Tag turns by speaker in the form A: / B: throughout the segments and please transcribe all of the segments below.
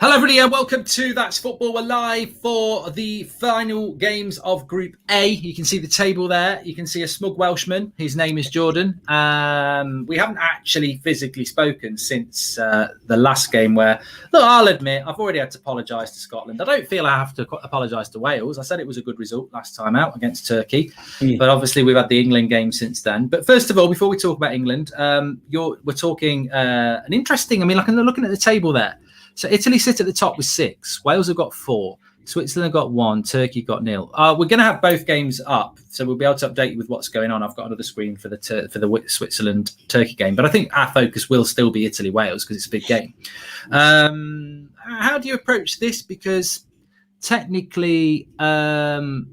A: Hello everybody and welcome to That's Football. We're live for the final games of Group A. You can see the table there. You can see a smug Welshman. His name is Jordan. We haven't actually physically spoken since the last game where, look, I'll admit, I've already had to apologise to Scotland. I don't feel I have to apologise to Wales. I said it was a good result last time out against Turkey. But obviously we've had the England game since then. But first of all, before we talk about England, we're talking an interesting, looking at the table there. So Italy sit at the top with 6. Wales have got 4. Switzerland have got 1. Turkey got 0. We're going to have both games up, so we'll be able to update you with what's going on. I've got another screen for the Switzerland-Turkey game, but I think our focus will still be Italy-Wales because it's a big game. How do you approach this? Because technically, look,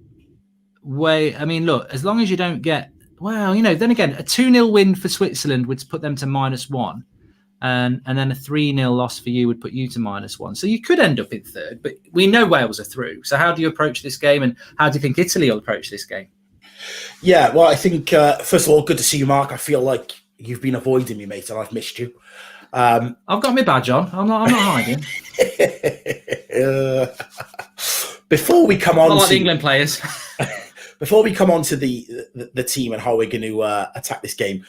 A: as long as you don't get, then again, a 2-0 win for Switzerland would put them to -1. And then a 3-0 loss for you would put you to -1. So you could end up in third, but we know Wales are through. So how do you approach this game, and how do you think Italy will approach this game?
B: Yeah, well, I think, first of all, good to see you, Mark. I feel like you've been avoiding me, mate, and I've missed you.
A: I've got my badge on. I'm not hiding.
B: Before we come on
A: not like
B: to
A: the England players.
B: Before we come on to the team and how we're going to attack this game,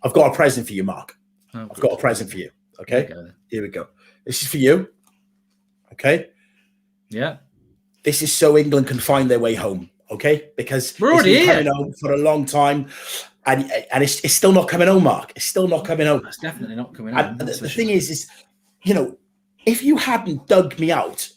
B: I've got a present for you, Mark. I've got a present for you. Okay, here we go. This is for you. Okay.
A: Yeah.
B: This is so England can find their way home. Okay, because
A: we're already
B: it's been coming home for a long time, and it's still not coming home, Mark. It's still not coming home.
A: It's definitely not coming home.
B: And the thing is, if you hadn't dug me out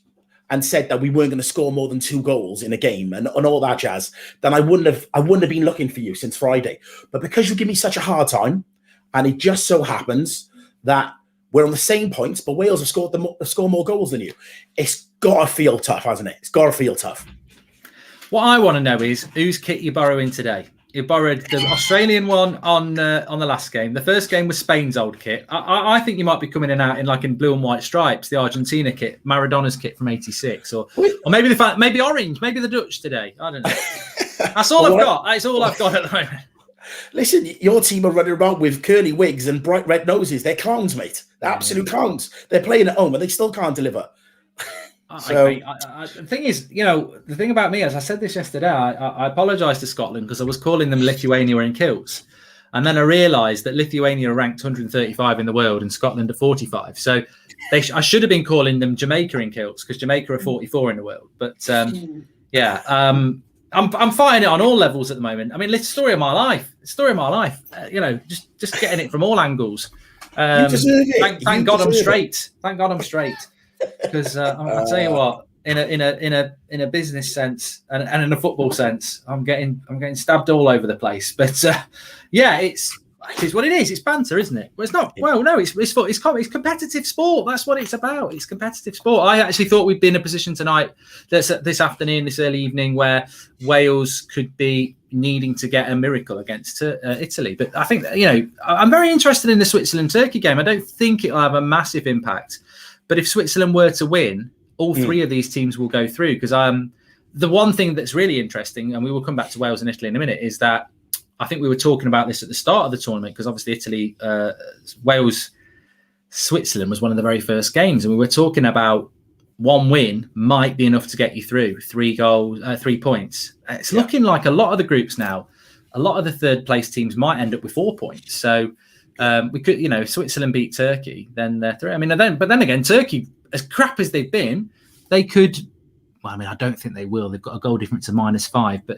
B: and said that we weren't going to score more than 2 goals in a game and all that jazz, then I wouldn't have been looking for you since Friday. But because you give me such a hard time. And it just so happens that we're on the same points, but Wales have scored more goals than you. It's got to feel tough, hasn't it? It's got to feel tough.
A: What I want to know is whose kit you're borrowing today. You borrowed the Australian one on the last game. The first game was Spain's old kit. I think you might be coming out in blue and white stripes, the Argentina kit, Maradona's kit from '86, or maybe orange, maybe the Dutch today. I don't know. That's all I've got. That's all I've got at the moment.
B: Listen, your team are running around with curly wigs and bright red noses. They're clowns, mate. They're absolute clowns. They're playing at home and they still can't deliver.
A: The thing is, the thing about me, as I said this yesterday, I apologise to Scotland because I was calling them Lithuania in kilts. And then I realised that Lithuania are ranked 135 in the world and Scotland are 45. So I should have been calling them Jamaica in kilts because Jamaica are 44 in the world. But I'm fighting it on all levels at the moment. I mean, it's the story of my life. Just getting it from all angles. Thank God I'm straight. Thank God I'm straight. Because I'll tell you what, in a business sense and in a football sense, I'm getting stabbed all over the place. But it is what it is. It's banter, isn't it? Well, it's not. Well, no, it's competitive sport. That's what it's about. It's competitive sport. I actually thought we'd be in a position tonight, this afternoon, this early evening, where Wales could be needing to get a miracle against Italy. But I think I'm very interested in the Switzerland-Turkey game. I don't think it'll have a massive impact. But if Switzerland were to win, all 3 of these teams will go through. Because the one thing that's really interesting, and we will come back to Wales and Italy in a minute, is that I think we were talking about this at the start of the tournament because obviously Italy, Wales, Switzerland was one of the very first games. And we were talking about 1 win might be enough to get you through 3 points. It's looking like a lot of the groups now, a lot of the third place teams might end up with 4 points. So we could, Switzerland beat Turkey, then they're through. But then again, Turkey, as crap as they've been, they could, I don't think they will. They've got a goal difference of -5. But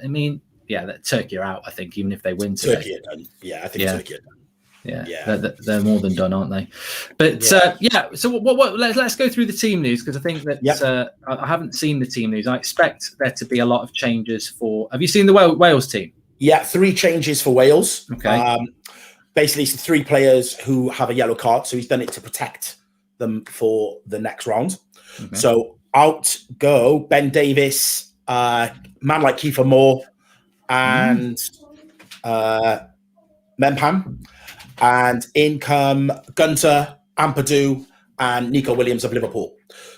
A: Turkey are out, I think, even if they win today.
B: Turkey are done. Yeah, I think Turkey are done.
A: Yeah. They're more than done, aren't they? But so let's go through the team news because I think that I haven't seen the team news. I expect there to be a lot of changes have you seen the Wales team?
B: Yeah, 3 changes for Wales.
A: Okay.
B: Basically, it's 3 players who have a yellow card, so he's done it to protect them for the next round. Okay. So out go Ben Davies, man like Kiefer Moore, and Mempam, and in come Gunter, Ampadu, and Nico Williams of Liverpool.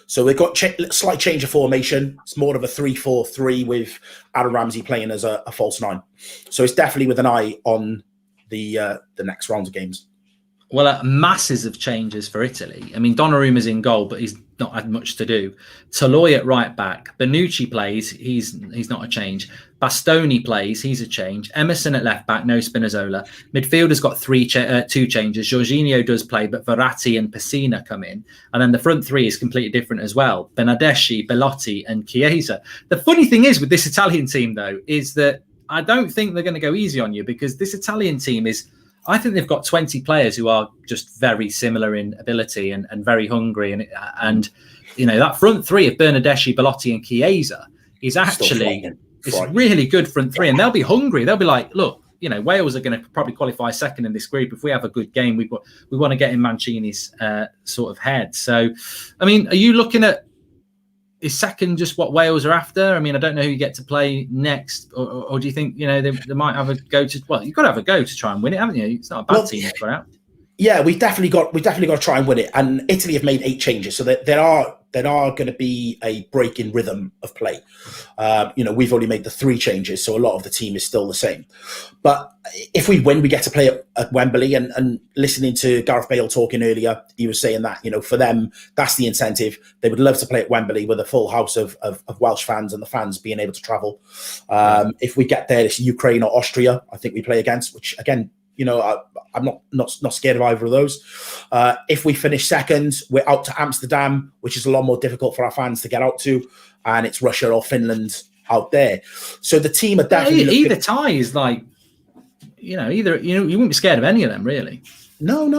B: So we've got slight change of formation. It's more of a 3-4-3 with Aaron Ramsey playing as a false 9. So it's definitely with an eye on the next round of games.
A: Well, masses of changes for Italy. I mean, Donnarumma's in goal, but he's not had much to do. Toloi at right back. Bonucci plays. He's not a change. Bastoni plays. He's a change. Emerson at left back. No Spinazzola. Midfielder's got two changes. Jorginho does play, but Verratti and Pessina come in. And then the front three is completely different as well. Bernardeschi, Belotti and Chiesa. The funny thing is with this Italian team, though, is that I don't think they're going to go easy on you, because this Italian team I think they've got 20 players who are just very similar in ability and very hungry. And that front three of Bernardeschi, Belotti and Chiesa is actually it's really good front three. And they'll be hungry. They'll be like, look, Wales are going to probably qualify second in this group. If we have a good game, we want to get in Mancini's sort of head. So, I mean, are you looking at, is second just what Wales are after? I mean, I don't know who you get to play next, or do you think they might have a go to? Well, you've got to have a go to try and win it, haven't you? It's not a bad team to put out.
B: Yeah, we've definitely got to try and win it. And Italy have made 8 changes, so there are going to be a break in rhythm of play. We've only made the 3 changes, so a lot of the team is still the same. But if we win, we get to play at Wembley. And listening to Gareth Bale talking earlier, he was saying that for them, that's the incentive. They would love to play at Wembley with a full house of Welsh fans and the fans being able to travel. If we get there, it's Ukraine or Austria, I think we play against, which again, I'm not scared of either of those. If we finish second, we're out to Amsterdam, which is a lot more difficult for our fans to get out to, and it's Russia or Finland out there. So the team are definitely
A: either tie is like, you wouldn't be scared of any of them, really.
B: No,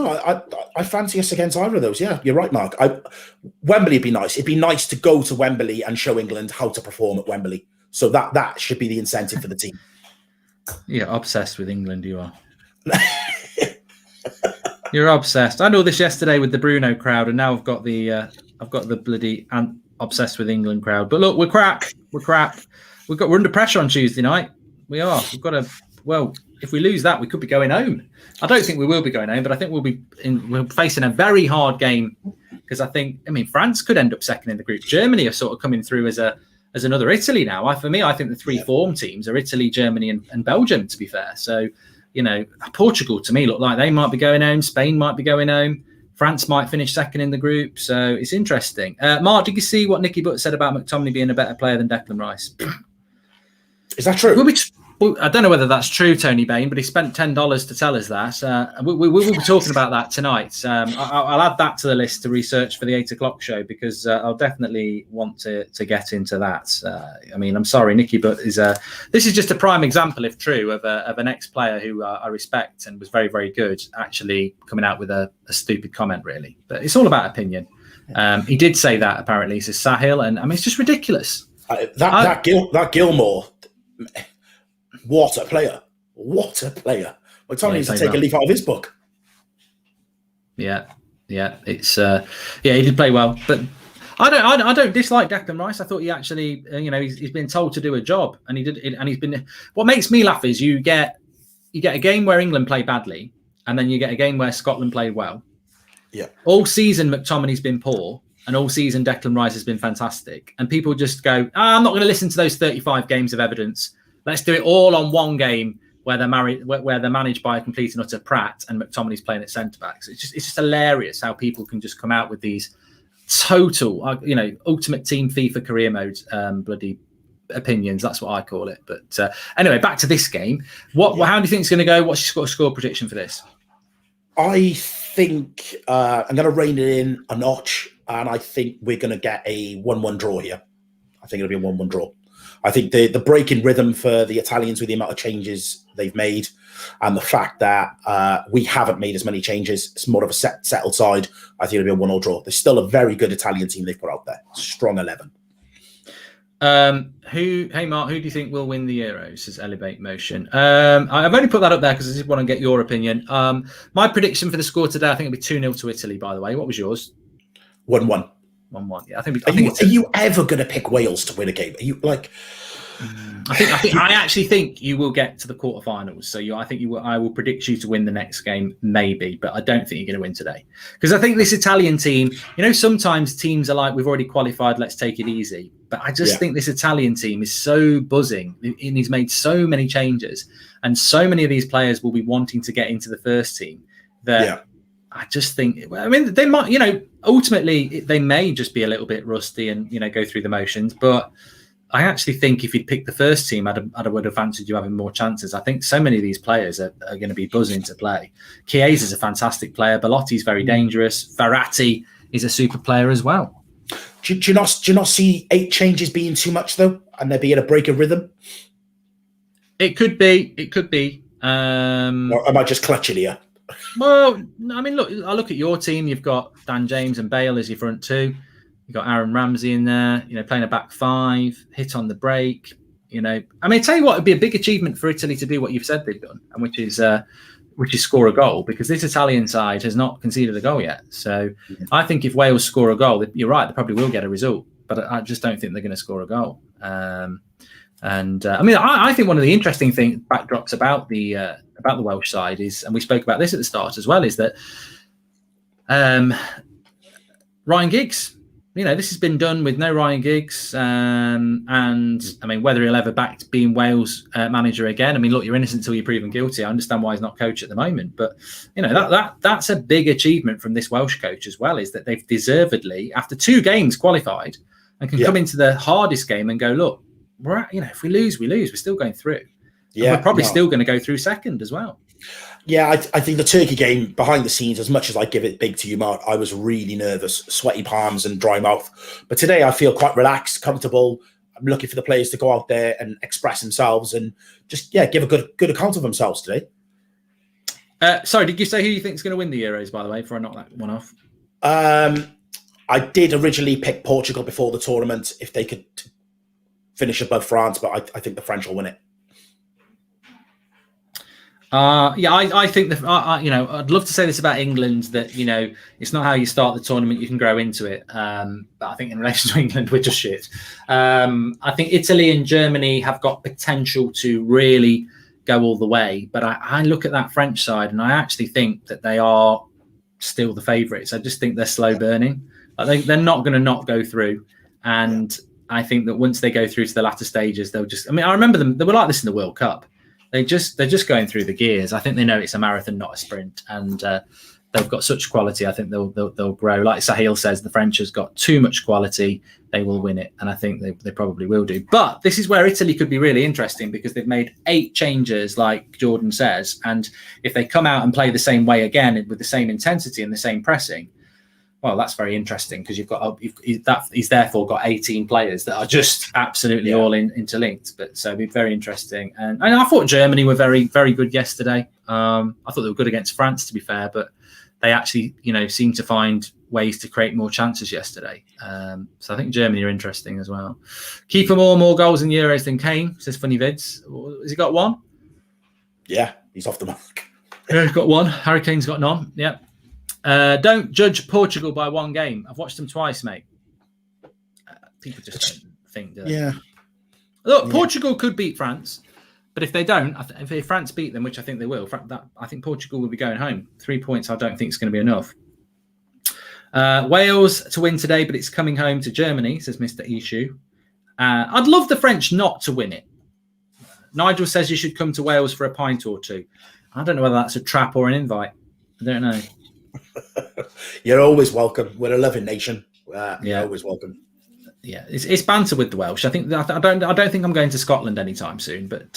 B: I fancy us against either of those. Yeah, you're right, Mark. Wembley would be nice. It'd be nice to go to Wembley and show England how to perform at Wembley. So that should be the incentive for the team.
A: You're obsessed with England, you are. You're obsessed. I know this yesterday with the Bruno crowd, and now I've got the bloody obsessed with England crowd. But look, we're crap. We're under pressure on Tuesday night. We are. We've got to. Well, if we lose that, we could be going home. I don't think we will be going home, but I think we're facing a very hard game, because France could end up second in the group. Germany are sort of coming through as another Italy now. For me, I think the 3 form teams are Italy, Germany, and Belgium, to be fair. So, Portugal to me look like they might be going home. Spain might be going home. France might finish second in the group. So it's interesting. Mark, did you see what Nicky Butt said about McTominay being a better player than Declan Rice?
B: Is that true?
A: I don't know whether that's true, Tony Bain, but he spent $10 to tell us that. We will be talking about that tonight. I'll add that to the list to research for the 8 o'clock show, because I'll definitely want to get into that. I'm sorry, Nicky, but this is just a prime example, if true, of an ex-player who I respect and was very, very good, actually coming out with a stupid comment, really. But it's all about opinion. He did say that, apparently. He says Sahil, and it's just ridiculous.
B: That Gilmore... What a player! McTominay needs to take a leaf out of his book.
A: Yeah. It's he did play well, but I don't dislike Declan Rice. I thought he actually, he's been told to do a job, and he did it, and he's been. What makes me laugh is you get a game where England play badly, and then you get a game where Scotland played well.
B: Yeah.
A: All season McTominay's been poor, and all season Declan Rice has been fantastic, and people just go, I'm not going to listen to those 35 games of evidence. Let's do it all on one game where they're managed by a complete and utter prat, and McTominay's playing at centre backs. It's just hilarious how people can just come out with these total, ultimate team FIFA career mode bloody opinions. That's what I call it. But anyway, back to this game. How do you think it's going to go? What's your score prediction for this?
B: I think I'm going to rein it in a notch, and I think we're going to get a 1-1 draw here. I think it'll be a 1-1 draw. I think the break in rhythm for the Italians with the amount of changes they've made, and the fact that we haven't made as many changes, it's more of a settled side. I think it'll be a 1-1 draw. There's still a very good Italian team they've put out there. Strong 11.
A: Hey Mark, who do you think will win the Euros? Says Elevate Motion. I've only put that up there because I just want to get your opinion. My prediction for the score today, I think it'll be 2-0 to Italy, by the way. What was yours?
B: 1-1.
A: 1-1. Yeah, I think.
B: Are you ever going to pick Wales to win a game? Are you like?
A: I actually think you will get to the quarterfinals. So I will predict you to win the next game, maybe, but I don't think you're going to win today, because I think this Italian team. Sometimes teams are like, we've already qualified, let's take it easy. But I just think this Italian team is so buzzing, and he's made so many changes, and so many of these players will be wanting to get into the first team that. I just think, I mean, they might, ultimately they may just be a little bit rusty and, go through the motions. But I actually think if you'd picked the first team, I would have fancied you having more chances. I think so many of these players are going to be buzzing to play. Chiesa's a fantastic player. Belotti's very dangerous. Verratti is a super player as well.
B: Do you not see 8 changes being too much, though? And there being a break of rhythm?
A: It could be.
B: Or am I just clutching here?
A: Well, I mean, I look at your team. You've got Dan James and Bale as your front two. You've got Aaron Ramsey in there, playing a back 5, hit on the break. I mean, tell you what, it'd be a big achievement for Italy to do what you've said they've done, and which is score a goal, because this Italian side has not conceded a goal yet. So I think if Wales score a goal, you're right, they probably will get a result, but I just don't think they're going to score a goal. I mean, I think one of the interesting backdrops about the Welsh side is, and we spoke about this at the start as well, is that Ryan Giggs. This has been done with no Ryan Giggs, and I mean, whether he'll ever back to being Wales manager again. I mean, look, you're innocent until you're proven guilty. I understand why he's not coach at the moment, but that's a big achievement from this Welsh coach as well, is that they've deservedly, after 2 games, qualified and can come into the hardest game and go, look, if we lose, we lose. We're still going through. Yeah, we're probably still going to go through second as well.
B: Yeah, I think the Turkey game, behind the scenes, as much as I give it big to you, Mark, I was really nervous, sweaty palms and dry mouth. But today I feel quite relaxed, comfortable. I'm looking for the players to go out there and express themselves and just, give a good account of themselves today.
A: Sorry, did you say who you think is going to win the Euros, by the way, before I knock that one off?
B: I did originally pick Portugal before the tournament if they could finish above France, but I think the French will win it.
A: I think I'd love to say this about England, that it's not how you start the tournament, you can grow into it. But I think in relation to England, we're just shit. I think Italy and Germany have got potential to really go all the way. But I look at that French side and I actually think that they are still the favourites. I just think they're slow burning. I think they're not going to not go through. And I think that once they go through to the latter stages, they'll just, I mean, I remember them, they were like this in the World Cup. They're just going through the gears. I think they know it's a marathon, not a sprint, and they've got such quality. I think they'll grow. Like Sahil says, the French has got too much quality. They will win it, and I think they probably will do. But this is where Italy could be really interesting, because they've made 8 changes, like Jordan says, and if they come out and play the same way again with the same intensity and the same pressing, well, that's very interesting, because he's therefore got 18 players that are just absolutely all interlinked. But so it'd be very interesting. And I thought Germany were very, very good yesterday. I thought they were good against France, to be fair, but they actually, seem to find ways to create more chances yesterday. So I think Germany are interesting as well. Keeper more goals in Euros than Kane, says Funny Vids. Has he got 1?
B: Yeah, he's off the mark.
A: Yeah, he's got 1. Harry Kane's got none. Yeah. Don't judge Portugal by 1 game. I've watched them twice, mate. People just don't think, do they?
B: Yeah.
A: Look, Portugal could beat France, but if they don't, if France beat them, which I think they will, I think Portugal will be going home. 3 points, I don't think it's going to be enough. Wales to win today, but it's coming home to Germany, says Mr. Ishu. I'd love the French not to win it. Nigel says you should come to Wales for a pint or 2. I don't know whether that's a trap or an invite. I don't know.
B: You're always welcome. We're a loving nation. You're always welcome.
A: Yeah, it's banter with the Welsh. I don't think I'm going to Scotland anytime soon. But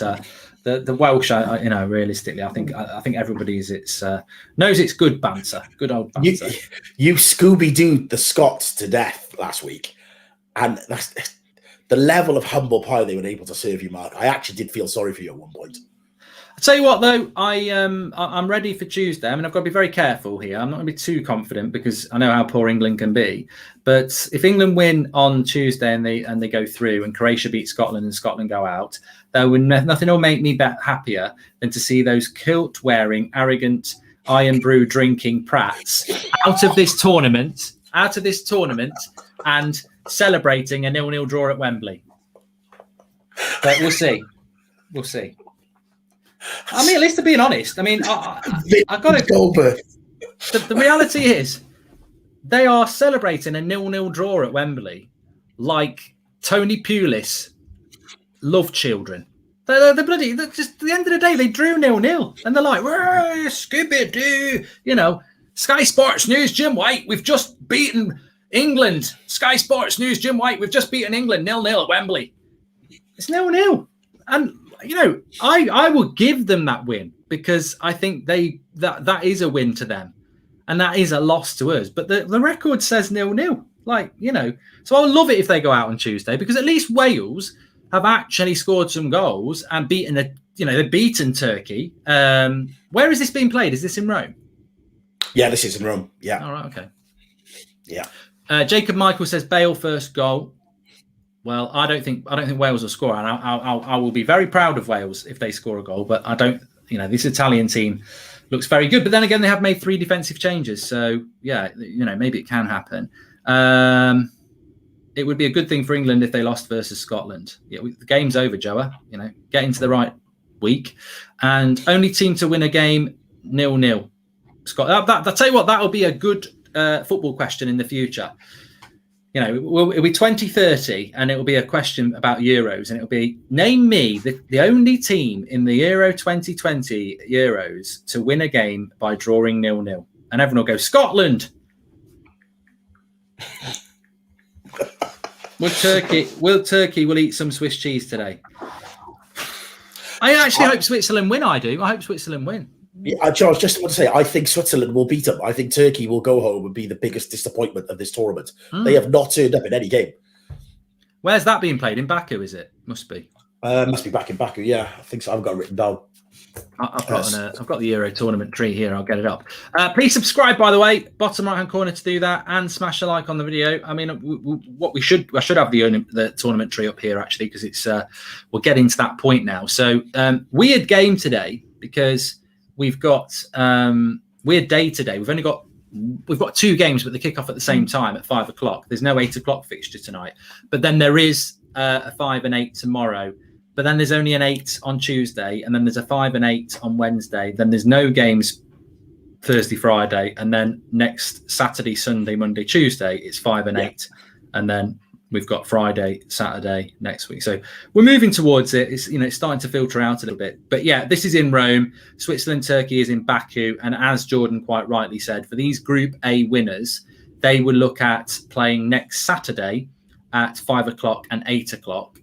A: the Welsh, realistically, I think everybody's knows it's good banter, good old banter.
B: You Scooby-Dooed the Scots to death last week, and that's the level of humble pie they were able to serve you, Mark. I actually did feel sorry for you at one point.
A: I'll tell you what, though, I'm ready for Tuesday. I mean, I've got to be very careful here. I'm not going to be too confident, because I know how poor England can be. But if England win on Tuesday and they go through, and Croatia beat Scotland and Scotland go out, nothing will make me happier than to see those kilt-wearing, arrogant, iron brew drinking prats out of this tournament, and celebrating a 0-0 draw at Wembley. But we'll see. I mean, at least, to being honest, I mean, I've got to go. The reality is, they are celebrating a 0-0 draw at Wembley like Tony Pulis love children. They're just at the end of the day, they drew 0-0, and they're like, Scooby-Doo, Sky Sports News, Jim White, we've just beaten England. Sky Sports News, Jim White, we've just beaten England 0-0 at Wembley. It's 0-0. And, I will give them that win because I think that is a win to them. And that is a loss to us. But the record says 0-0. So I would love it if they go out on Tuesday because at least Wales have actually scored some goals and they've beaten Turkey. Where is this being played? Is this in Rome?
B: Yeah, this is in Rome. Yeah.
A: All right. Okay.
B: Yeah.
A: Jacob Michael says Bale first goal. Well, I don't think Wales will score, and I will be very proud of Wales if they score a goal. But I don't. This Italian team looks very good. But then again, they have made 3 defensive changes, so yeah, maybe it can happen. It would be a good thing for England if they lost versus Scotland. Yeah, the game's over, Joa. Get into the right week, and only team to win a game 0-0. Scott, I'll tell you what, that'll be a good football question in the future. It'll be 2030, and it'll be a question about Euros, and it'll be name me the only team in the Euro 2020 Euros to win a game by drawing 0-0, and everyone will go Scotland. Will Turkey eat some Swiss cheese today? I actually hope Switzerland win. I do. I hope Switzerland win.
B: Yeah, Charles, just want to say, I think Switzerland will beat them. I think Turkey will go home and be the biggest disappointment of this tournament. They have not turned up in any game.
A: Where's that being played? In Baku, is it? Must be.
B: Must be back in Baku, yeah. I think so. I've got it written down.
A: I've got the Euro tournament tree here. I'll get it up. Please subscribe, by the way, bottom right hand corner to do that, and smash a like on the video. I mean, I should have the tournament tree up here actually because it's we're getting to that point now. So weird game today because we've got weird day today. We've got 2 games, but they kick off at the same time at 5 o'clock. There's no 8 o'clock fixture tonight, but then there is a 5 and 8 tomorrow. But then there's only an 8 on Tuesday, and then there's a 5 and 8 on Wednesday. Then there's no games Thursday, Friday, and then next Saturday, Sunday, Monday, Tuesday, it's 5 and 8, and then we've got Friday, Saturday next week. So we're moving towards it. It's it's starting to filter out a little bit. But yeah, this is in Rome. Switzerland, Turkey is in Baku, and as Jordan quite rightly said, for these Group A winners, they will look at playing next Saturday at 5 o'clock and 8 o'clock.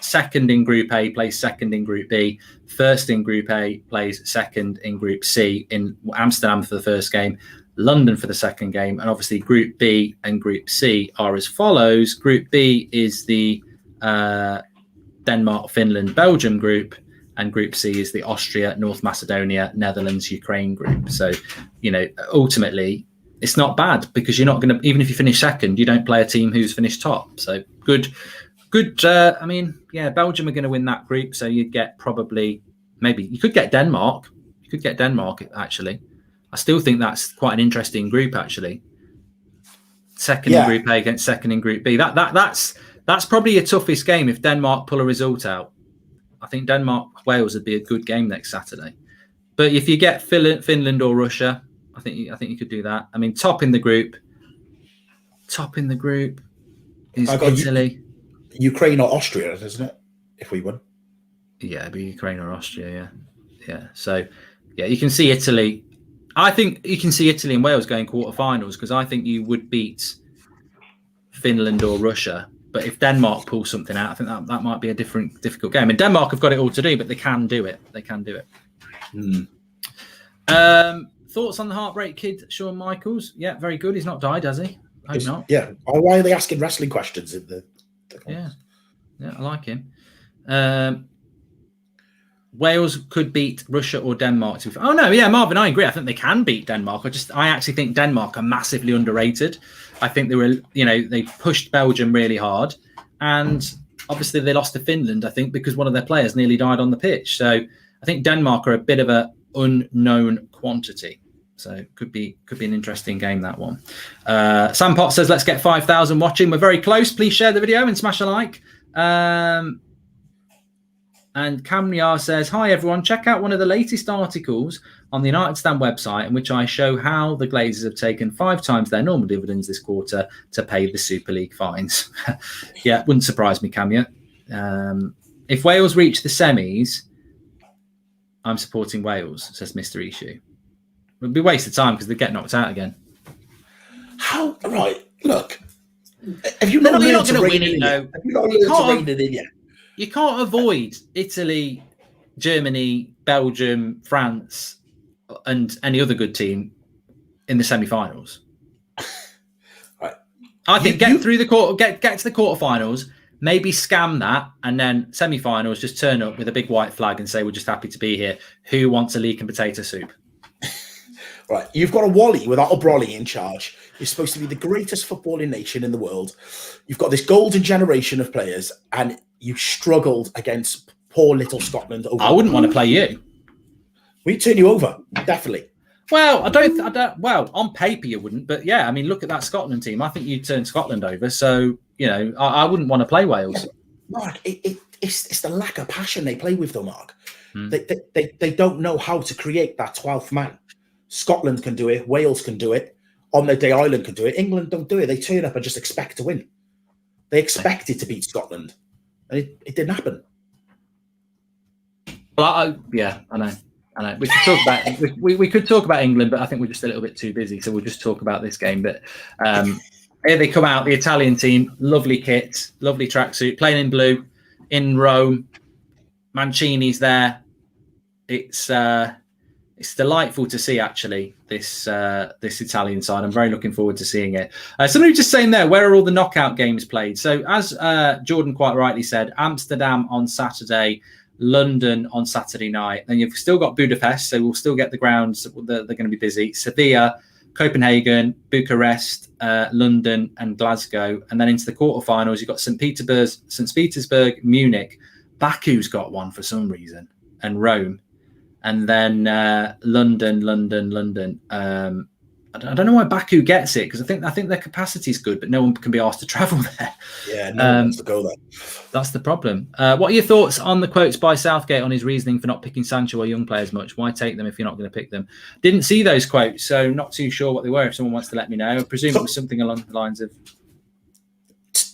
A: Second in Group A plays second in Group B. First in Group A plays second in Group C, in Amsterdam for the first game, London for the second game. And obviously Group B and Group C are as follows. Group B is the Denmark, Finland, Belgium group, and Group C is the Austria, North Macedonia, Netherlands, Ukraine group. So, ultimately, it's not bad because you're not going to, even if you finish second, you don't play a team who's finished top. So good. Belgium are going to win that group. So you'd get you could get Denmark. You could get Denmark, actually. I still think that's quite an interesting group, actually. Second in Group A against second in Group B. That's probably your toughest game if Denmark pull a result out. I think Denmark-Wales would be a good game next Saturday. But if you get Finland or Russia, I think you could do that. I mean, top in the group is Italy.
B: Ukraine or Austria, isn't it? If we win.
A: Yeah, it'd be Ukraine or Austria, yeah. So, yeah, you can see Italy. I think you can see Italy and Wales going quarterfinals because I think you would beat Finland or Russia. But if Denmark pulls something out, I think that might be a difficult game. And Denmark have got it all to do, but they can do it. Thoughts on the Heartbreak Kid, Shawn Michaels? Yeah, very good. He's not died, has he? I hope not.
B: Yeah. Why are they asking wrestling questions in the
A: Yeah, I like him. Wales could beat Russia or Denmark. Oh no, yeah, Marvin, I agree. I think they can beat Denmark. I actually think Denmark are massively underrated. I think they pushed Belgium really hard, and obviously they lost to Finland. I think because one of their players nearly died on the pitch. So I think Denmark are a bit of a unknown quantity. So could be an interesting game, that one. Sam Pot says, let's get 5,000 watching. We're very close. Please share the video and smash a like. And Camriar says, hi, everyone. Check out one of the latest articles on the United Stand website in which I show how the Glazers have taken 5 times their normal dividends this quarter to pay the Super League fines. Yeah, wouldn't surprise me, Camia. If Wales reach the semis, I'm supporting Wales, says Mr. Ishu. It'd be a waste of time because they get knocked out again.
B: How? Right. Look. Have you not
A: learned to
B: rein it in yet? Have you not learned to rein it in yet?
A: You can't avoid Italy, Germany, Belgium, France, and any other good team in the semi-finals.
B: Right.
A: I think get through the get to the quarterfinals, maybe scam that, and then semi-finals just turn up with a big white flag and say we're just happy to be here. Who wants a leek and potato soup?
B: Right, you've got a Wally without a Brolly in charge. You're supposed to be the greatest footballing nation in the world. You've got this golden generation of players, and you struggled against poor little Scotland.
A: I wouldn't want to play you.
B: We'd turn you over, definitely.
A: Well, I don't. Well, on paper you wouldn't, but yeah, I mean, look at that Scotland team. I think you'd turn Scotland over. So I wouldn't want to play Wales.
B: Yeah, Mark, it's the lack of passion they play with, though, Mark. They don't know how to create that 12th man. Scotland can do it. Wales can do it. On their day, Ireland can do it. England don't do it. They turn up and just expect to win. They expected to beat Scotland, and it didn't happen.
A: Well, I know. We could talk about we could talk about England, but I think we're just a little bit too busy, so we'll just talk about this game. But here they come out, the Italian team, lovely kit, lovely tracksuit, playing in blue, in Rome. Mancini's there. It's delightful to see, actually, this Italian side. I'm very looking forward to seeing it. Somebody just saying there, where are all the knockout games played? So as Jordan quite rightly said, Amsterdam on Saturday, London on Saturday night. Then you've still got Budapest, so we'll still get the grounds. They're going to be busy. Sevilla, Copenhagen, Bucharest, London and Glasgow. And then into the quarterfinals, you've got St. Petersburg, Munich. Baku's got one for some reason, and Rome. And then London. I don't know why Baku gets it, because I think their capacity is good, but no one can be asked to travel there.
B: Yeah, no one wants to go there.
A: That's the problem. What are your thoughts on the quotes by Southgate on his reasoning for not picking Sancho or young players much? Why take them if you're not going to pick them? Didn't see those quotes, so not too sure what they were. If someone wants to let me know, I presume it was something along the lines of...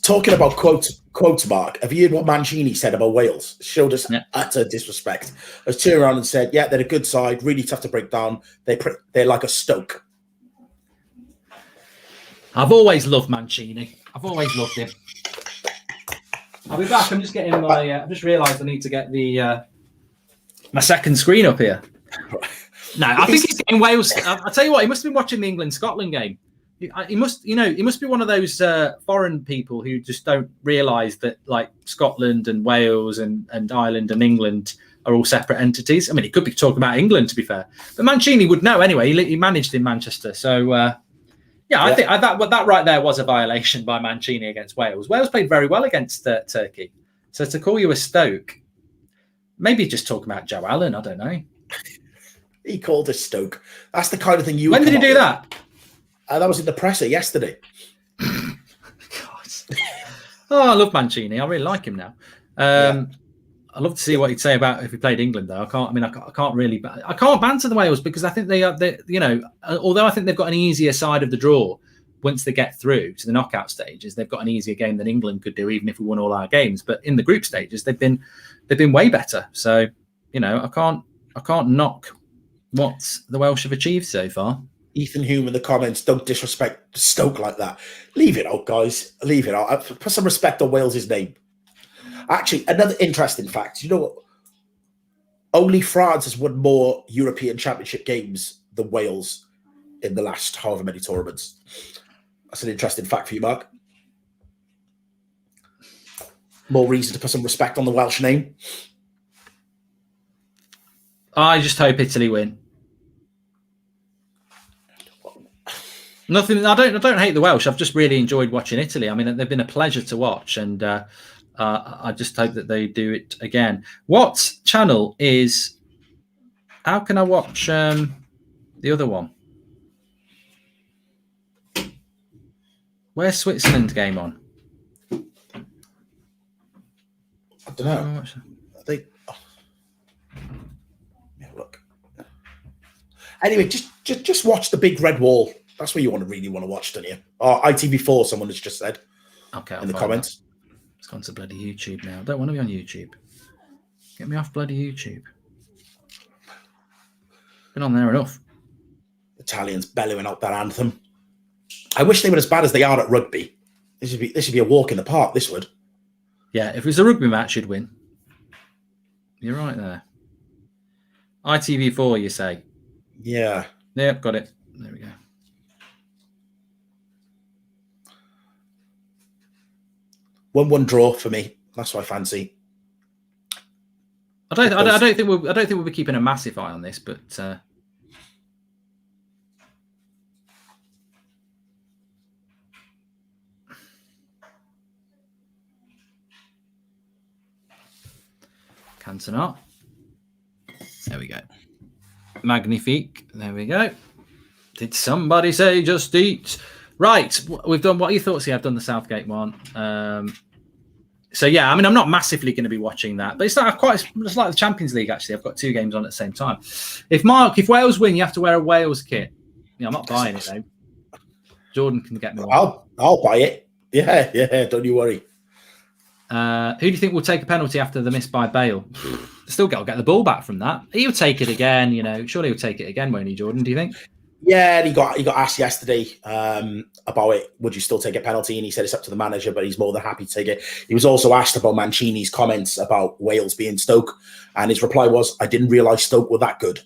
B: Talking about quotes, Mark, have you heard what Mancini said about Wales? Showed us utter disrespect. I was turned around and said, yeah, they're a good side, really tough to break down. They're like a Stoke.
A: I've always loved Mancini. I've always loved him. I'll be back. I'm just getting my... I just realised I need to get the my second screen up here. No, I think he's getting Wales. I'll tell you what, he must have been watching the England-Scotland game. He must be one of those foreign people who just don't realise that, like, Scotland and Wales and Ireland and England are all separate entities. I mean, he could be talking about England, to be fair, but Mancini would know anyway. He managed in Manchester, so I think that right there was a violation by Mancini against Wales. Wales played very well against Turkey, so to call you a Stoke, maybe just talking about Joe Allen. I don't know. He
B: called us Stoke. That's the kind of thing you.
A: When did he do that?
B: That was in the presser yesterday.
A: God. I love Mancini. I really like him now. I'd love to see what he'd say about if he played England, though. I can't banter the Wales, because I think although I think they've got an easier side of the draw once they get through to the knockout stages, they've got an easier game than England could do, even if we won all our games. But in the group stages, they've been way better. So I can't knock what the Welsh have achieved so far.
B: Ethan Hume in the comments, don't disrespect Stoke like that. Leave it out, guys. Leave it out. Put some respect on Wales's name. Actually, another interesting fact. You know what? Only France has won more European Championship games than Wales in the last however many tournaments. That's an interesting fact for you, Mark. More reason to put some respect on the Welsh name.
A: I just hope Italy win. Nothing. I don't hate the Welsh. I've just really enjoyed watching Italy. I mean, they've been a pleasure to watch, and I just hope that they do it again. What channel is? How can I watch the other one? Where's Switzerland game on?
B: I don't know. Look. Anyway, just watch the big red wall. That's what you really want to watch, don't you? Or ITV4, someone has just said.
A: Okay,
B: in the comments.
A: It's gone to bloody YouTube now. I don't want to be on YouTube. Get me off bloody YouTube. Been on there enough.
B: Italians bellowing out that anthem. I wish they were as bad as they are at rugby. This should be a walk in the park, this would.
A: Yeah, if it was a rugby match, you'd win. You're right there. ITV4, you say?
B: Yeah.
A: Yep, got it. There we go. One
B: draw for me. That's what I fancy.
A: I don't think we'll be keeping a massive eye on this, but Cantona. There we go. Magnifique. There we go. Did somebody say just eat? Right. We've done what are your thoughts here? I've done the Southgate one. So yeah, I mean, I'm not massively going to be watching that, but it's like the Champions League. Actually, I've got 2 games on at the same time. If Wales win, you have to wear a Wales kit. I'm not buying it though. Jordan can get me one.
B: I'll buy it. Yeah. Don't you worry.
A: Who do you think will take a penalty after the miss by Bale? Still got to get the ball back from that. He'll take it again. Surely he'll take it again, won't he, Jordan? Do you think?
B: Yeah, and he got asked yesterday about it. Would you still take a penalty? And he said it's up to the manager, but he's more than happy to take it. He was also asked about Mancini's comments about Wales being Stoke, and his reply was, "I didn't realise Stoke were that good."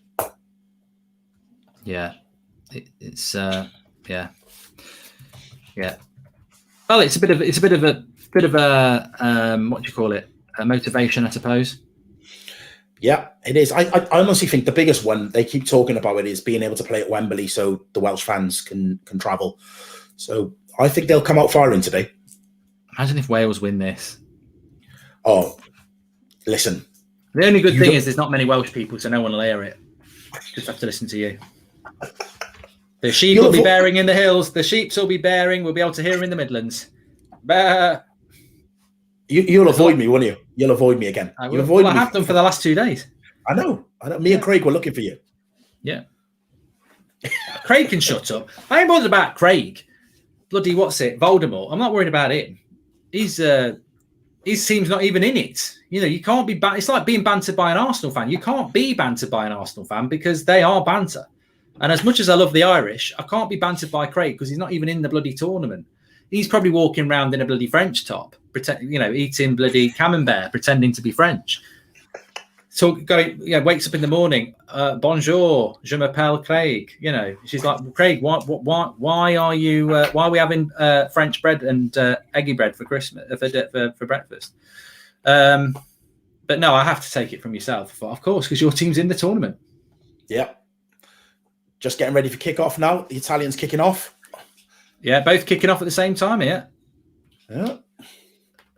A: Yeah, it's yeah. Well, it's a bit of a what do you call it? A motivation, I suppose.
B: Yeah, it is. I honestly think the biggest one they keep talking about it is being able to play at Wembley so the Welsh fans can travel. So I think they'll come out firing today.
A: Imagine if Wales win this.
B: Oh, listen.
A: The only good thing is there's not many Welsh people, so no one will hear it. Just have to listen to you. The sheep will be bearing in the hills. The sheep will be bearing. We'll be able to hear them in the Midlands. Bah.
B: You'll avoid me, won't you? You'll avoid me again.
A: I have done for the last 2 days.
B: I know. Me and Craig were looking for you.
A: Yeah. Craig can shut up. I ain't bothered about Craig. Bloody what's it? Voldemort. I'm not worried about him. His team's not even in it. You can't be. It's like being bantered by an Arsenal fan. You can't be bantered by an Arsenal fan because they are banter. And as much as I love the Irish, I can't be bantered by Craig because he's not even in the bloody tournament. He's probably walking around in a bloody French top, eating bloody camembert, pretending to be French. So, wakes up in the morning. Bonjour, je m'appelle Craig. She's like, Craig, why are we having French bread and eggy bread for Christmas for breakfast? But no, I have to take it from yourself, of course, because your team's in the tournament.
B: Yeah. Just getting ready for kick-off now. The Italians kicking off.
A: Yeah, both kicking off at the same time here.
B: Yeah.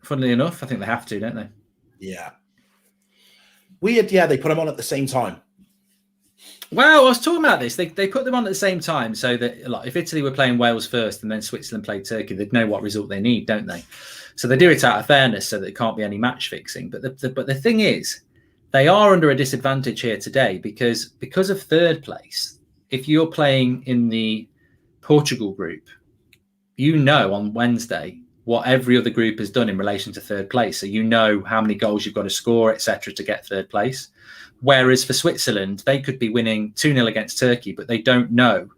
A: Funnily enough, I think they have to, don't they?
B: Yeah. Weird, yeah, they put them on at the same time.
A: Well, I was talking about this. They put them on at the same time so that if Italy were playing Wales first and then Switzerland played Turkey, they'd know what result they need, don't they? So they do it out of fairness so that it can't be any match fixing. But the thing is, they are under a disadvantage here today because of third place. If you're playing in the Portugal group, on Wednesday what every other group has done in relation to third place. So how many goals you've got to score, etc., to get third place. Whereas for Switzerland, they could be winning 2-0 against Turkey, but they don't know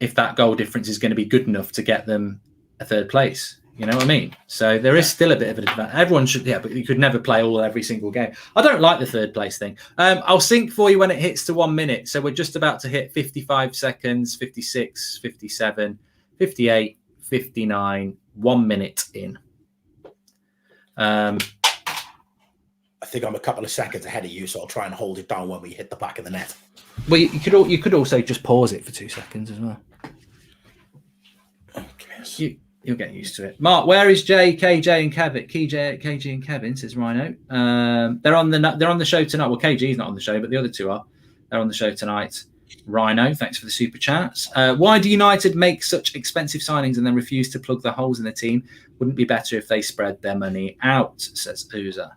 A: if that goal difference is going to be good enough to get them a third place. You know what I mean? So there is still a bit of an advantage. Everyone should, but you could never play every single game. I don't like the third place thing. I'll sync for you when it hits to 1 minute. So we're just about to hit 55 seconds, 56, 57, 58, 59, 1 minute in.
B: I think I'm a couple of seconds ahead of you, so I'll try and hold it down when we hit the back of the net.
A: Well, you could also just pause it for 2 seconds as well.
B: Okay.
A: You'll get used to it. Mark, where is Jay, KJ, and Kevin? KJ and Kevin, says Rhino. They're on the show tonight. Well, KG's not on the show, but the other two are. They're on the show tonight. Rhino, thanks for the super chats. Why do United make such expensive signings and then refuse to plug the holes in the team? Wouldn't it be better if they spread their money out, says Uza.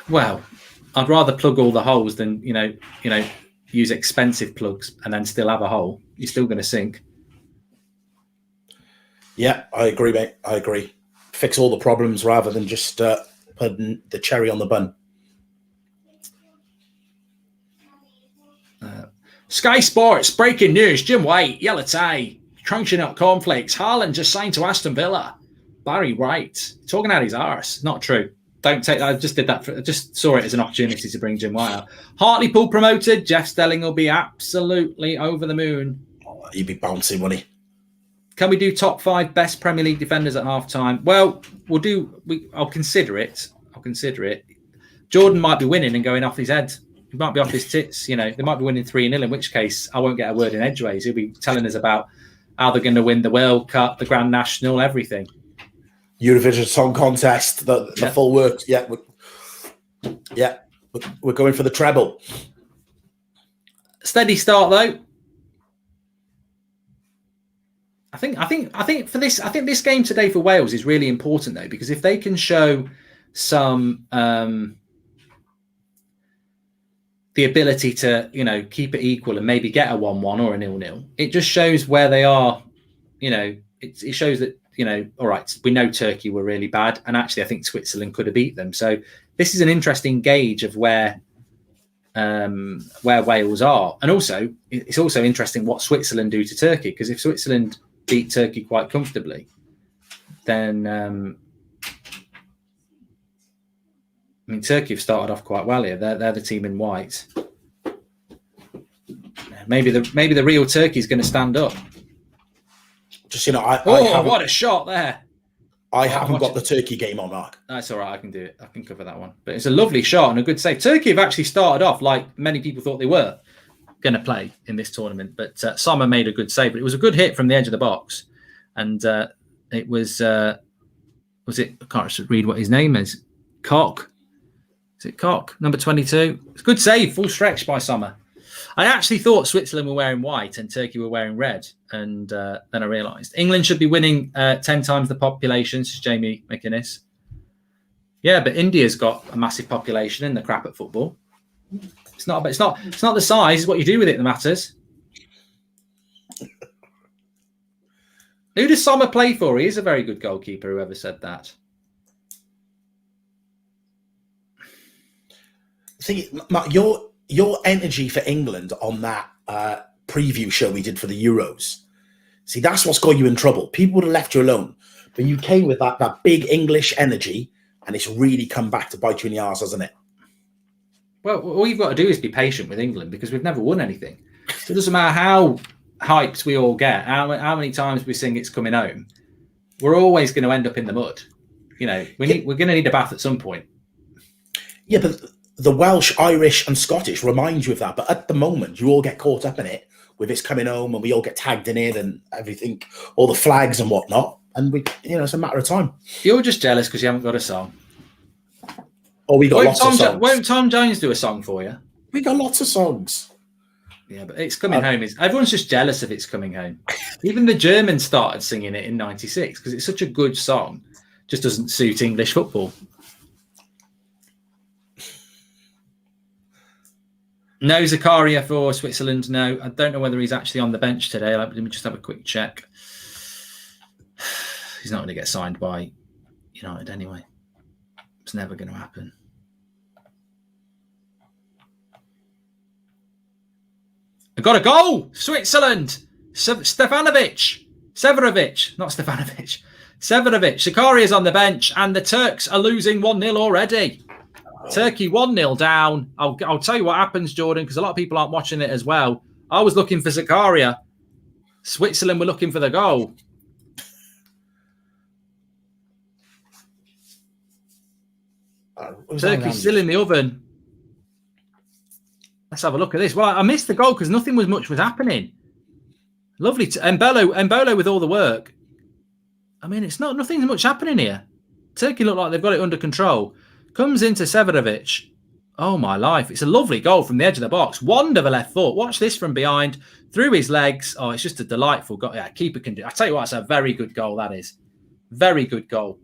A: Well, I'd rather plug all the holes than use expensive plugs and then still have a hole. You're still going to sink.
B: Yeah, I agree, mate. I agree. Fix all the problems rather than just putting the cherry on the bun.
A: Sky Sports, breaking news. Jim White, yellow tie, crunching up cornflakes. Haaland just signed to Aston Villa. Barry Wright, talking out his arse. Not true. Don't take that. I just did that. I just saw it as an opportunity to bring Jim White out. Hartlepool promoted. Jeff Stelling will be absolutely over the moon.
B: Oh, he'd be bouncing, wouldn't he?
A: Can we do top 5 best Premier League defenders at half time? Well, I'll consider it. Jordan might be winning and going off his head. He might be off his tits. You know, they might be winning 3-0, in which case I won't get a word in edgeways. He'll be telling us about how they're going to win the World Cup, the Grand National, everything.
B: Eurovision Song Contest, the full works. Yeah, we're going for the treble.
A: Steady start though. I think for this, I think this game today for Wales is really important though, because if they can show some the ability to, you know, keep it equal and maybe get a 1-1 or a 0-0, it just shows where they are. You know, it shows that, you know, all right, we know Turkey were really bad, and actually I think Switzerland could have beat them. So this is an interesting gauge of where Wales are, and also it's also interesting what Switzerland do to Turkey, because if Switzerland beat Turkey quite comfortably, then I mean, Turkey have started off quite well here. They're the team in white. Maybe the real Turkey is going to stand up.
B: Just, you know,
A: what a shot there!
B: I haven't got the Turkey game on, Mark.
A: That's all right. I can do it. I can cover that one. But it's a lovely shot and a good save. Turkey have actually started off like many people thought they were going to play in this tournament, but Sommer made a good save. But it was a good hit from the edge of the box, and it was it? I can't read what his name is. Koch. Is it Koch? Number 22. It's a good save. Full stretch by Sommer. I actually thought Switzerland were wearing white and Turkey were wearing red, and then I realised England should be winning 10 times the population, says Jamie McInnes. Yeah, but India's got a massive population and they're crap at football. It's not the size; it's what you do with it that matters. Who does Sommer play for? He is a very good goalkeeper. Whoever said that.
B: See, Matt, your energy for England on that preview show we did for the Euros. See, that's what's got you in trouble. People would have left you alone, but you came with that big English energy, and it's really come back to bite you in the arse, hasn't it?
A: Well, all you've got to do is be patient with England, because we've never won anything. So it doesn't matter how hyped we all get, how many times we sing "It's Coming Home," we're always going to end up in the mud. You know, we're going to need a bath at some point. Yeah,
B: but the Welsh, Irish, and Scottish remind you of that. But at the moment, you all get caught up in it with "It's Coming Home," and we all get tagged in it and everything, all the flags and whatnot. And it's a matter of time.
A: You're just jealous because you haven't got a song.
B: Oh, we got lots of songs.
A: Won't Tom Jones do a song for you?
B: We got lots of songs.
A: Yeah, but "It's Coming Home" is... Everyone's just jealous of "It's Coming Home." Even the Germans started singing it in '96 because it's such a good song. Just doesn't suit English football. No Zakaria for Switzerland. No, I don't know whether he's actually on the bench today. Let me just have a quick check. He's not going to get signed by United anyway. It's never going to happen. I got a goal! Switzerland! Severovic. Zakaria's on the bench, and the Turks are losing 1-0 already. Turkey 1-0 down. I'll tell you what happens, Jordan, because a lot of people aren't watching it as well. I was looking for Zakaria. Switzerland were looking for the goal. Turkey's still in the oven. Let's have a look at this. Well, I missed the goal because nothing much was happening. Lovely. Embolo with all the work. I mean, nothing's much happening here. Turkey look like they've got it under control. Comes into Severovic. Oh, my life. It's a lovely goal from the edge of the box. Wonderful left foot. Watch this from behind. Through his legs. Oh, it's just a delightful goal. Yeah, keeper can do it. I tell you what, it's a very good goal, that is. Very good goal.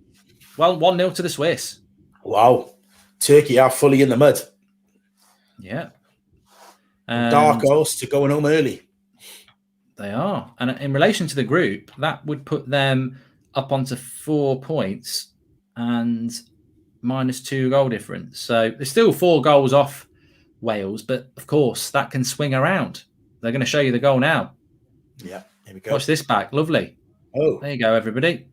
A: Well, 1-0 to the Swiss.
B: Wow. Turkey are fully in the mud.
A: Yeah.
B: Dark horse to going home early.
A: They are. And in relation to the group, that would put them up onto 4 points and -2 goal difference. So they're still 4 goals off Wales, but of course that can swing around. They're going to show you the goal now.
B: Yeah, here we go.
A: Watch this back. Lovely.
B: Oh,
A: there you go, everybody.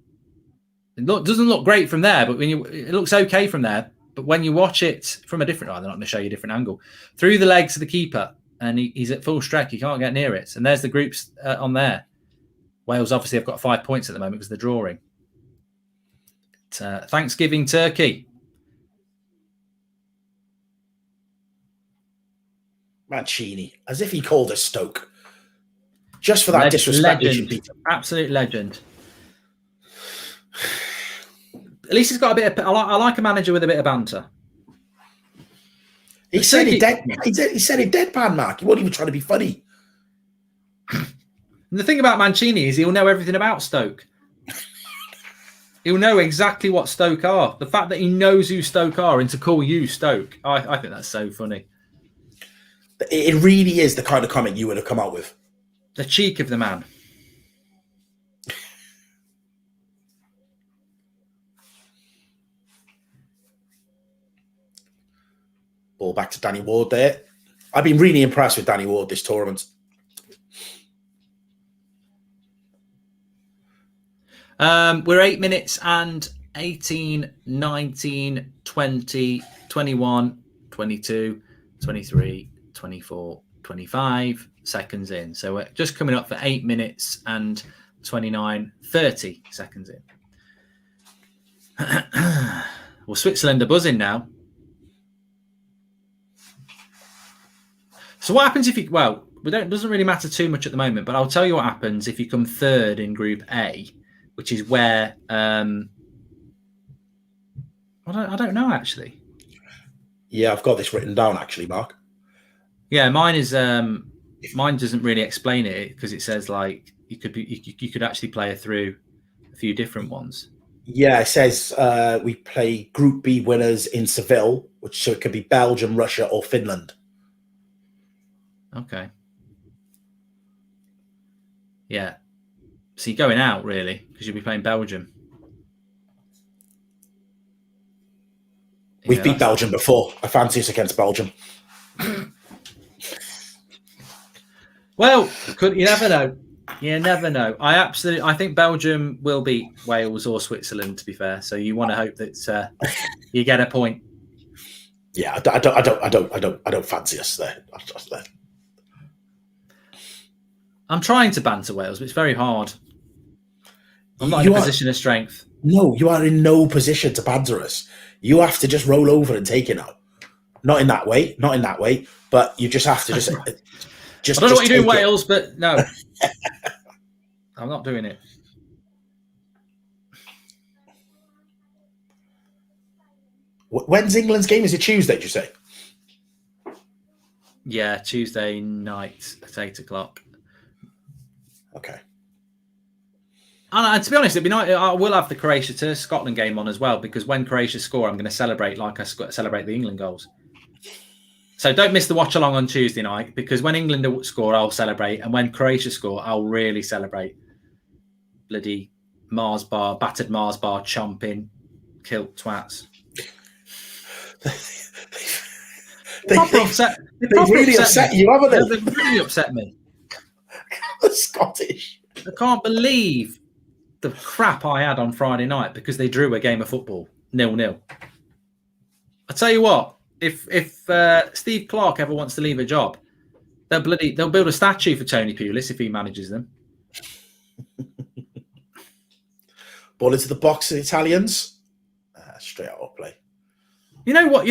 A: It doesn't look great from there, but it looks okay from there. But when you watch it from a different, they're not going to show you a different angle, through the legs of the keeper, and he's at full stretch. He can't get near it. And there's the groups on there. Wales obviously have got 5 points at the moment because they're drawing. Thanksgiving turkey.
B: Mancini, as if he called us Stoke. Just for that disrespect.
A: Legend. Absolute legend. At least he's got a bit of... I like a manager with a bit of banter.
B: He said it deadpan, Mark. He wasn't even trying to be funny.
A: And the thing about Mancini is he'll know everything about Stoke. He'll know exactly what Stoke are. The fact that he knows who Stoke are and to call you Stoke, I think that's so funny.
B: It really is the kind of comment you would have come out with.
A: The cheek of the man.
B: Ball back to Danny Ward there. I've been really impressed with Danny Ward this tournament.
A: We're 8 minutes and 18, 19, 20, 21, 22, 23, 24, 25 seconds in. So we're just coming up for 8 minutes and 29, 30 seconds in. Well, Switzerland are buzzing now. So what happens if you... Well, it doesn't really matter too much at the moment, but I'll tell you what happens if you come third in Group A, which is where... I don't know, actually.
B: Yeah, I've got this written down, actually, Mark.
A: Yeah, mine is... mine doesn't really explain it because it says, like, you could actually play through a few different ones.
B: Yeah, it says we play Group B winners in Seville, which so it could be Belgium, Russia, or Finland.
A: Okay. Yeah. So you're going out, really, because you'll be playing Belgium.
B: We've beat Belgium before. I fancy us against Belgium.
A: Well, you never know. You never know. I think Belgium will beat Wales or Switzerland, to be fair. So you want to hope that you get a point.
B: Yeah, I don't fancy us there.
A: I'm trying to banter Wales, but it's very hard. I'm not in a position of strength.
B: No, you are in no position to banter us. You have to just roll over and take it now. Not in that way. But you just have to just.
A: I don't know what you do in Wales, but no, I'm not doing it.
B: When's England's game? Is it Tuesday? Did you say?
A: Yeah, Tuesday night at 8:00.
B: Okay.
A: And to be honest, it'd be nice. I will have the Croatia to Scotland game on as well because when Croatia score, I'm going to celebrate like I celebrate the England goals. So don't miss the watch along on Tuesday night because when England score, I'll celebrate, and when Croatia score, I'll really celebrate. Bloody Mars bar, battered Mars bar, chomping, kilt twats.
B: They really upset you, haven't they?
A: They've really upset me.
B: The Scottish.
A: I can't believe the crap I had on Friday night because they drew a game of football 0-0. I tell you what, if Steve Clarke ever wants to leave a job, they'll build a statue for Tony Pulis if he manages them.
B: Ball into the box, the Italians. Straight out of play.
A: You know what?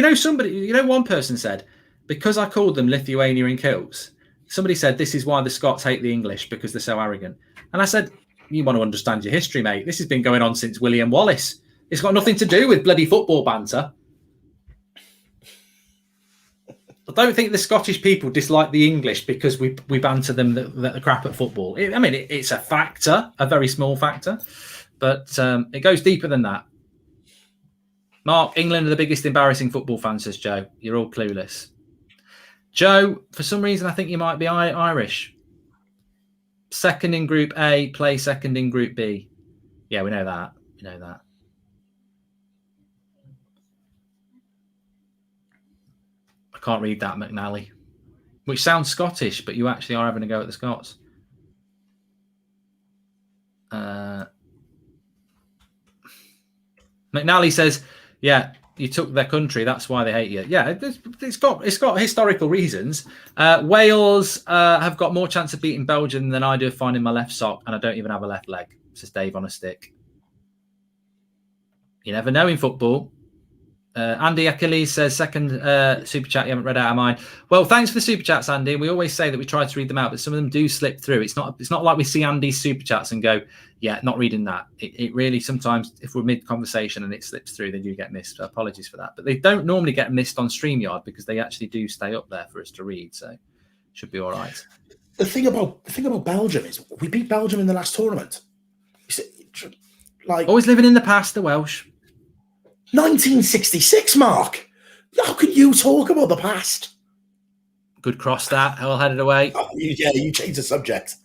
A: One person said, because I called them Lithuania in kilts, somebody said this is why the Scots hate the English because they're so arrogant. And I said, you want to understand your history, mate. This has been going on since William Wallace. It's got nothing to do with bloody football banter. I don't think the Scottish people dislike the English because we banter them that the crap at football. It's a factor, a very small factor, but it goes deeper than that. Mark, England are the biggest embarrassing football fans, says Joe. You're all clueless. Joe, for some reason, I think you might be Irish. Second in Group A, play second in Group B. Yeah, we know that. I can't read that, McNally. which sounds Scottish, but you actually are having a go at the Scots. McNally says, yeah, you took their country. That's why they hate you. Yeah, it's got historical reasons. Wales have got more chance of beating Belgium than I do of finding my left sock, and I don't even have a left leg, says Dave on a stick. You never know in football. Andy Achilles says, second super chat you haven't read out of mine. Well, thanks for the super chats, Andy. We always say that we try to read them out, but some of them do slip through. It's not like we see Andy's super chats and go, yeah, not reading that. It really sometimes, if we're mid-conversation and it slips through, they do get missed. So apologies for that. But they don't normally get missed on StreamYard because they actually do stay up there for us to read. So should be all right.
B: The thing about Belgium is we beat Belgium in the last tournament.
A: Always living in the past, the Welsh.
B: 1966, Mark. How can you talk about the past?
A: Good cross that. All headed away.
B: Oh, you changed the subject.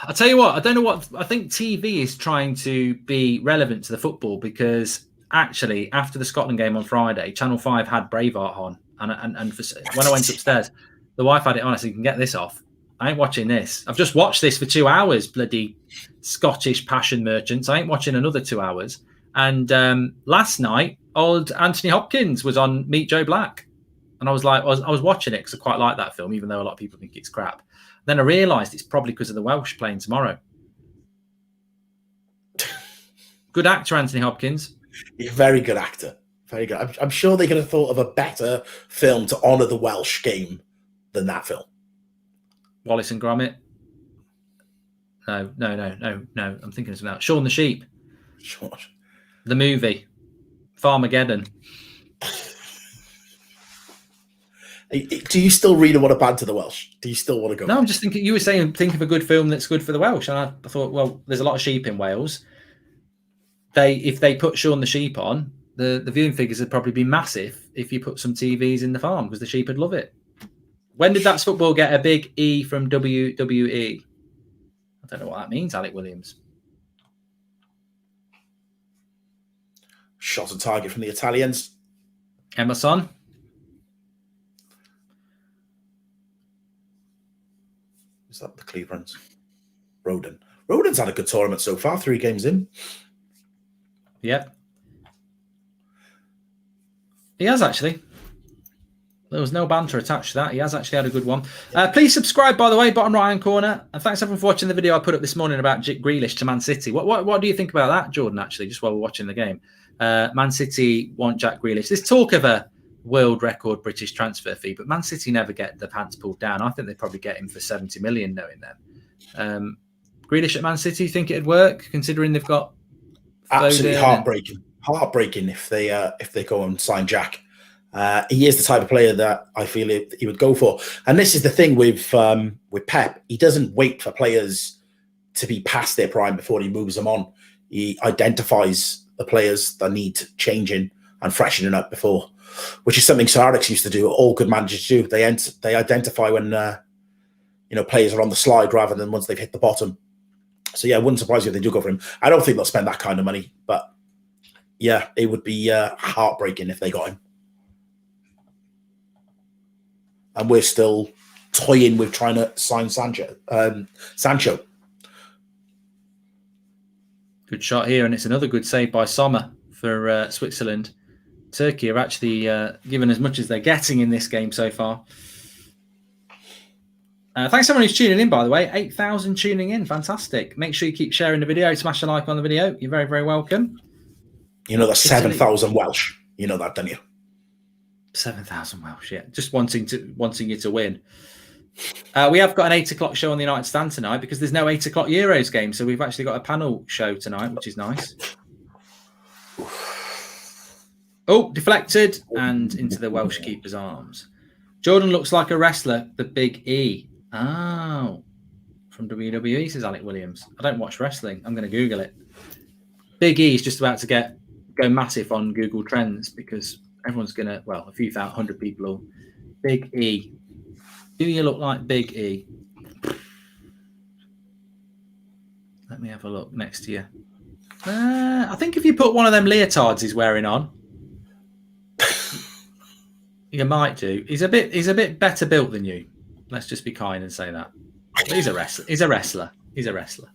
A: I'll tell you what, I don't know what. I think TV is trying to be relevant to the football because actually, after the Scotland game on Friday, Channel 5 had Braveheart on. And when I went upstairs, the wife had it on. I said, you can get this off. I ain't watching this. I've just watched this for 2 hours, bloody Scottish passion merchants. I ain't watching another 2 hours. And last night, old Anthony Hopkins was on Meet Joe Black. And I was like, I was watching it because I quite like that film, even though a lot of people think it's crap. Then I realised it's probably because of the Welsh playing tomorrow. Good actor, Anthony Hopkins.
B: He's a very good actor. Very good. I'm sure they could have thought of a better film to honour the Welsh game than that film.
A: Wallace and Gromit. No. I'm thinking of something else. Shaun the Sheep.
B: Sure.
A: The movie. Farmageddon.
B: Do you still really want to banter the Welsh? Do you still want to go?
A: No, I'm just thinking, you were saying, think of a good film that's good for the Welsh. And I thought, well, there's a lot of sheep in Wales. If they put Shaun the Sheep on, the viewing figures would probably be massive if you put some TVs in the farm because the sheep would love it. When did That's Football get a big E from WWE? I don't know what that means, Alec Williams.
B: Shot on target from the Italians.
A: Emerson.
B: Is that the Clevelands? Rodon's had a good tournament so far, 3 games in.
A: Yeah. He has actually. There was no banter attached to that. He has actually had a good one. Please subscribe, by the way, bottom right-hand corner. And thanks everyone for watching the video I put up this morning about Grealish to Man City. What do you think about that, Jordan, actually, just while we're watching the game? Man City want Jack Grealish. There's talk of a world record British transfer fee, but Man City never get the pants pulled down. I think they probably get him for 70 million, knowing them. Grealish at Man City, think it'd work, considering they've got
B: absolutely heartbreaking if they go and sign Jack. He is the type of player that I feel he would go for. And this is the thing with Pep. He doesn't wait for players to be past their prime before he moves them on. He identifies the players that need changing and freshening up before, which is something Sir Alex used to do. All good managers do. They identify when players are on the slide rather than once they've hit the bottom. So yeah, it wouldn't surprise you if they do go for him. I don't think they'll spend that kind of money, but yeah, it would be heartbreaking if they got him. And we're still toying with trying to sign Sancho.
A: Good shot here, and it's another good save by Sommer for Switzerland. Turkey are actually given as much as they're getting in this game so far. Thanks everyone who's tuning in, by the way. 8,000 tuning in. Fantastic. Make sure you keep sharing the video. Smash a like on the video. You're very, very welcome.
B: You know, that's 7,000 Welsh. You know that, don't you?
A: 7,000 Welsh, yeah. Just wanting you to win. We have got an 8 o'clock show on the United Stand tonight because there's no 8 o'clock Euros game. So we've actually got a panel show tonight, which is nice. Oh, deflected and into the Welsh keeper's arms. Jordan looks like a wrestler, the Big E. Oh, from WWE, says Alec Williams. I don't watch wrestling. I'm going to Google it. Big E is just about to go massive on Google Trends because everyone's going to, a few hundred people will. Big E. Do you look like Big E? Let me have a look next to you. I think if you put one of them leotards he's wearing on, You might do. He's a bit better built than you. Let's just be kind and say that. But he's a wrestler. He's a wrestler.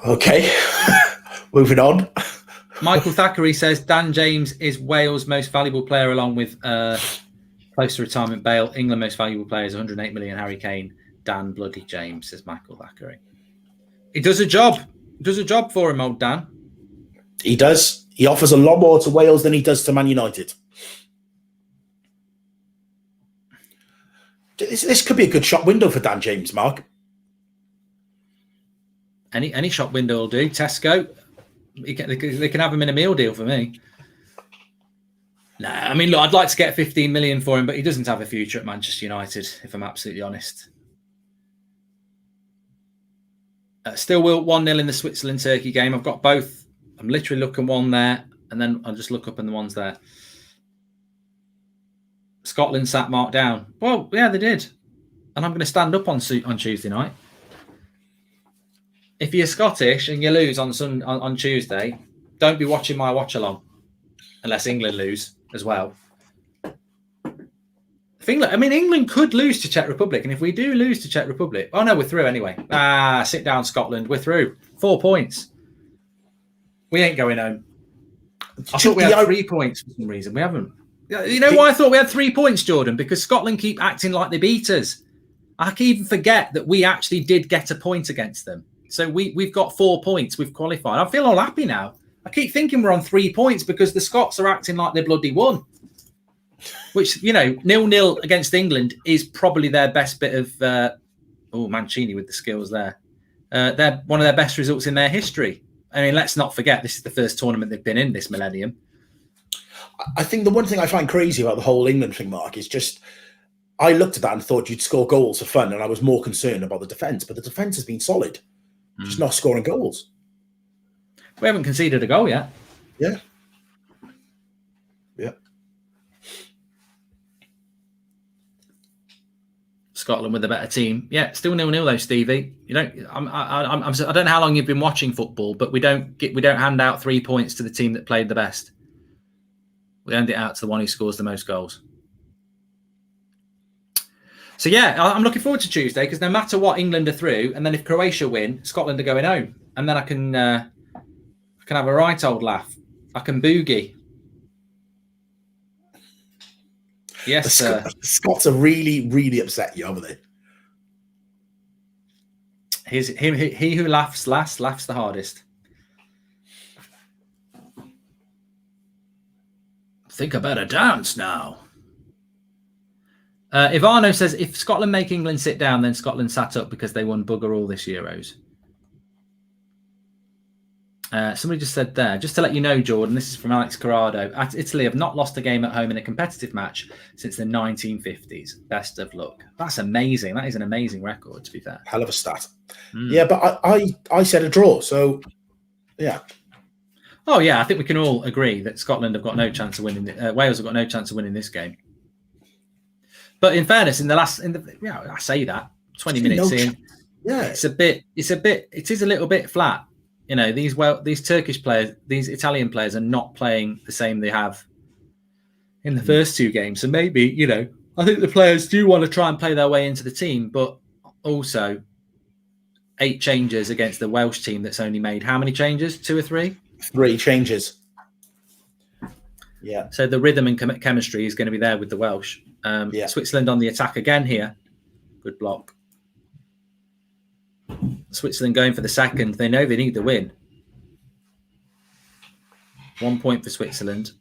B: Okay. Moving on.
A: Michael Thackeray says Dan James is Wales' most valuable player, along with close to retirement Bale. England most valuable player is 108 million. Harry Kane. Dan bloody James, says Michael Thackeray. He does a job. Does a job for him, old Dan.
B: He does. He offers a lot more to Wales than he does to Man United. This could be a good shop window for Dan James, Mark.
A: Any shop window will do. Tesco, they can have him in a meal deal for me. Nah, I mean, look, I'd like to get 15 million for him, but he doesn't have a future at Manchester United, if I'm absolutely honest. Still will 1-0 in the Switzerland-Turkey game. I've got both. I'm literally looking one there, and then I'll just look up and the one's there. Scotland sat Mark down. Well, yeah, they did. And I'm going to stand up on Tuesday night. If you're Scottish and you lose on Tuesday, don't be watching my watch-along unless England lose as well. England could lose to Czech Republic, and if we do lose to Czech Republic... Oh, no, we're through anyway. Sit down, Scotland. We're through. 4 points. We ain't going home. I thought we had 3 points for some reason. We haven't. You know why I thought we had 3 points, Jordan? Because Scotland keep acting like they beat us. I can even forget that we actually did get a point against them. So we've got 4 points. We've qualified. I feel all happy now. I keep thinking we're on 3 points because the Scots are acting like they bloody won. Which, 0-0 against England is probably their best bit of... Mancini with the skills there. They're one of their best results in their history. I mean, let's not forget, this is the first tournament they've been in this millennium.
B: I think the one thing I find crazy about the whole England thing, Mark, is just... I looked at that and thought you'd score goals for fun, and I was more concerned about the defence. But the defence has been solid. Just not scoring goals.
A: We haven't conceded a goal yet.
B: Yeah. Yeah.
A: Scotland with a better team. Yeah, still 0-0 though, Stevie. I don't know how long you've been watching football, but we don't hand out 3 points to the team that played the best. We hand it out to the one who scores the most goals. So yeah, I'm looking forward to Tuesday because no matter what, England are through, and then if Croatia win, Scotland are going home, and then I can have a right old laugh. I can boogie. Yes, sir.
B: The Scots are really, really upset you, aren't they?
A: He who laughs last laughs the hardest. I think I better dance now. Ivano says, if Scotland make England sit down, then Scotland sat up because they won bugger all this Euros. Somebody just said there, just to let you know, Jordan, this is from Alex Corrado. Italy have not lost a game at home in a competitive match since the 1950s. Best of luck. That's amazing. That is an amazing record, to be fair.
B: Hell of a stat. Yeah, but I said a draw, so yeah.
A: Oh, yeah, I think we can all agree that Scotland have got no chance of winning. Wales have got no chance of winning this game. But in fairness, I say that 20 minutes in,
B: yeah,
A: it is a little bit flat. These Turkish players, these Italian players are not playing the same they have in the first 2 games. So maybe, I think the players do want to try and play their way into the team, but also 8 changes against the Welsh team that's only made how many changes? 2 or 3?
B: 3 changes. Yeah.
A: So the rhythm and chemistry is going to be there with the Welsh. Switzerland on the attack again here. Good block. Switzerland going for the second. They know they need the win. 1 point for Switzerland.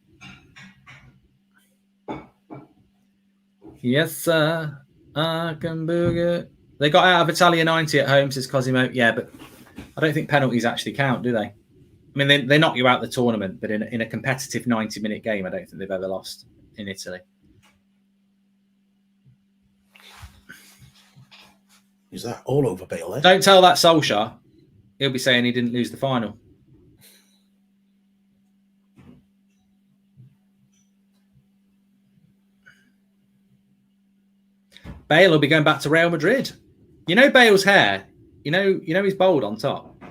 A: Yes, sir. I can boogie. They got out of Italia 90 at home, says Cosimo. Yeah, but I don't think penalties actually count, do they? I mean, they knock you out of the tournament, but in a competitive 90-minute game, I don't think they've ever lost in Italy.
B: Is that all over Bale?
A: Don't tell that Solskjaer. He'll be saying he didn't lose the final. Bale will be going back to Real Madrid. Bale's hair. He's bald on top.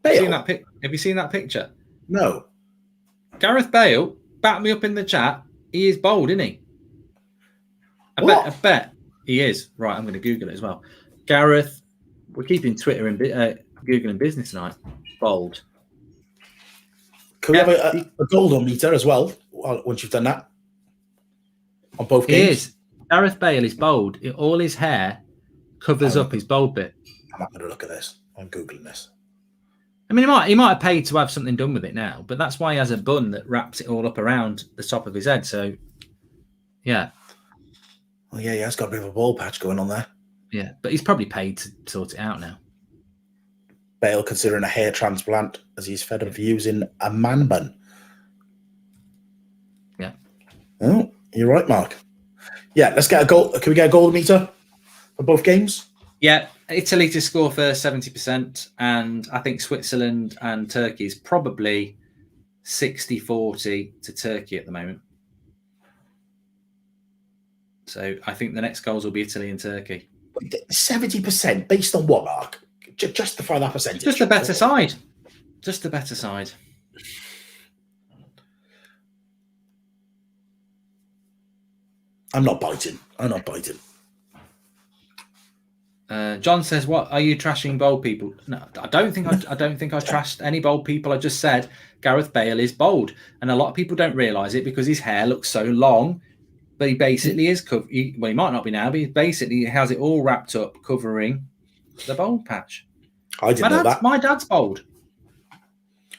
B: Bale?
A: Have you seen that picture?
B: No.
A: Gareth Bale back me up in the chat. He is bold, isn't he? I bet he is. Right, I'm going to Google it as well. Gareth, we're keeping Twitter and Google and business tonight. Bold.
B: Can we have a goal meter as well once you've done that? On both games?
A: He is. Gareth Bale is bold. All his hair covers up his bold bit.
B: I'm not going to look at this. I'm Googling this.
A: I mean, he might have paid to have something done with it now, but that's why he has a bun that wraps it all up around the top of his head. So, yeah.
B: Well, yeah, he has got a bit of a ball patch going on there.
A: Yeah, but he's probably paid to sort it out now.
B: Bale considering a hair transplant as he's fed up of using a man bun.
A: Yeah.
B: Oh, you're right, Mark. Yeah, let's get a goal. Can we get a goal meter for both games?
A: Yeah, Italy to score first 70%, and I think Switzerland and Turkey is probably 60-40 to Turkey at the moment. So I think the next goals will be Italy and Turkey.
B: 70% based on what, Mark? Justify that percentage.
A: Just a better side. Just a better side.
B: I'm not biting.
A: John says, "What are you trashing bold people?" No, I don't think I trashed any bold people. I just said Gareth Bale is bold, and a lot of people don't realise it because his hair looks so long. But he basically is well, he might not be now, but he basically has it all wrapped up, covering the bold patch.
B: I didn't know that.
A: My dad's bold.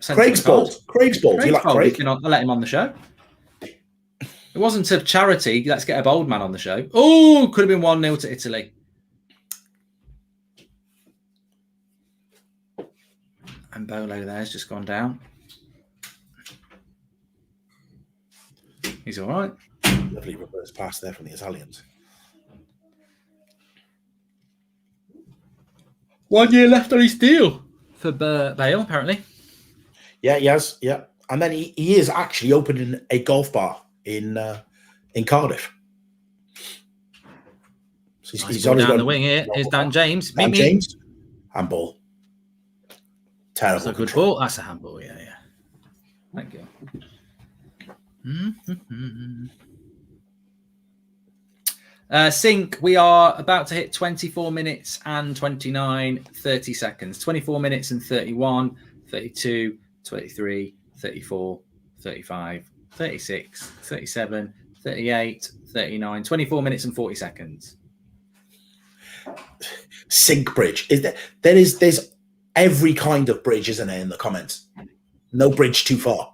B: Craig's bold. Craig's bold. Do you like Craig?
A: I let him on the show. It wasn't a charity. Let's get a bold man on the show. Oh, could have been 1-0 to Italy. And Bolo there's just gone down. He's all right.
B: Lovely reverse pass there from the Italians.
A: 1 year left on his deal for Bale, apparently.
B: Yeah, he has. Yeah, and then he is actually opening a golf bar in Cardiff.
A: So he's down the wing here. Here's Dan James.
B: James. Handball. Terrible.
A: That's a good ball. That's a handball. Yeah. Thank you. Sync, we are about to hit 24 minutes and 30 seconds. 24 minutes and 31, 32, 23, 34, 35, 36, 37, 38, 39, 24 minutes and 40 seconds.
B: Sync bridge. There's every kind of bridge, isn't there, in the comments? No bridge too far.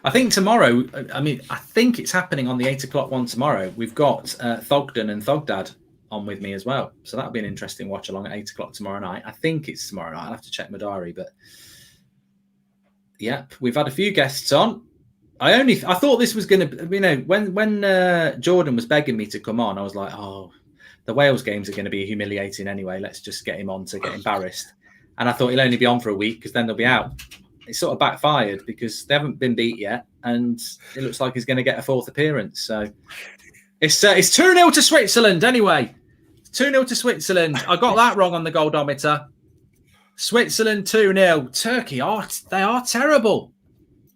A: I think tomorrow, I think it's happening on the 8 o'clock one tomorrow. We've got Thogden and Thogdad on with me as well. So that'll be an interesting watch along at 8 o'clock tomorrow night. I think it's tomorrow night. I'll have to check my diary. But, yep, we've had a few guests on. I thought this was going to, when Jordan was begging me to come on, I was like, oh, the Wales games are going to be humiliating anyway. Let's just get him on to get embarrassed. And I thought he'll only be on for a week because then they'll be out. It sort of backfired because they haven't been beat yet, and it looks like he's going to get a fourth appearance. So it's 2-0 to Switzerland anyway. 2-0 to Switzerland. I got that wrong on the goldometer. Switzerland 2-0. Turkey they are terrible.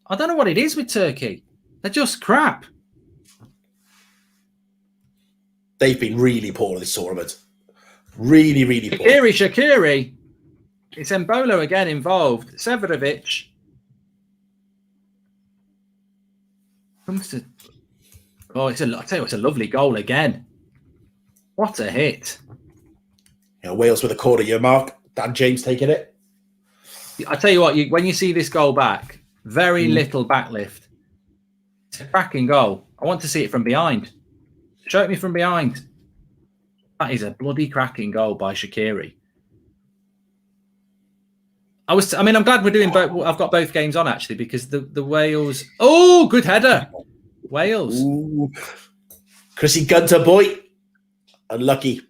A: I don't know what it is with Turkey. They're just crap.
B: They've been really poor this tournament. Really, really poor.
A: Shaqiri. It's Embolo again involved. Severovic. I tell you what, it's a lovely goal again. What a hit.
B: Yeah, Wales with a quarter year mark. Dan James taking it.
A: I tell you what, when you see this goal back, very little backlift. It's a cracking goal. I want to see it from behind. Show it me from behind. That is a bloody cracking goal by Shaqiri. I'm glad we're doing both. I've got both games on actually because the Wales. Oh, good header, Wales.
B: Ooh. Chrissy Gunter boy, unlucky.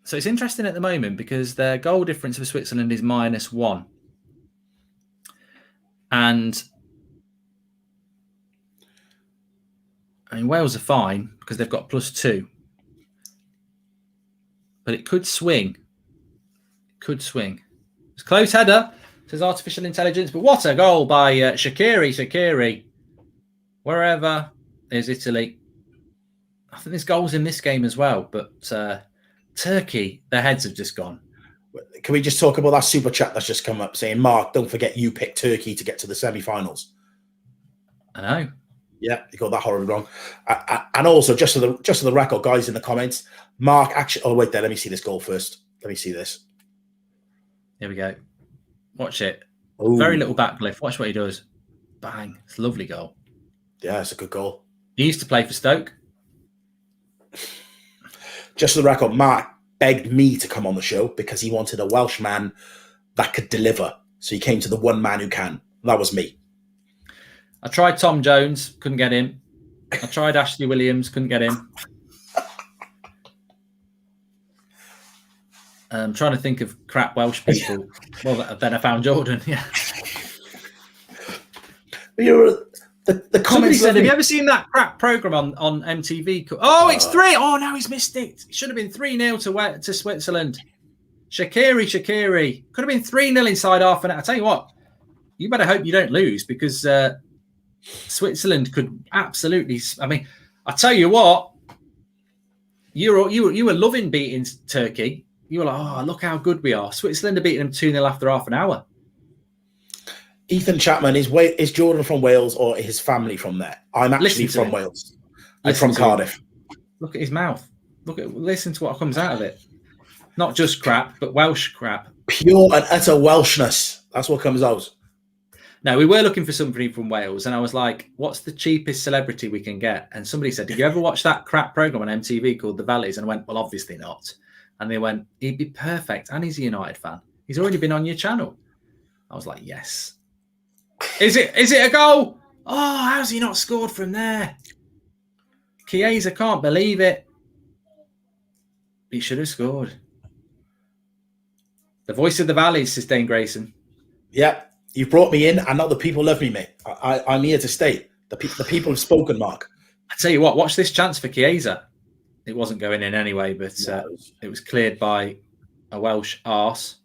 A: So it's interesting at the moment because their goal difference for Switzerland is -1, and Wales are fine because they've got +2, but it could swing. Close header. Says artificial intelligence, but what a goal by Shaqiri. Wherever is Italy. I think there's goals in this game as well, but Turkey, their heads have just gone.
B: Can we just talk about that super chat that's just come up saying, Mark, don't forget you picked Turkey to get to the semi-finals.
A: I know.
B: Yeah, you got that horribly wrong. And also, just for the record, guys, in the comments, Mark actually... Oh, wait there. Let me see this goal first. Let me see this.
A: Here we go. Watch it.
B: Ooh.
A: Very little backlift. Watch what he does. Bang. It's a lovely goal.
B: Yeah, it's a good goal.
A: He used to play for Stoke.
B: Just for the record, Mark begged me to come on the show because he wanted a Welsh man that could deliver. So he came to the one man who can. That was me.
A: I tried Tom Jones, couldn't get him. I tried Ashley Williams, couldn't get him. I'm trying to think of crap Welsh people. Well, then I found Jordan. Yeah.
B: The
A: Somebody said, have you ever seen that crap program on MTV? Oh, it's 3. Oh, no, he's missed it. It should have been 3-0 to Switzerland. Shaqiri. Could have been 3-0 inside half an hour. I tell you what, you better hope you don't lose because Switzerland could absolutely... I mean, I tell you what, you were loving beating Turkey. You were like, oh, look how good we are. Switzerland are beating them 2-0 after half an hour.
B: Ethan Chapman, is Jordan from Wales or his family from there? I'm actually from Wales. I'm from Cardiff.
A: Look at his mouth. Listen to what comes out of it. Not just crap, but Welsh crap.
B: Pure and utter Welshness. That's what comes out.
A: No, we were looking for somebody from Wales, and I was like, what's the cheapest celebrity we can get? And somebody said, did you ever watch that crap program on MTV called The Valleys? And I went, well, obviously not. And they went, he'd be perfect. And he's a United fan. He's already been on your channel. I was like, yes. Is it a goal? Oh, how's he not scored from there? Chiesa can't believe it. He should have scored. The voice of the Valleys, says Dane Grayson.
B: Yeah, you brought me in, and now the people love me, mate. I'm here to stay. The people have spoken, Mark.
A: I tell you what, watch this chance for Chiesa. It wasn't going in anyway, but it was cleared by a Welsh arse.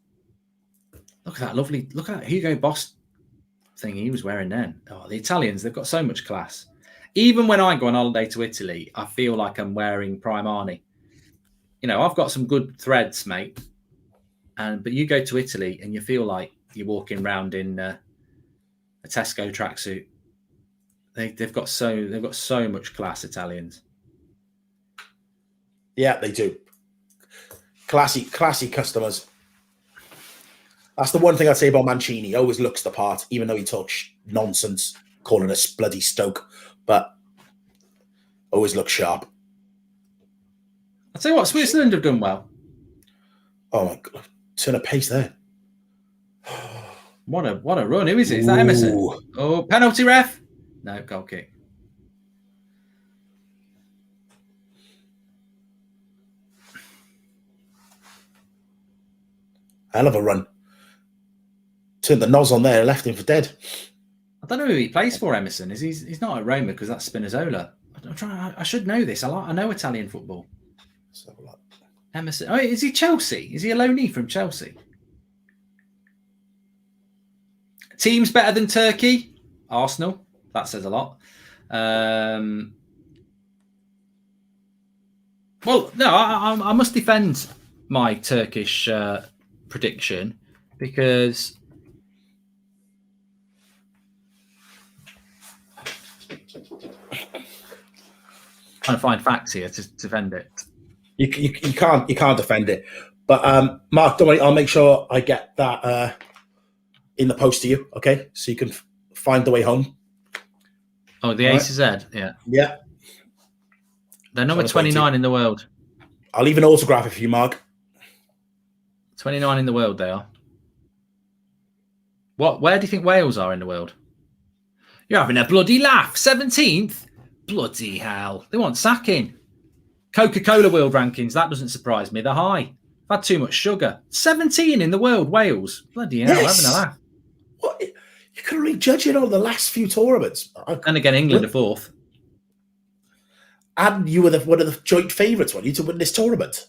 A: Look at that Hugo Boss thing he was wearing then. Oh, the Italians, they've got so much class. Even when I go on holiday to Italy, I feel like I'm wearing Prime Arnie. You know, I've got some good threads, mate. But you go to Italy and you feel like you're walking around in a Tesco tracksuit. They've got so much class, Italians.
B: Yeah, they do. Classy customers. That's the one thing I'd say about Mancini. He always looks the part, even though he talks nonsense, calling us bloody Stoke, but always looks sharp.
A: I'll tell you what, Switzerland have done well.
B: Oh my God. Turn of pace there.
A: What a run. Who is it? Is that Emerson? Oh, penalty ref? No, goal kick.
B: Hell of a run. Turned the nose on there and left him for dead.
A: I don't know who he plays for, Emerson. He's not at Roma because that's Spinazzola. I should know this. I know Italian football.
B: Let's have a look.
A: Emerson. Oh, is he Chelsea? Is he a loanee from Chelsea? Teams better than Turkey? Arsenal. That says a lot. Well, no, I must defend my Turkish prediction because trying to find facts here to defend it.
B: You can't defend it, but Mark, don't worry, I'll make sure I get that in the post to you, okay? So you can find the way home.
A: Oh, the A to Z, yeah.
B: Yeah.
A: They're number 29 in the world.
B: I'll leave an autograph for you, Mark.
A: 29 in the world, they are. Where do you think Wales are in the world? You're having a bloody laugh. 17th? Bloody hell. They want sacking. Coca-Cola world rankings, that doesn't surprise me. They're high. I've had too much sugar. 17 in the world, Wales. Bloody hell, yes. Having a laugh.
B: What? You can only judge it on the last few tournaments.
A: And again, England are fourth.
B: And you were one of the joint favourites, weren't you, to win this tournament?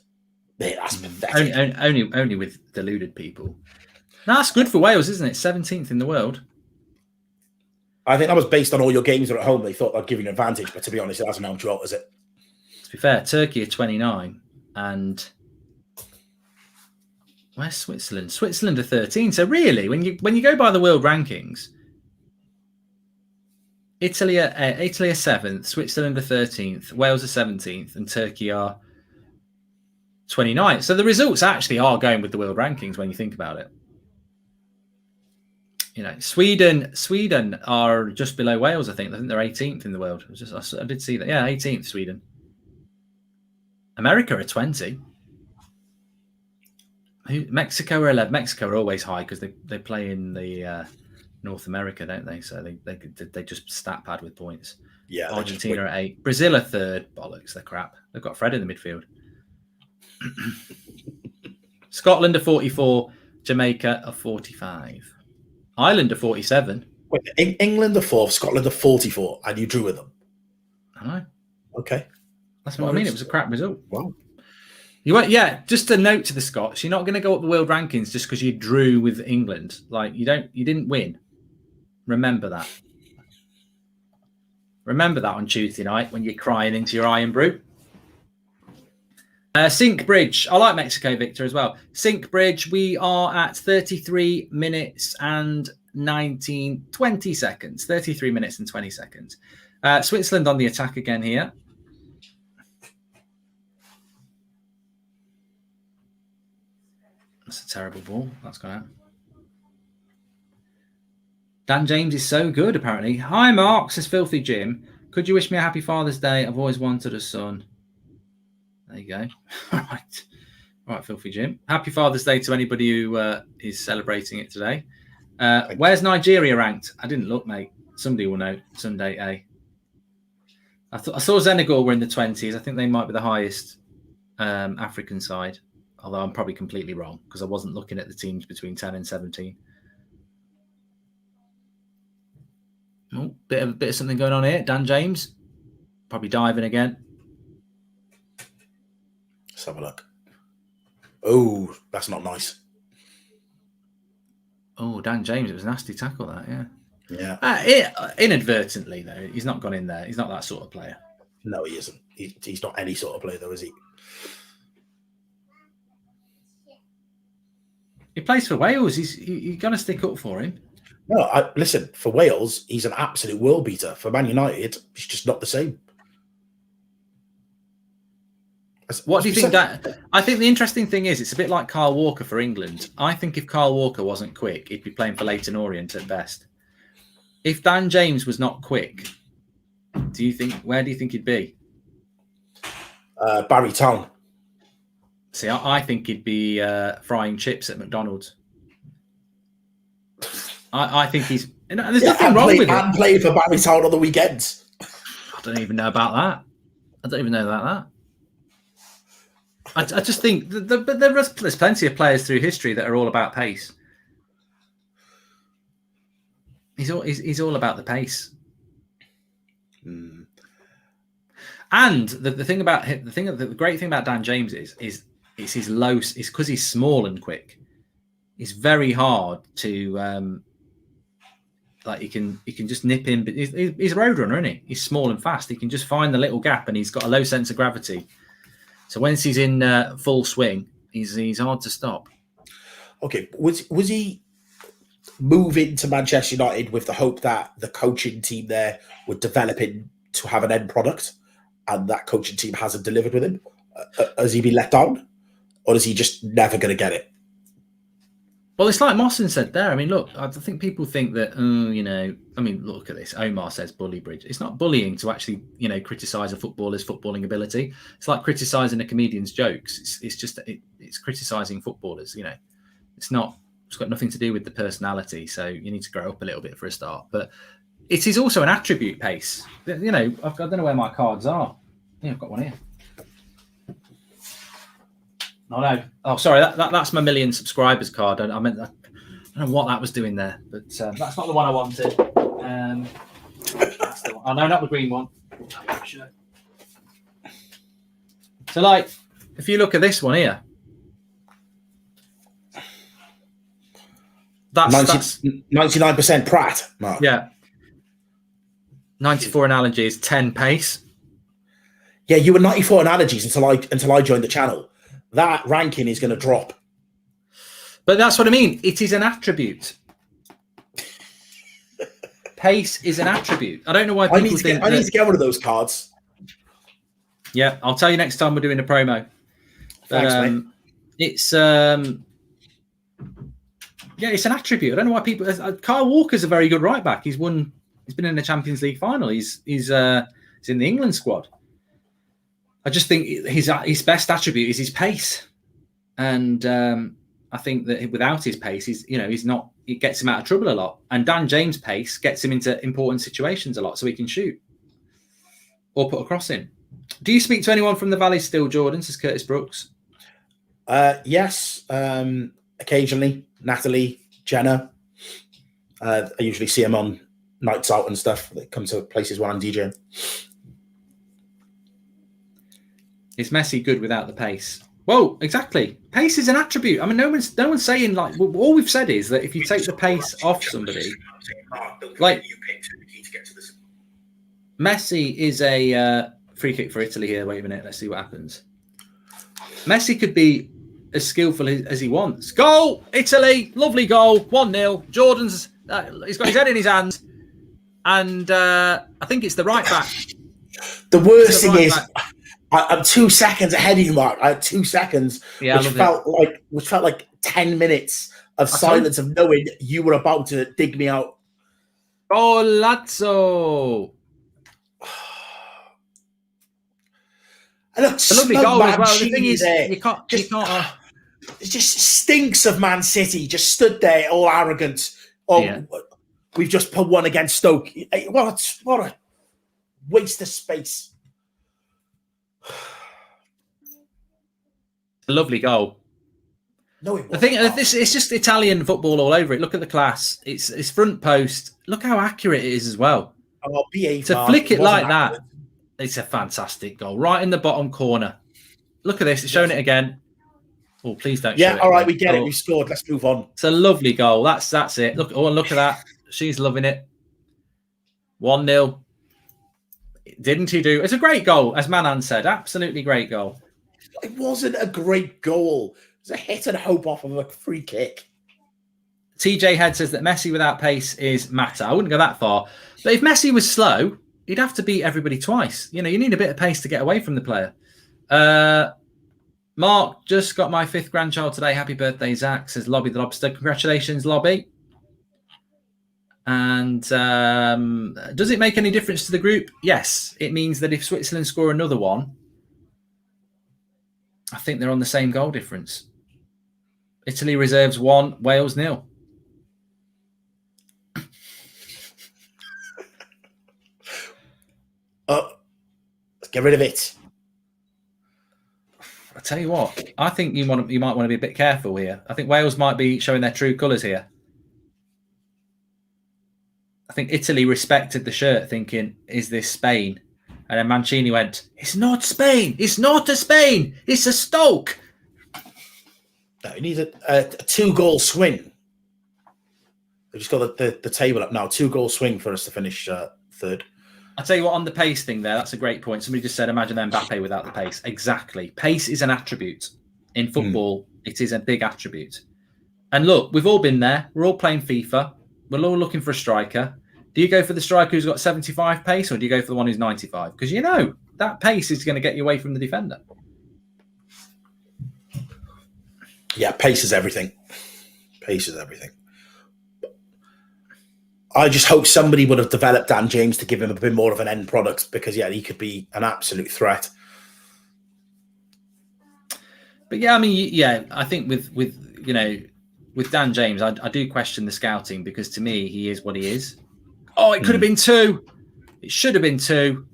B: Mate, that's pathetic.
A: Only with deluded people. That's good for Wales, isn't it? 17th in the world.
B: I think that was based on all your games are at home. They thought they'd give you an advantage, but to be honest, it hasn't helped you out, is it?
A: To be fair, Turkey are 29, and where's Switzerland? Switzerland are 13. So really, when you go by the world rankings, Italy are 7th, Switzerland are 13th, Wales are 17th, and Turkey are 29th. So the results actually are going with the world rankings when you think about it. You know, Sweden are just below Wales, I think. I think they're 18th in the world. I did see that. Yeah, 18th, Sweden. America are 20. Mexico are 11. Mexico are always high because they play in the North America, don't they? So they just stat pad with points.
B: Yeah.
A: Argentina are 8. Brazil are 3rd. Bollocks, they're crap. They've got Fred in the midfield. Scotland are 44. Jamaica are 45. Ireland are 47.
B: Wait, England are 4th, Scotland are 44, and you drew with them.
A: I know.
B: Okay.
A: That's what I mean. It was a crap result.
B: Wow.
A: Just a note to the Scots. You're not going to go up the world rankings just because you drew with England. Like you didn't win. Remember that. Remember that on Tuesday night when you're crying into your iron brew. Sink Bridge. I like Mexico, Victor, as well. Sink Bridge, we are at 33 minutes and 20 seconds. 33 minutes and 20 seconds. Switzerland on the attack again here. That's a terrible ball. That's gone out. Dan James is so good, apparently. Hi, Mark, says Filthy Jim. Could you wish me a happy Father's Day? I've always wanted a son. There you go. All right, Filthy Jim. Happy Father's Day to anybody who is celebrating it today. Where's Nigeria ranked? I didn't look, mate. Somebody will know. Sunday, eh? I saw Senegal were in the 20s. I think they might be the highest African side, although I'm probably completely wrong because I wasn't looking at the teams between 10 and 17. Oh, bit of something going on here. Dan James, probably diving again.
B: Let's have a look. Oh, that's not nice.
A: Oh, Dan James, it was a nasty tackle, that, yeah.
B: Yeah.
A: Inadvertently, though. He's not gone in there. He's not that sort of player.
B: No, he isn't. He's not any sort of player, though, is he?
A: He plays for Wales. You're going to stick up for him.
B: No, listen, for Wales, he's an absolute world beater. For Man United, he's just not the same.
A: What do you think that? I think the interesting thing is it's a bit like Kyle Walker for England. I think if Kyle Walker wasn't quick, he'd be playing for Leyton Orient at best. If Dan James was not quick, where do you think he'd be?
B: Barry Town.
A: See, I think he'd be frying chips at McDonald's. I think he's. There's nothing wrong with it.
B: And playing for Barry Town on the weekends.
A: I don't even know about that. I just think there's plenty of players through history that are all about pace. He's all about the pace.
B: Mm.
A: And the great thing about Dan James is his low. Is because he's small and quick. It's very hard to he can just nip in. But he's a road runner, isn't he? He's small and fast. He can just find the little gap, and he's got a low sense of gravity. So once he's in full swing, he's hard to stop.
B: Okay, was he moving to Manchester United with the hope that the coaching team there would develop him to have an end product, and that coaching team hasn't delivered with him? Has he been let down, or is he just never going to get it?
A: Well, it's like Mawson said there. I mean, look, I think people think that, look at this. Omar says bully Bridge. It's not bullying to actually, criticise a footballer's footballing ability. It's like criticising a comedian's jokes. It's criticising footballers, It's got nothing to do with the personality. So you need to grow up a little bit for a start. But it is also an attribute, pace. I don't know where my cards are. Yeah, I've got one here. Oh, no. Oh, sorry. That's my 1 million subscribers card. I don't know what that was doing there, but that's not the one I wanted. That's the one. Oh, no, not the green one. So, if you look at this one here, That's
B: 99% Pratt, Mark.
A: Yeah. 94 analogies, 10 pace.
B: Yeah, you were 94 analogies until I joined the channel. That ranking is going to drop.
A: But that's what I mean. It is an attribute. Pace is an attribute. I don't know why people think
B: I need to get one of those cards.
A: Yeah, I'll tell you next time we're doing a promo.
B: Thanks, mate.
A: It's it's an attribute. I don't know why people. Kyle Walker's a very good right back. He's been in the Champions League final. He's in the England squad. I just think his best attribute is his pace, and I think that without his pace, it gets him out of trouble a lot. And Dan James' pace gets him into important situations a lot, so he can shoot or put a cross in. Do you speak to anyone from the Valley still, Jordan? Says Curtis Brooks.
B: Yes, occasionally. Natalie, Jenna. I usually see them on nights out and stuff. They come to places while I'm DJing.
A: Is Messi good without the pace? Well, exactly. Pace is an attribute. I mean, no one's saying, like, all we've said is that if you take the pace off somebody, like Messi is a free kick for Italy here. Wait a minute. Let's see what happens. Messi could be as skillful as he wants. Goal! Italy! Lovely goal. 1-0. Jordan's, he's got his head in his hands. And I think it's the right back.
B: The worst thing is, I'm 2 seconds ahead of you, Mark. I had 2 seconds, which felt like 10 minutes of silence of knowing you were about to dig me out.
A: Oh, Lazzo!
B: Look,
A: a lovely goal as well. The thing is, you can't.
B: It just stinks of Man City. Just stood there, all arrogant. We've just put one against Stoke. What a waste of space.
A: A lovely goal.
B: No, it wasn't.
A: The thing, it's just Italian football all over it. Look at the class. It's front post. Look how accurate it is as well. To flick it like that, it's a fantastic goal. Right in the bottom corner. Look at this. It's showing it again. Oh, please don't.
B: Yeah, all right, we get it. We scored. Let's move on.
A: It's a lovely goal. That's it. Look at that. She's loving it. 1-0. Didn't he do? It's a great goal, as Manan said. Absolutely great goal.
B: It wasn't a great goal. It was a hit and hope off of a free kick.
A: TJ Head says that Messi without pace is matter. I wouldn't go that far. But if Messi was slow, he'd have to beat everybody twice. You need a bit of pace to get away from the player. Mark, just got my 5th grandchild today. Happy birthday, Zach, says Lobby the Lobster. Congratulations, Lobby. And does it make any difference to the group? Yes. It means that if Switzerland score another one, I think they're on the same goal difference. Italy reserves 1, Wales 0.
B: Let's get rid of it.
A: I tell you what, I think you might want to be a bit careful here. I think Wales might be showing their true colours here. I think Italy respected the shirt, thinking, "Is this Spain?" And then Mancini went, "It's not Spain. It's not a Spain. It's a Stoke."
B: No, he needs a 2-goal swing. They've just got the table up now. 2-goal swing for us to finish 3rd.
A: I'll tell you what, on the pace thing there, that's a great point. Somebody just said, imagine Mbappe without the pace. Exactly. Pace is an attribute. In football, it is a big attribute. And look, we've all been there. We're all playing FIFA. We're all looking for a striker. Do you go for the striker who's got 75 pace, or do you go for the one who's 95? Because that pace is going to get you away from the defender.
B: Yeah, pace is everything. Pace is everything. I just hope somebody would have developed Dan James to give him a bit more of an end product, because he could be an absolute threat.
A: But I think with Dan James, I do question the scouting, because to me he is what he is. Oh, it could have been 2. It should have been 2.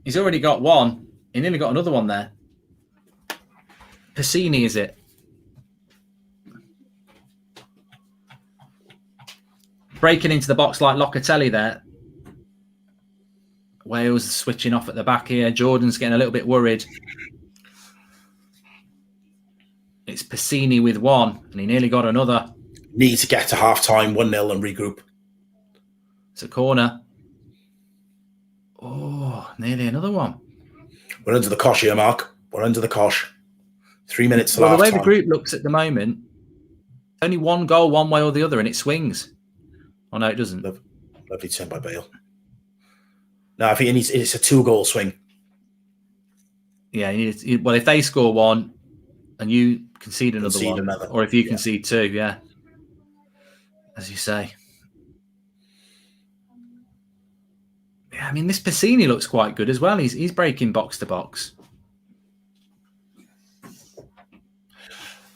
A: He's already got 1. He nearly got another one there. Piscini, is it? Breaking into the box like Locatelli there. Wales switching off at the back here. Jordan's getting a little bit worried. it's Piscini with one, and he nearly got another.
B: Need to get to half-time, 1-0 and regroup.
A: It's a corner. Oh, nearly another one.
B: We're under the cosh here, Mark. We're under the cosh. 3 minutes to half-time.
A: The way the group looks at the moment, only one goal one way or the other, and it swings. Oh, no, it doesn't.
B: Lovely turn by Bale. No, I think it's a 2-goal swing.
A: Yeah, well, if they score one and you concede another one, or if you concede two, yeah, as you say. Yeah, I mean, this Piscini looks quite good as well. He's breaking box to box.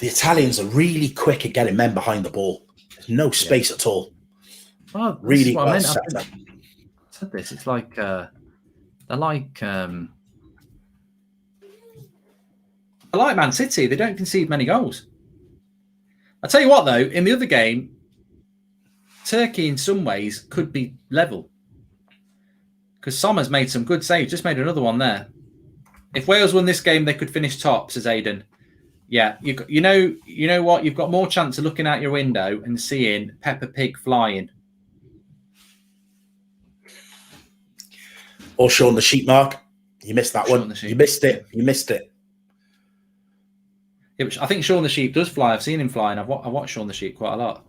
B: The Italians are really quick at getting men behind the ball. There's no space at all.
A: Well,
B: really well set up.
A: I said this. It's like they're like Man City. They don't concede many goals. I tell you what, though, in the other game, Turkey in some ways could be level because Sommer's made some good saves. Just made another one there. If Wales won this game, they could finish top, says Aidan. Yeah, you know what? You've got more chance of looking out your window and seeing Peppa Pig flying.
B: Or Shaun the Sheep, Mark. You missed that one. You missed it. You missed it.
A: Yeah, I think Shaun the Sheep does fly. I've seen him flying. I've watched Shaun the Sheep quite a lot.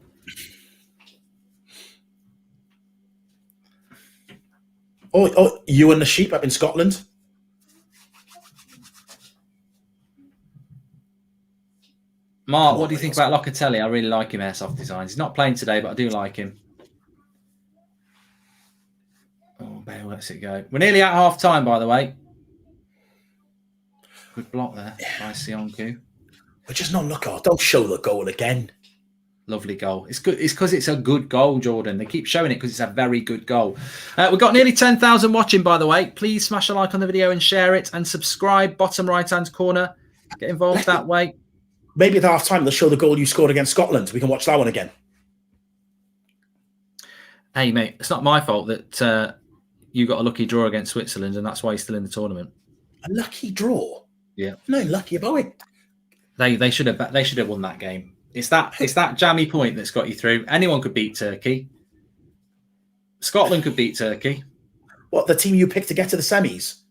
B: Oh, you and the sheep up in Scotland?
A: Mark, what do you think about Locatelli? I really like him, Airsoft Designs. He's not playing today, but I do like him. Oh, Bale lets it go. We're nearly at half-time, by the way. Good block there by Sionku.
B: We're just not looking. Don't show the goal again.
A: Lovely goal. It's good. It's because it's a good goal, Jordan. They keep showing it because it's a very good goal. We've got nearly 10,000 watching, by the way. Please smash a like on the video and share it and subscribe. Bottom right-hand corner. Get involved that way.
B: Maybe at half-time they'll show the goal you scored against Scotland. We can watch that one again.
A: Hey, mate, it's not my fault that you got a lucky draw against Switzerland and that's why you're still in the tournament.
B: A lucky draw?
A: Yeah.
B: No, lucky about it.
A: They should have won that game. It's that jammy point that's got you through. Anyone could beat Turkey. Scotland could beat Turkey.
B: What, the team you picked to get to the semis?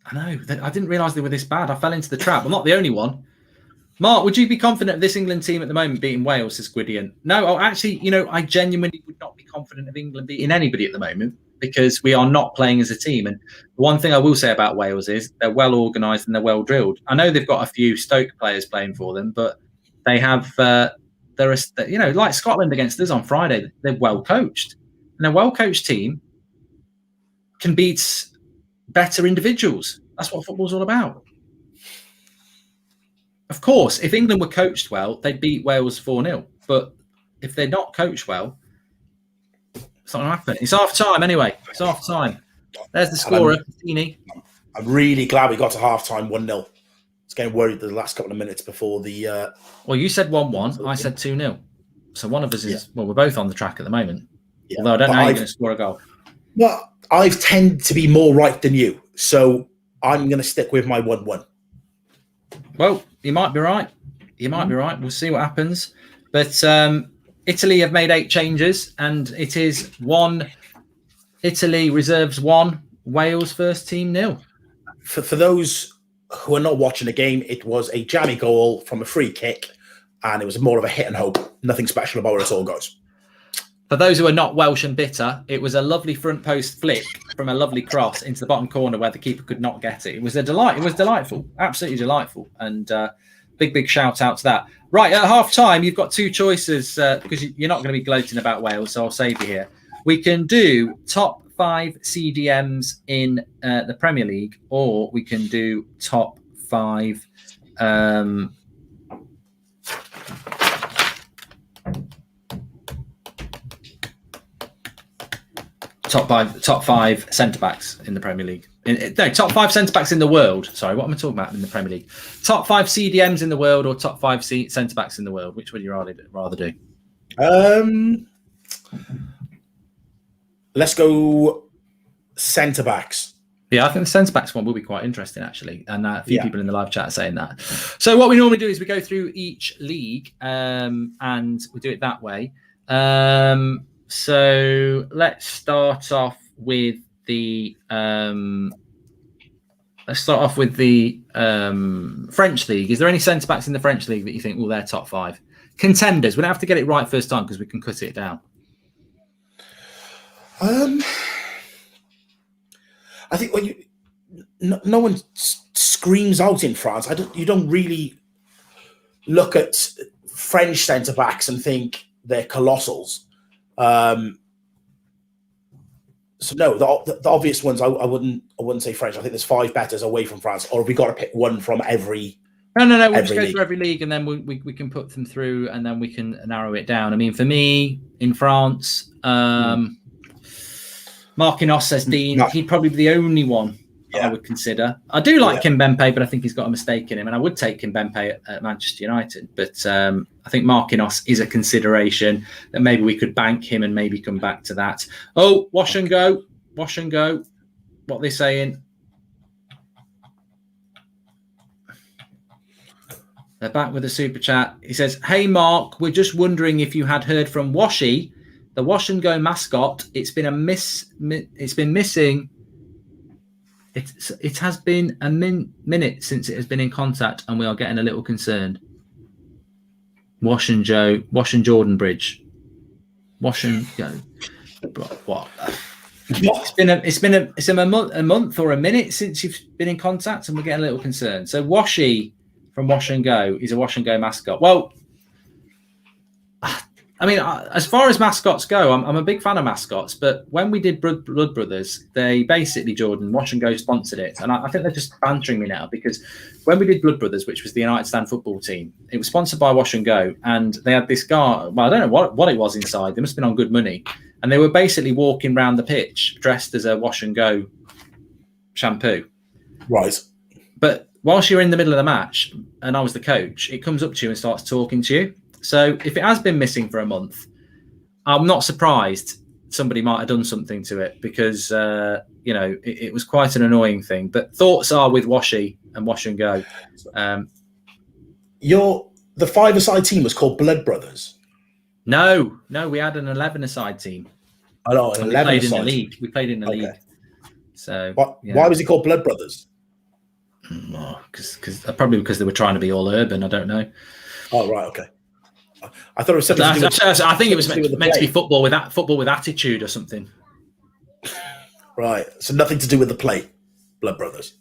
A: I know. I didn't realise they were this bad. I fell into the trap. I'm not the only one. Mark, would you be confident of this England team at the moment beating Wales, says Gwydion? No, actually, I genuinely would not be confident of England beating anybody at the moment because we are not playing as a team. And the one thing I will say about Wales is they're well organised and they're well drilled. I know they've got a few Stoke players playing for them, but they have, like Scotland against us on Friday, they're well coached. And a well coached team can beat better individuals. That's what football's all about. Of course, if England were coached well, they'd beat Wales 4-0. But if they're not coached well, it's not going to happen. It's half time anyway. It's half time. There's the scorer, Piscini.
B: I'm really glad we got to half time 1-0. I was getting worried the last couple of minutes before the.
A: Well, you said 1-1. I said 2-0. So one of us is, well, we're both on the track at the moment. Yeah, although I don't know how you're going to score a goal.
B: Well, I tend to be more right than you. So I'm going to stick with my 1-1.
A: Well, you might be right. You might be right. We'll see what happens. But Italy have made 8 changes, and it is 1. Italy reserves 1. Wales first team 0.
B: For those who are not watching the game, it was a jammy goal from a free kick, and it was more of a hit and hope. Nothing special about it at all, guys.
A: For those who are not Welsh and bitter, it was a lovely front post flick from a lovely cross into the bottom corner where the keeper could not get it. It was a delight. It was delightful, absolutely delightful. And big shout out to that. Right, at half time, you've got 2 choices because you're not going to be gloating about Wales, so I'll save you here. We can do top 5 CDMs in the Premier League, or we can do top 5 top five centre backs in the Premier League. Top 5 centre backs in the world. Sorry, what am I talking about in the Premier League? Top 5 CDMs in the world or top 5 centre backs in the world? Which would you rather do?
B: Let's go centre backs.
A: Yeah, I think the centre-backs one will be quite interesting, actually. And a few people in the live chat are saying that. So what we normally do is we go through each league and we do it that way. So let's start off with the French league. Is there any centre-backs in the French league that you think, they're top 5? Contenders. We don't have to get it right first time because we can cut it down.
B: I think when no one screams out in France. You don't really look at French centre backs and think they're colossals. So no, the obvious ones I wouldn't say French. I think there's 5 betters away from France, or have we got to pick one from every?
A: No. We'll just go through every league, and then we can put them through, and then we can narrow it down. I mean, for me in France. Marquinhos says Dean. He'd probably be the only one I would consider. I do like Kimpembe, but I think he's got a mistake in him, and I would take Kimpembe at Manchester United. But I think Marquinhos is a consideration that maybe we could bank him and maybe come back to that. Oh, wash and go. What they're saying? They're back with a super chat. He says, "Hey Mark, we're just wondering if you had heard from Washy. The wash and go mascot, it's been missing. It has been a minute since it has been in contact, and we are getting a little concerned." Wash and Jordan Bridge. Wash and go. What? It's been a month or a minute since you've been in contact, and we're getting a little concerned. So Washy from Wash and Go is a wash and go mascot. Well, I mean, as far as mascots go, I'm a big fan of mascots. But when we did Blood Brothers, they basically, Jordan, Wash and Go sponsored it. And I think they're just bantering me now, because when we did Blood Brothers, which was the United Stand football team, it was sponsored by Wash and Go. And they had this guy, well, I don't know what it was inside. They must have been on good money. And they were basically walking around the pitch dressed as a Wash and Go shampoo.
B: Right.
A: But whilst you're in the middle of the match, and I was the coach, it comes up to you and starts talking to you. So if it has been missing for a month, I'm not surprised somebody might have done something to it, because, it was quite an annoying thing. But thoughts are with Washy and Wash and Go. The
B: 5-a-side team was called Blood Brothers.
A: No, we had an 11-a-side team.
B: I know, an 11-a-side.
A: We played in the league. So
B: why was it called Blood Brothers?
A: Probably because they were trying to be all urban. I don't know.
B: Oh, right, okay. I thought it was something.
A: I think it was meant to be football with attitude or something.
B: Right. So nothing to do with the play. Blood Brothers.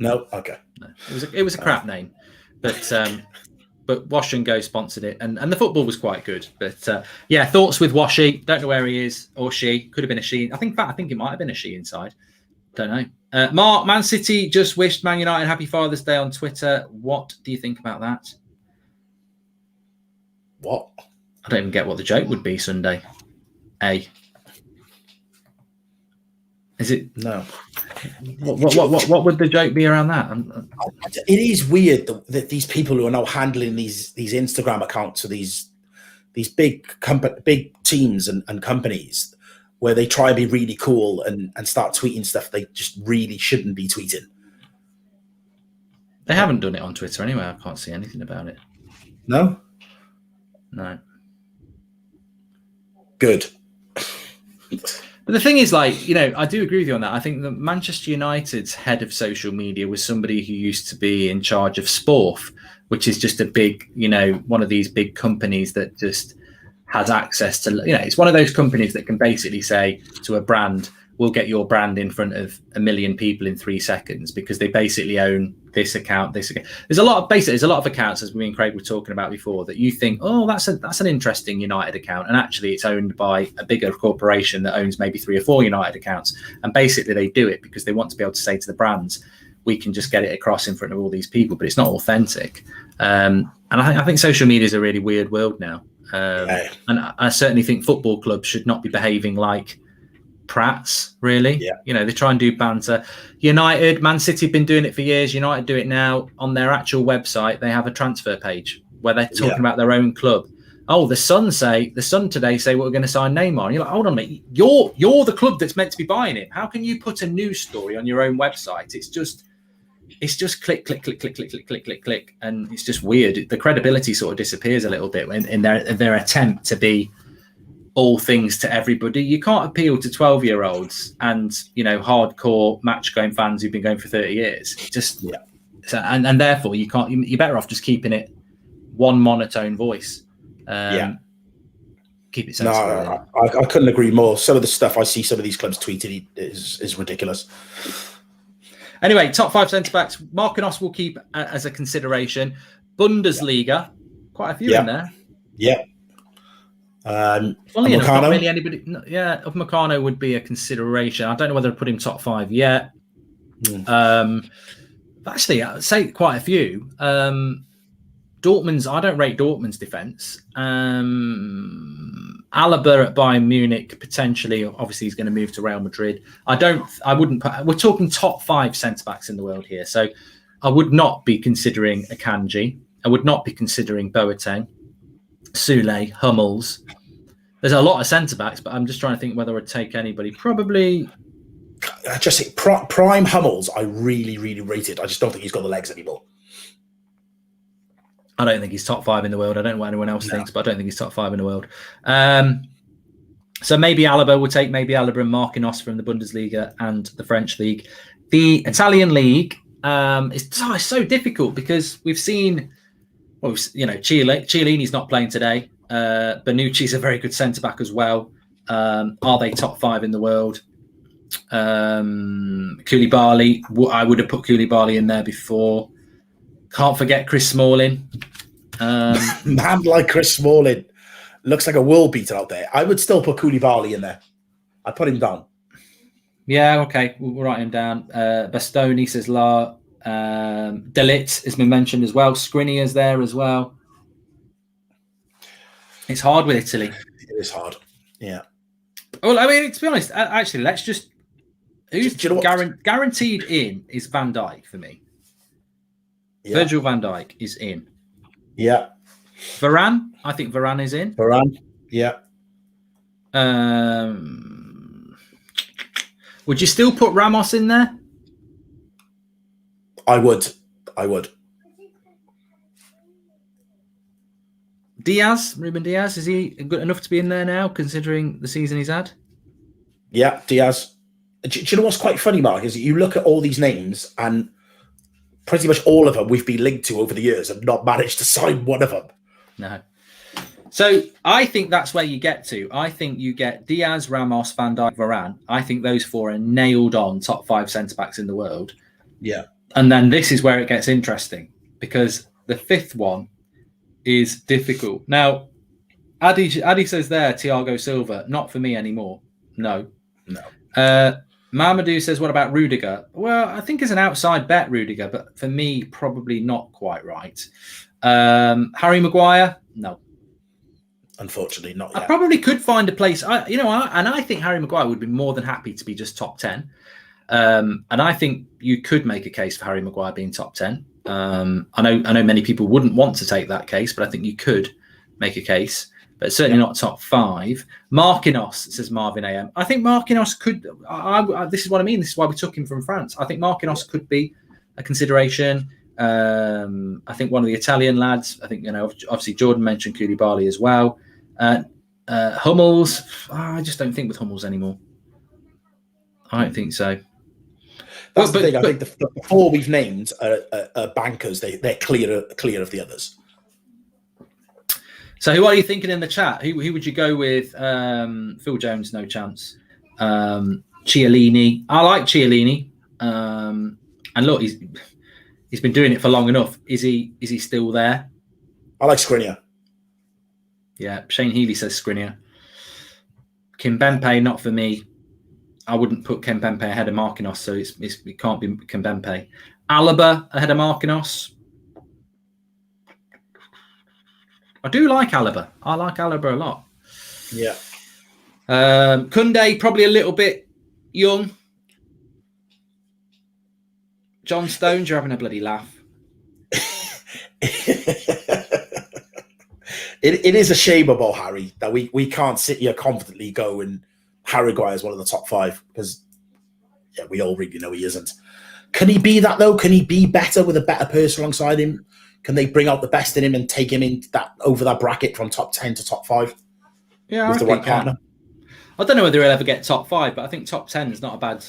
B: No. Okay.
A: No. It was a crap name, but Wash and Go sponsored it, and the football was quite good. But thoughts with Washy. Don't know where he is, or she. Could have been a she. I think it might have been a she inside. Don't know. Mark, Man City just wished Man United happy Father's Day on Twitter. What do you think about that?
B: What?
A: I don't even get what the joke would be Sunday. Is it?
B: No.
A: What would the joke be around that?
B: It is weird that these people who are now handling these Instagram accounts for these big teams and companies, where they try and be really cool and start tweeting stuff they just really shouldn't be tweeting.
A: They haven't done it on Twitter anyway. I can't see anything about it.
B: No. Good.
A: But the thing is, I do agree with you on that. I think that Manchester United's head of social media was somebody who used to be in charge of Sporf, which is just a big, one of these big companies that just has access to, it's one of those companies that can basically say to a brand, we'll get your brand in front of 1 million people in 3 seconds, because they basically own this account. There's a lot of accounts, as me and Craig were talking about before, that you think, oh, that's an interesting United account, and actually it's owned by a bigger corporation that owns maybe 3 or 4 United accounts, and basically they do it because they want to be able to say to the brands, we can just get it across in front of all these people, but it's not authentic. And I think social media is a really weird world now, and I certainly think football clubs should not be behaving like prats, really. They try and do banter. United, Man City have been doing it for years. United do it now. On their actual website, they have a transfer page where they're talking about their own club. Oh, the Sun today say we're going to sign Neymar. And you're like, hold on, mate. You're the club that's meant to be buying him. How can you put a news story on your own website? It's just click, click, click, click, click, click, click, click, click, and it's just weird. The credibility sort of disappears a little bit in their attempt to be all things to everybody. You can't appeal to 12-year-olds and hardcore match going fans who've been going for 30 years. It just so, and therefore you can't. You're better off just keeping it one monotone voice. Keep it sensible.
B: No, I couldn't agree more. Some of the stuff I see some of these clubs tweeted is ridiculous.
A: Anyway, top 5 centre-backs. Marquinhos will keep as a consideration. Bundesliga, quite a few in there.
B: Yeah.
A: Funny enough, not really anybody. Upamecano would be a consideration. I don't know whether to put him top 5 yet. Actually, I'd say quite a few. Dortmund's. I don't rate Dortmund's defence. Alaba at Bayern Munich potentially. Obviously, he's going to move to Real Madrid. I wouldn't put. We're talking top 5 centre backs in the world here, so I would not be considering Akanji. I would not be considering Boateng, Sule, Hummels. There's a lot of centre backs, but I'm just trying to think whether I'd take anybody. Probably.
B: I just think prime Hummels. I really, really rated. I just don't think he's got the legs anymore.
A: I don't think he's top 5 in the world. I don't know what anyone else thinks, but I don't think he's top 5 in the world. So maybe Alaba will take maybe Alaba and Marquinhos from the Bundesliga and the French league. The Italian league is so difficult because we've seen, Chiellini's not playing today. Bonucci's a very good centre back as well. Are they top 5 in the world? Koulibaly, I would have put Koulibaly in there before. Can't forget Chris Smalling.
B: Man like Chris Smalling looks like a world beater out there. I would still put Koulibaly in there. I'd put him down.
A: Yeah, okay. We'll write him down. Bastoni says La. De Ligt has been mentioned as well. Skriniar's there as well. It's hard with Italy.
B: It is hard. Yeah.
A: Well, I mean, to be honest, actually, let's just... Who's guaranteed in is Van Dijk for me. Yeah. Virgil van Dijk is in.
B: Yeah.
A: Varane, I think Varane is in.
B: Varane, yeah.
A: Would you still put Ramos in there?
B: I would.
A: Ruben Diaz, is he good enough to be in there now, considering the season he's had?
B: Yeah, Diaz. Do you know what's quite funny, Mark, is that you look at all these names and pretty much all of them we've been linked to over the years and not managed to sign one of them.
A: No. So I think that's where you get to. I think you get Diaz, Ramos, Van Dijk, Varane. I think those 4 are nailed on top 5 centre-backs in the world.
B: Yeah.
A: And then this is where it gets interesting because the 5th one is difficult. Now, Addy says there, Thiago Silva, not for me anymore. No. Mamadou says, what about Rudiger? Well, I think it's an outside bet, Rudiger, but for me, probably not quite right. Harry Maguire? No.
B: Unfortunately, not yet.
A: I probably could find a place. I think Harry Maguire would be more than happy to be just top 10. And I think you could make a case for Harry Maguire being top 10. I know many people wouldn't want to take that case, but I think you could make a case. But certainly not top 5. Marquinhos, says Marvin AM. I think Marquinhos could. This is what I mean. This is why we took him from France. I think Marquinhos could be a consideration. I think one of the Italian lads. I think obviously Jordan mentioned Koulibaly as well. Hummels. I just don't think with Hummels anymore. I don't think so.
B: That's the thing. I think the 4 we've named are bankers. They're clear of the others.
A: So who are you thinking in the chat? Who would you go with? Phil Jones, no chance. Chiellini. I like Chiellini. And look, he's been doing it for long enough. Is he still there?
B: I like Skriniar.
A: Yeah, Shane Healy says Skriniar. Kimpembe, not for me. I wouldn't put Kimpembe ahead of Marquinhos, so it can't be Kimpembe. Alaba ahead of Marquinhos. I do like Alaba. I like Alaba a lot.
B: Yeah.
A: Koundé, probably a little bit young. John Stones, you're having a bloody laugh.
B: it is a shame about Harry that we can't sit here confidently go and Harry Maguire is one of the top 5 because we all really know he isn't. Can he be that though? Can he be better with a better person alongside him? Can they bring out the best in him and take him in that over that bracket from top 10 to top 5?
A: Yeah,
B: with the right partner.
A: I don't know whether he'll ever get top 5, but I think top 10 is not a bad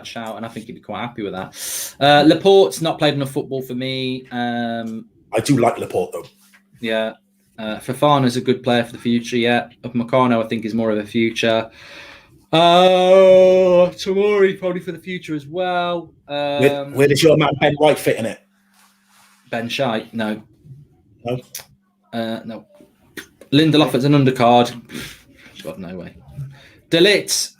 A: shout, and I think he'd be quite happy with that. Laporte's not played enough football for me.
B: I do like Laporte though.
A: Yeah. Fofana's a good player for the future, yeah. Upamecano, I think, is more of a future. Tomori probably for the future as well.
B: Where does your man Ben White fit in it?
A: Ben Shite? No.
B: No?
A: No. Lindelof as an undercard. God, no way. De Ligt.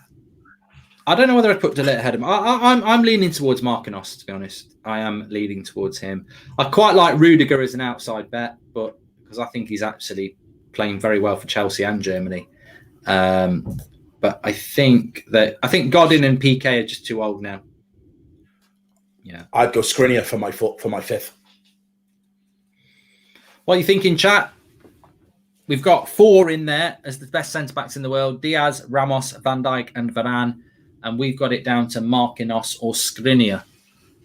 A: I don't know whether I'd put De Ligt ahead of him. I'm leaning towards Marquinhos, to be honest. I am leaning towards him. I quite like Rudiger as an outside bet, but because I think he's actually playing very well for Chelsea and Germany. But I think Godin and PK are just too old now. Yeah,
B: I'd go Skriniar for my 5th.
A: What are you thinking, chat? We've got 4 in there as the best centre-backs in the world. Diaz, Ramos, Van Dijk and Varane. And we've got it down to Marquinhos or Skriniar.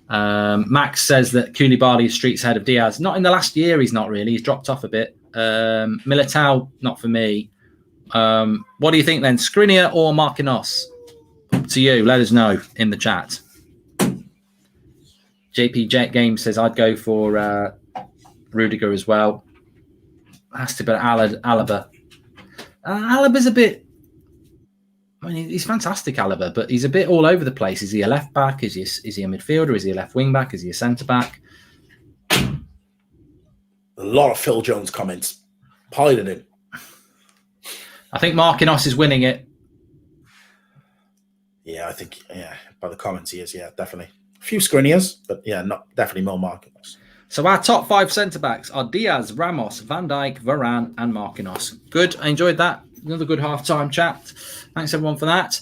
A: Max says that Koulibaly is streets ahead of Diaz. Not in the last year, he's not really. He's dropped off a bit. Militao, not for me. What do you think then? Skriniar or Marquinhos? Up to you. Let us know in the chat. JP Jet Game says I'd go for Rudiger as well. Has to be Alaba. Alaba's a bit. I mean, he's fantastic, Alaba, but he's a bit all over the place. Is he a left back? Is he a midfielder? Is he a left wing back? Is he a centre back?
B: A lot of Phil Jones comments piling in.
A: I think Marquinhos is winning it.
B: Yeah, I think by the comments he is. Yeah, definitely. A few Skriniars, but definitely more Marquinhos.
A: So our top 5 centre-backs are Diaz, Ramos, Van Dijk, Varane and Marquinhos. Good. I enjoyed that. Another good half-time chat. Thanks, everyone, for that.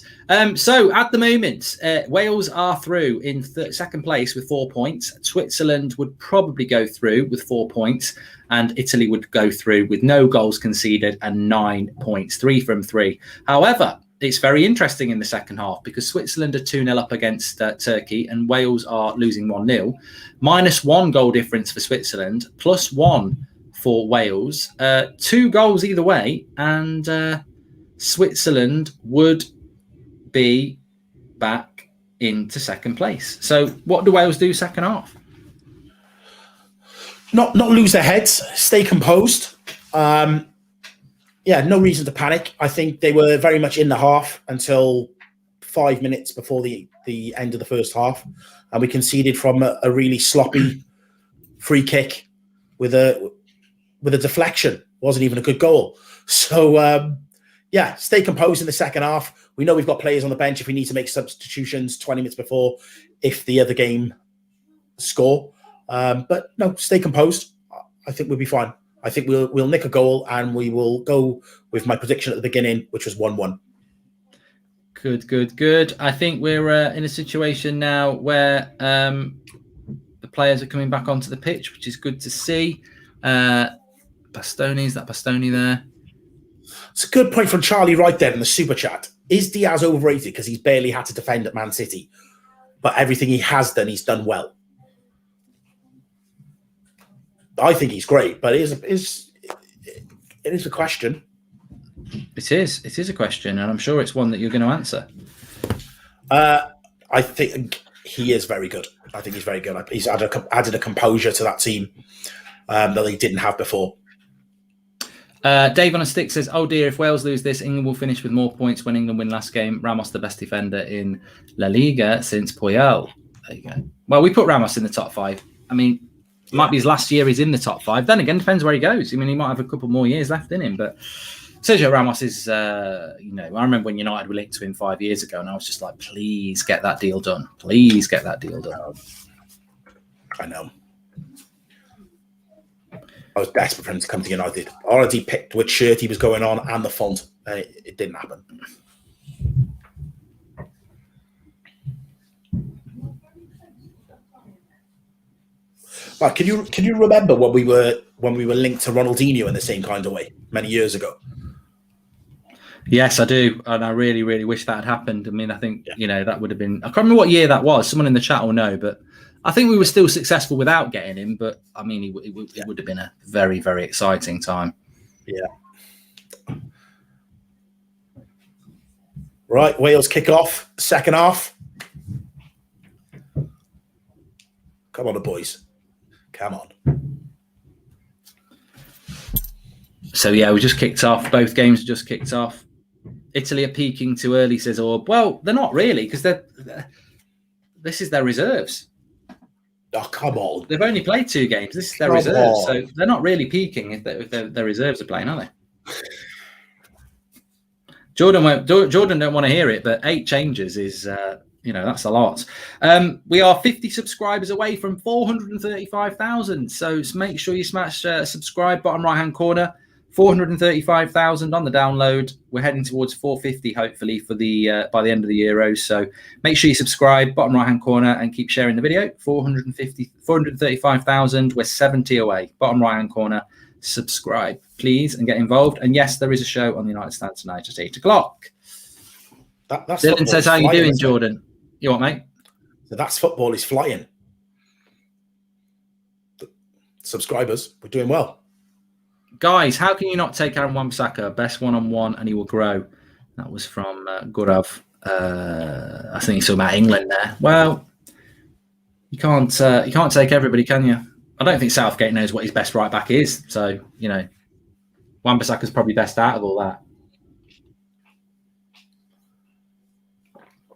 A: So at the moment, Wales are through in second place with 4 points. Switzerland would probably go through with 4 points. And Italy would go through with no goals conceded and 9 points, 3 from 3. However, it's very interesting in the second half because Switzerland are 2-0 up against Turkey and Wales are losing 1-0. -1 goal difference for Switzerland, +1 for Wales. 2 goals either way, and Switzerland would be back into second place. So what do Wales do second half?
B: Not lose their heads, stay composed. No reason to panic. I think they were very much in the half until 5 minutes before the end of the first half. And we conceded from a really sloppy free kick with a deflection. Wasn't even a good goal. So, stay composed in the second half. We know we've got players on the bench if we need to make substitutions 20 minutes before if the other game score. But no, stay composed. I think we'll be fine. I think we'll nick a goal and we will go with my prediction at the beginning, which was 1-1.
A: Good. I think we're in a situation now where the players are coming back onto the pitch, which is good to see. Bastoni, is that Bastoni there?
B: It's a good point from Charlie right there in the super chat. Is Diaz overrated because he's barely had to defend at Man City, but everything he has done, he's done well? I think he's great, but it is a question.
A: It is a question, and I'm sure it's one that you're going to answer.
B: I think he is very good. I think he's very good. He's added a composure to that team that he didn't have before.
A: Dave on a stick says, "Oh dear, if Wales lose this, England will finish with more points when England win last game. Ramos the best defender in La Liga since Puyol." There you go. Well, we put Ramos in the top 5. I mean, it might be his last year he's in the top 5. Then again, depends where he goes. I mean, he might have a couple more years left in him. But Sergio Ramos is, I remember when United were linked to him 5 years ago, and I was just like, please get that deal done. Please get that deal done.
B: I know. I was desperate for him to come to United. I already picked which shirt he was going on and the font, and it didn't happen. But can you remember when we were linked to Ronaldinho in the same kind of way many years ago?
A: Yes, I do, and I really, really wish that had happened. I mean, I think that would have been. I can't remember what year that was. Someone in the chat will know, but I think we were still successful without getting him. But I mean, it would have been a very, very exciting time.
B: Yeah. Right, Wales kick off second half. Come on, the boys. Come on.
A: So yeah, we just kicked off. Both games just kicked off. Italy are peaking too early, says Orb. Well, they're not really, because this is their reserves.
B: Oh, come on.
A: They've only played 2 games. This is their reserves. So they're not really peaking if their reserves are playing, are they? Jordan don't want to hear it, but 8 changes is, that's a lot. We are 50 subscribers away from 435,000. So make sure you smash subscribe, bottom right-hand corner. 435,000 on the download. We're heading towards 450, hopefully, for the by the end of the Euros. So make sure you subscribe, bottom right-hand corner, and keep sharing the video. 435,000. We're 70 away. Bottom right-hand corner. Subscribe, please, and get involved. And yes, there is a show on the United Stand tonight at 8 o'clock.
B: That's
A: Dylan says, how you doing, Jordan? You what, mate?
B: So that's football is flying. Subscribers, we're doing well.
A: Guys, how can you not take Aaron Wan-Bissaka? Best one-on-one, and he will grow. That was from Gurav. I think he's talking about England there. Well, you can't take everybody, can you? I don't think Southgate knows what his best right back is. So, Wan-Bissaka's probably best out of all that.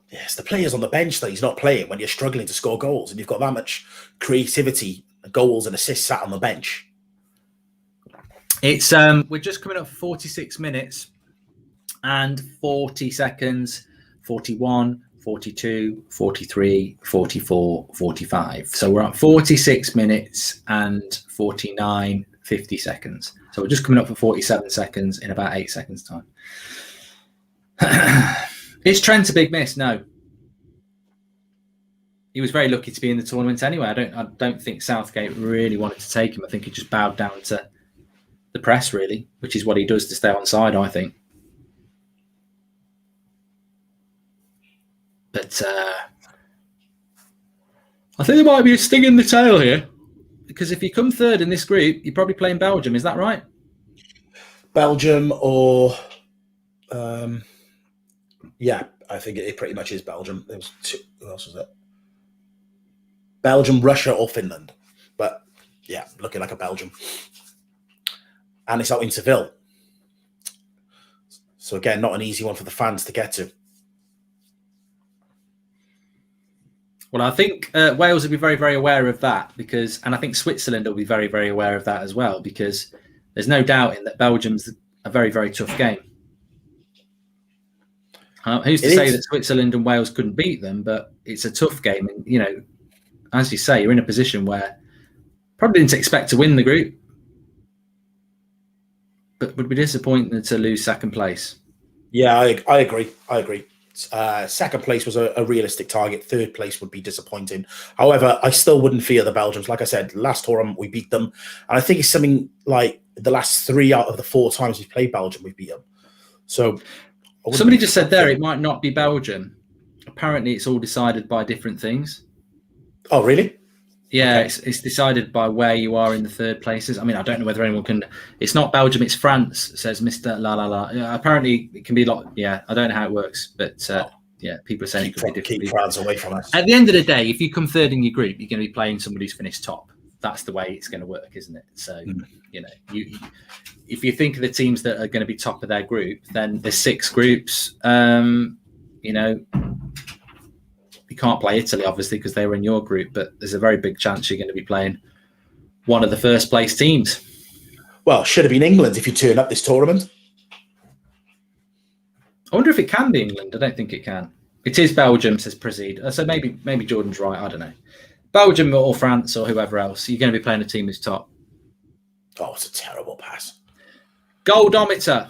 B: Yes, the players on the bench that he's not playing when you're struggling to score goals, and you've got that much creativity, goals and assists sat on the bench.
A: It's we're just coming up for 46 minutes and 40 seconds, 41, 42, 43, 44, 45. So we're at 46 minutes and 49, 50 seconds. So we're just coming up for 47 seconds in about 8 seconds time. Is Trent a big miss? No. He was very lucky to be in the tournament anyway. I don't think Southgate really wanted to take him. I think he just bowed down to the press, really, which is what he does to stay on side, I think. But I think there might be a sting in the tail here, because if you come third in this group, you're probably playing Belgium. Is that right?
B: Belgium or... yeah, I think it pretty much is Belgium. There was 2. Who else was it? Belgium, Russia, or Finland. But, yeah, looking like a Belgium. And it's out in Seville. So, again, not an easy one for the fans to get to.
A: Well, I think Wales will be very, very aware of that, and I think Switzerland will be very, very aware of that as well, because there's no doubt in that Belgium's a very, very tough game. Who's to say that Switzerland and Wales couldn't beat them? But it's a tough game. And, as you say, you're in a position where probably didn't expect to win the group, but would be disappointed to lose second place. Yeah,
B: I agree. Second place was a realistic target. Third place would be disappointing. However, I still wouldn't fear the Belgians. Like I said, last tournament we beat them. And I think it's something like the last 3 out of the 4 times we've played Belgium, we've beat them. So...
A: Somebody just said there it might not be Belgium. Apparently, it's all decided by different things.
B: Oh, really?
A: Yeah, okay. It's decided by where you are in the third places. I mean, I don't know whether anyone can... It's not Belgium, it's France, says Mr. La La La. Yeah, apparently, it can be a lot... Yeah, I don't know how it works, but yeah, people are saying it could be different.
B: Keep France away from us.
A: At the end of the day, if you come third in your group, you're going to be playing somebody who's finished top. That's the way it's going to work, isn't it? So, if you think of the teams that are going to be top of their group, then there's 6 groups. You can't play Italy, obviously, because they were in your group, but there's a very big chance you're going to be playing one of the first place teams.
B: Well, should have been England if you turn up this tournament.
A: I wonder if it can be England. I don't think it can. It is Belgium, says Proceed. So maybe Jordan's right. I don't know. Belgium or France or whoever else, you're going to be playing a team who's top.
B: Oh, it's a terrible pass.
A: Goldometer.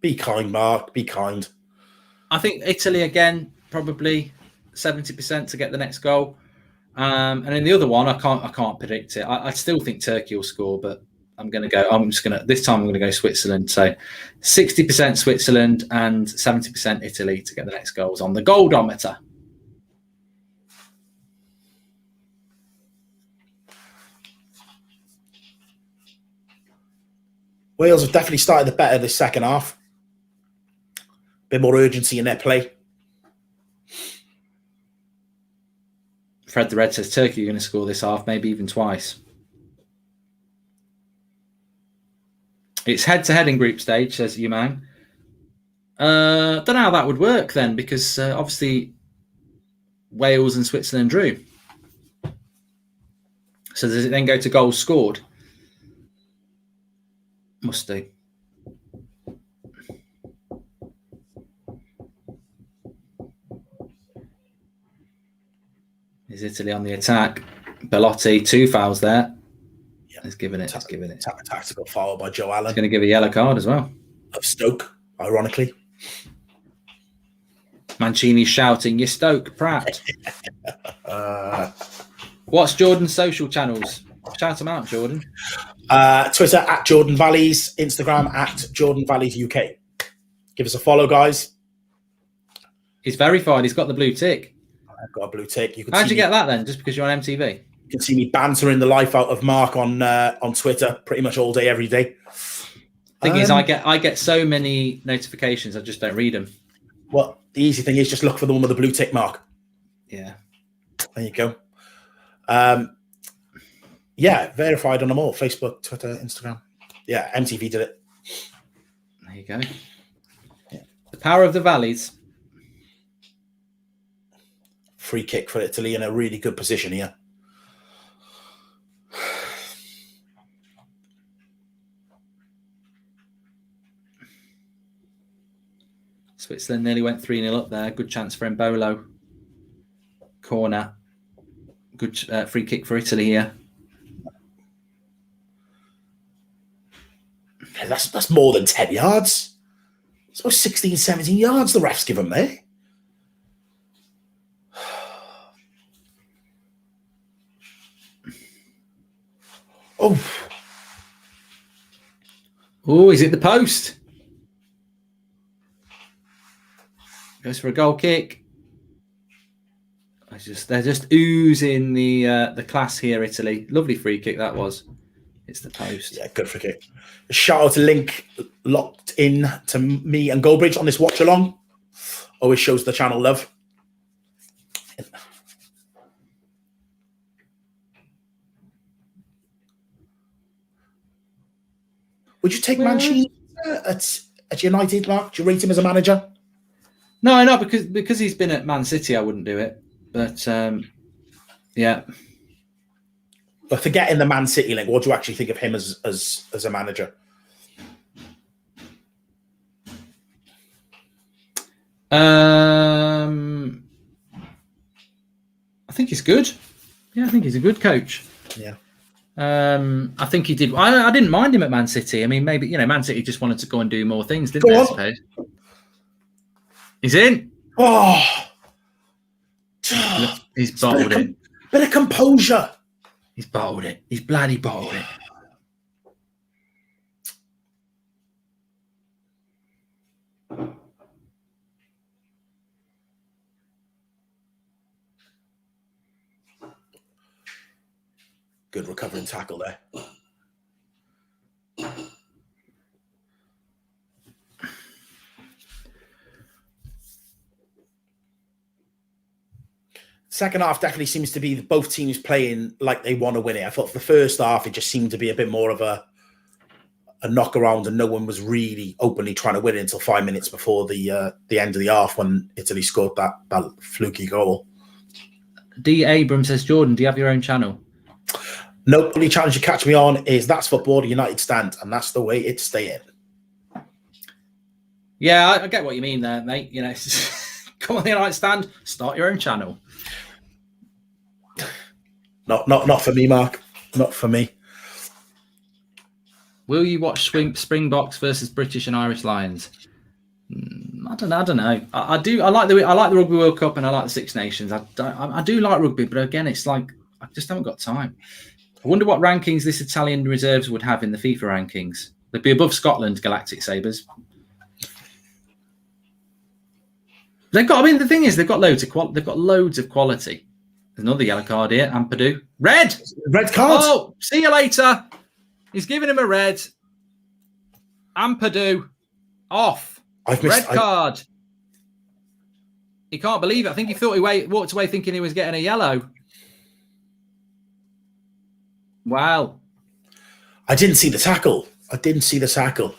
B: Be kind, Mark. Be kind.
A: I think Italy again, probably 70% to get the next goal. And in the other one, I can't predict it. I still think Turkey will score, but this time I'm going to go Switzerland. So 60% Switzerland and 70% Italy to get the next goals on the Goldometer.
B: Wales have definitely started the better this second half. A bit more urgency in their play.
A: Fred the Red says Turkey are going to score this half, maybe even twice. It's head-to-head in group stage, says Yumang. Don't know how that would work then, because obviously Wales and Switzerland drew. So does it then go to goals scored? Must do. Is Italy on the attack? Bellotti, 2 fouls there. Yeah, he's given it.
B: Tactical foul by Joe Allen.
A: He's going to give a yellow card as well.
B: Of Stoke, ironically.
A: Mancini shouting, "You Stoke, Pratt." What's Jordan's social channels? Shout them out, Jordan.
B: Twitter at Jordan Valleys, Instagram at Jordan Valleys UK. Give us a follow, guys.
A: He's verified. He's got the blue tick.
B: I've got a blue tick.
A: How'd you get that then? Just because you're on MTV?
B: You can see me bantering the life out of Mark on Twitter pretty much all day, every day.
A: Thing is, I get so many notifications, I just don't read them.
B: Well, the easy thing is just look for the one with the blue tick mark.
A: Yeah.
B: There you go. Yeah, verified on them all. Facebook, Twitter, Instagram. Yeah, MTV did it.
A: There you go. Yeah. The power of the valleys.
B: Free kick for Italy in a really good position here.
A: Switzerland nearly went 3-0 up there. Good chance for Embolo. Corner. Good free kick for Italy here.
B: That's more than 10 yards. It's about 16, 17 yards the refs give them there.
A: Oh, is it the post? Goes for a goal kick. They're just oozing the class here, Italy. Lovely free kick that was. It's the post.
B: Yeah, good free kick. Shout out to Link, locked in to me and Goldbridge on this watch along. Always shows the channel love. Would you take Mancini at United, Mark? Do you rate him as a manager?
A: No, not because he's been at Man City. I wouldn't do it, but yeah.
B: But forgetting the Man City link, what do you actually think of him as a manager?
A: I think he's good. Yeah, I think he's a good coach.
B: Yeah.
A: I think he did. I didn't mind him at Man City. I mean, maybe Man City just wanted to go and do more things, didn't they? I suppose. He's in.
B: Oh,
A: he's bottled it.
B: Bit of composure.
A: He's bottled it. He's bloody bottled it.
B: Good recovering tackle there. Second half definitely seems to be both teams playing like they want to win it. I thought for the first half, it just seemed to be a bit more of a knock around, and no one was really openly trying to win it until 5 minutes before the end of the half when Italy scored that fluky goal.
A: D. Abrams says, Jordan, do you have your own channel?
B: Nope. The only challenge you catch me on is That's Football, United Stand, and that's the way it's staying.
A: Yeah, I get what you mean there, mate. Come on the United Stand, start your own channel.
B: Not for me, Mark. Not for me.
A: Will you watch Springboks versus British and Irish Lions? I don't know. I do. I like the Rugby World Cup and I like the Six Nations. I do like rugby, but again, it's like I just haven't got time. I wonder what rankings this Italian reserves would have in the FIFA rankings. They'd be above Scotland, Galactic Sabres. They've got. I mean, the thing is, they've got loads of quality. There's another yellow card here. Ampadu, red card. Oh, see you later. He's giving him a red. Ampadu, off. Red card. He can't believe it. I think he thought he walked away thinking he was getting a yellow. Wow.
B: I didn't see the tackle.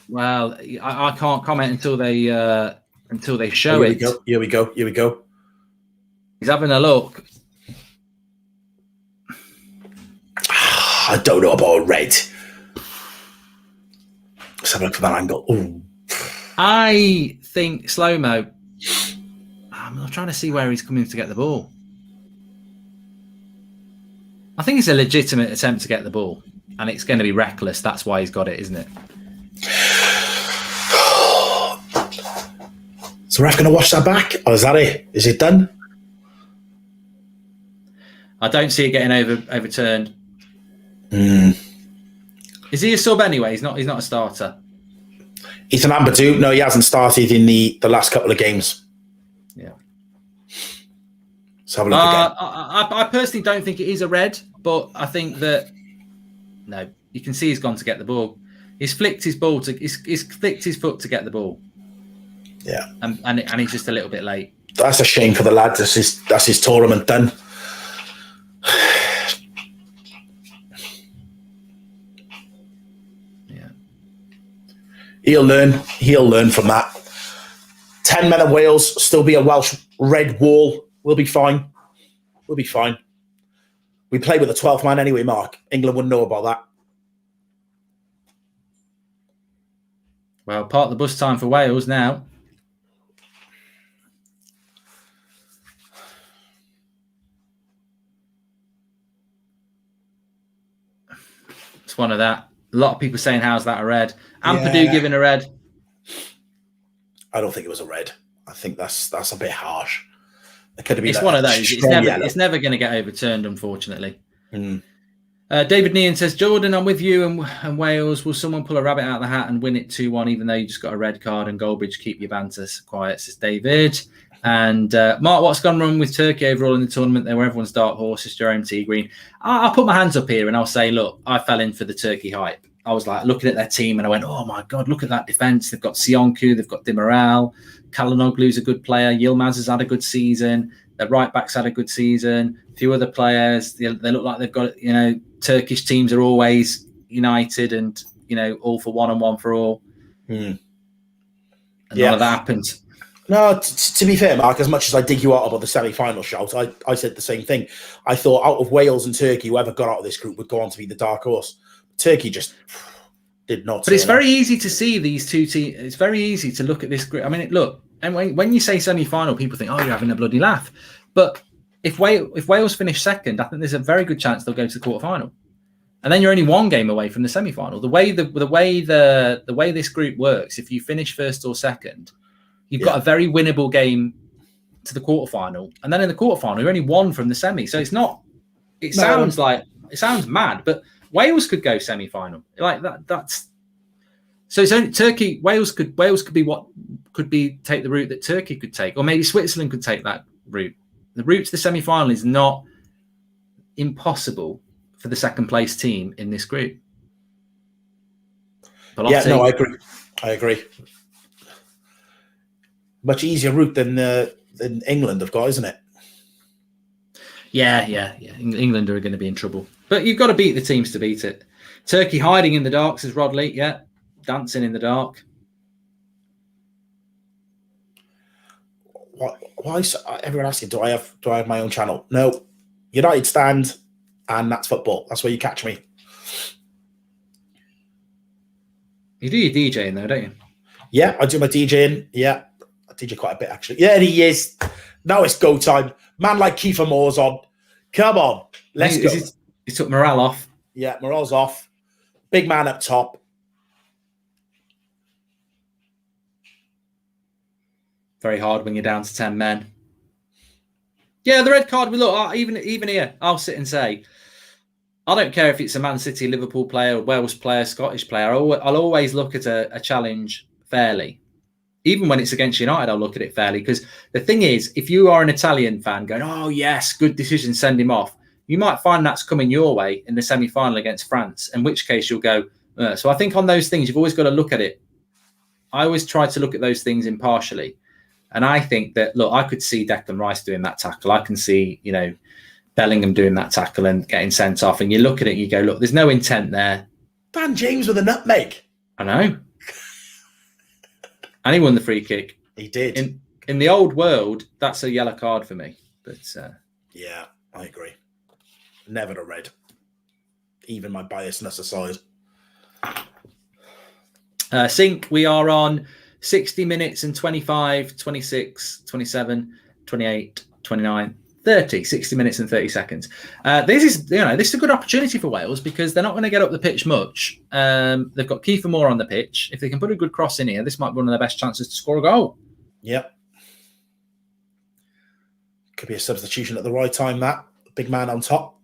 A: Well, I can't comment until they show it.
B: Here we go.
A: He's having a look.
B: I don't know about a red. Let's have a look for that angle. Ooh.
A: I think slow-mo. I'm trying to see where he's coming to get the ball. I think it's a legitimate attempt to get the ball, and it's going to be reckless. That's why he's got it, isn't it?
B: So ref going to watch that back, or is that it? Is it done?
A: I don't see it getting overturned. Is he a sub anyway? He's not a starter.
B: He's an Ampadu. No, he hasn't started in the last couple of games.
A: Yeah.
B: Let's have a look again.
A: I personally don't think it is a red, but I think that no, you can see he's gone to get the ball. He's flicked his foot to get the ball.
B: Yeah,
A: and he's just a little bit late.
B: That's a shame for the lad. That's his tournament done.
A: Yeah,
B: he'll learn from that. 10 men of Wales, still be a Welsh red wall. We'll be fine. We play with a 12th man anyway, Mark. England wouldn't know about that.
A: Well, part of the bus time for Wales now. It's one of that. A lot of people saying, how's that a red? Ampadu giving a red.
B: I don't think it was a red. I think that's a bit harsh. It could have been.
A: It's one of those. It's never going to get overturned, unfortunately. David Nean says, Jordan, I'm with you and Wales. Will someone pull a rabbit out of the hat and win it 2-1, even though you just got a red card? And Goldbridge, keep your banter quiet, says David. And Mark, what's gone wrong with Turkey overall in the tournament there, where everyone's dark horses, Jerome T. Green? I'll put my hands up here and I'll say, look, I fell in for the Turkey hype. I was like looking at their team and I went, oh my God, look at that defence. They've got Sionku, they've got Demiral, Kalanoglu's a good player, Yilmaz has had a good season, their right backs had a good season, a few other players, they look like they've got, Turkish teams are always united and, all for one and one for all. And none of that happened.
B: No, to be fair, Mark, as much as I dig you out about the semi-final shout, I said the same thing. I thought out of Wales and Turkey, whoever got out of this group would go on to be the dark horse. Turkey just did not.
A: But it's very easy to see these two teams. It's very easy to look at this group. I mean, look, and when you say semi-final, people think, oh, you're having a bloody laugh. But if Wales finish second, I think there's a very good chance they'll go to the quarterfinal. And then you're only one game away from the semi-final. The way this group works, if you finish first or second, you've got a very winnable game to the quarterfinal, and then in the quarterfinal, you're only one from the semi. So it's not. It sounds mad, but Wales could go semi-final like that. That's so. It's only Turkey. Wales could take the route that Turkey could take, or maybe Switzerland could take that route. The route to the semi-final is not impossible for the second place team in this group.
B: I agree. Much easier route than England have got, isn't it?
A: Yeah. England are going to be in trouble. But you've got to beat the teams to beat it. Turkey hiding in the dark, says Rodley. Yeah, dancing in the dark.
B: Why is everyone asking, do I have my own channel? No. United stand, and that's football. That's where you catch me.
A: You do your DJing though, don't you?
B: Yeah, I do my DJing. Yeah. I DJ quite a bit, actually. Yeah, he is. Now it's go time. Man like Kiefer Moore's on. Come on. Let's go.
A: He took morale off.
B: Yeah, morale's off. Big man up top.
A: Very hard when you're down to 10 men. Yeah, the red card. Look, even here, I'll sit and say, I don't care if it's a Man City, Liverpool player, Wales player, Scottish player. I'll always look at a challenge fairly. Even when it's against United, I'll look at it fairly. Because the thing is, if you are an Italian fan going, oh, yes, good decision, send him off, you might find that's coming your way in the semi-final against France, in which case you'll go. So I think on those things, you've always got to look at it. I always try to look at those things impartially. And I think that, look, I could see Declan Rice doing that tackle. I can see, Bellingham doing that tackle and getting sent off. And you look at it and you go, look, there's no intent there.
B: Dan James with a nutmeg.
A: I know. And he won the free kick.
B: He did.
A: In the old world, that's a yellow card for me. But
B: yeah, I agree. Never a red. Even my biasness aside.
A: Sync, we are on 60 minutes and 25, 26, 27, 28, 29, 30. 60 minutes and 30 seconds. This is a good opportunity for Wales because they're not going to get up the pitch much. They've got Kiefer Moore on the pitch. If they can put a good cross in here, this might be one of their best chances to score a goal.
B: Yep. Could be a substitution at the right time, that. Big man on top.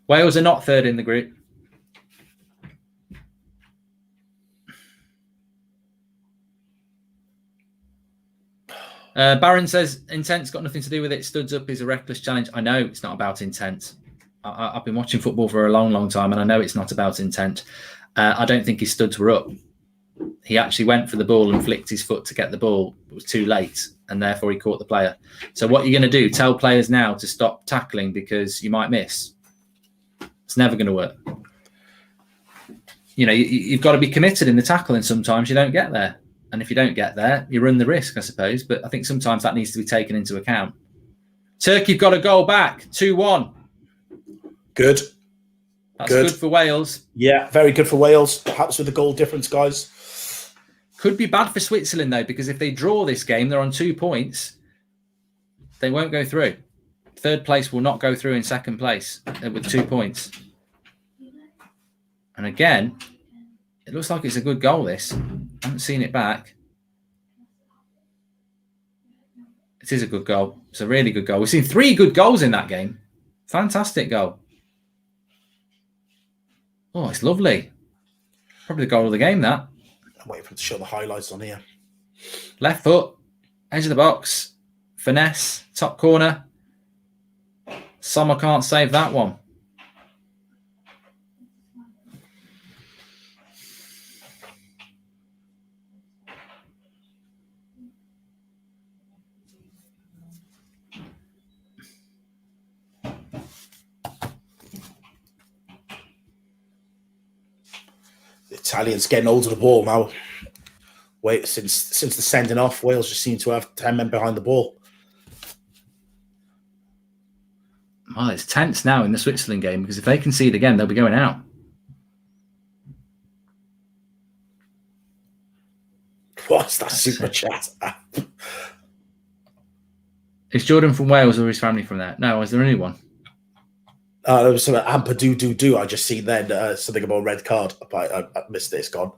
A: Wales are not third in the group. Baron says, intent's got nothing to do with it. Studs up is a reckless challenge. I know it's not about intent. I've been watching football for a long, long time, and I know it's not about intent. I don't think his studs were up. He actually went for the ball and flicked his foot to get the ball. It was too late, and therefore he caught the player. So what you're going to do, tell players now to stop tackling because you might miss. It's never going to work. You've got to be committed in the tackle, and sometimes you don't get there. And if you don't get there, you run the risk, I suppose. But I think sometimes that needs to be taken into account. Turkey got a goal back, 2-1.
B: Good.
A: That's good for Wales.
B: Yeah, very good for Wales. Perhaps with the goal difference, guys.
A: Could be bad for Switzerland, though, because if they draw this game, they're on 2 points. They won't go through. Third place will not go through in second place with 2 points. And again, it looks like it's a good goal, this. I haven't seen it back. It is a good goal. It's a really good goal. We've seen 3 good goals in that game. Fantastic goal. Oh, it's lovely. Probably the goal of the game, that.
B: I'm waiting for him to show the highlights on here.
A: Left foot, edge of the box, finesse, top corner. Sommer can't save that one.
B: Italians getting hold of the ball now. Since the sending off, Wales just seem to have 10 men behind the ball.
A: Well, it's tense now in the Switzerland game because if they concede again, they'll be going out.
B: What's that super chat?
A: Is Jordan from Wales or his family from there? No, is there anyone?
B: There was something Ampa do. I just seen then something about a red card. I missed this. Gone.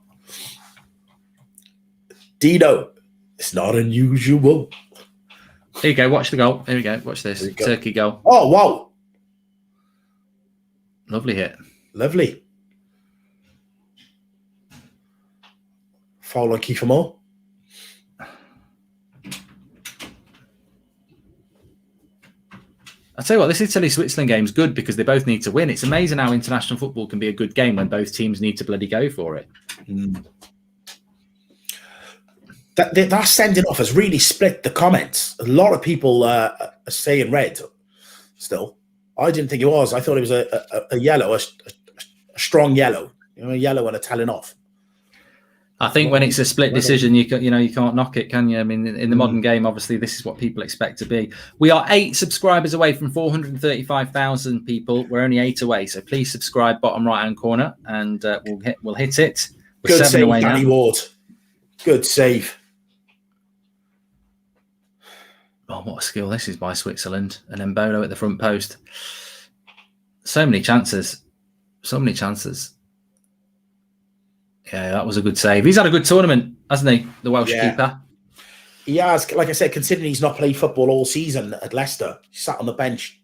B: Dino, it's not unusual.
A: Here you go. Watch the goal. Here we go. Watch this. Turkey goal.
B: Oh, wow.
A: Lovely hit.
B: Lovely. Foul on Kiefer Moore.
A: I'll tell you what, this Italy-Switzerland game is good because they both need to win. It's amazing how international football can be a good game when both teams need to bloody go for it.
B: That sending off has really split the comments. A lot of people are saying red still. I didn't think it was. I thought it was a yellow, a strong yellow. A yellow and a telling off.
A: I think when it's a split decision, you can't knock it, can you? I mean, in the modern game, obviously, this is what people expect to be. We are 8 subscribers away from 435,000 people. We're only 8 away, so please subscribe, bottom right-hand corner, and we'll hit it. We're
B: Good
A: 7
B: save,
A: away
B: Danny
A: now.
B: Ward. Good save.
A: Oh, what a skill this is by Switzerland. And Embolo at the front post. So many chances. So many chances. Yeah, that was a good save. He's had a good tournament, hasn't he? The Welsh keeper.
B: He has, like I said, considering he's not played football all season at Leicester, he sat on the bench.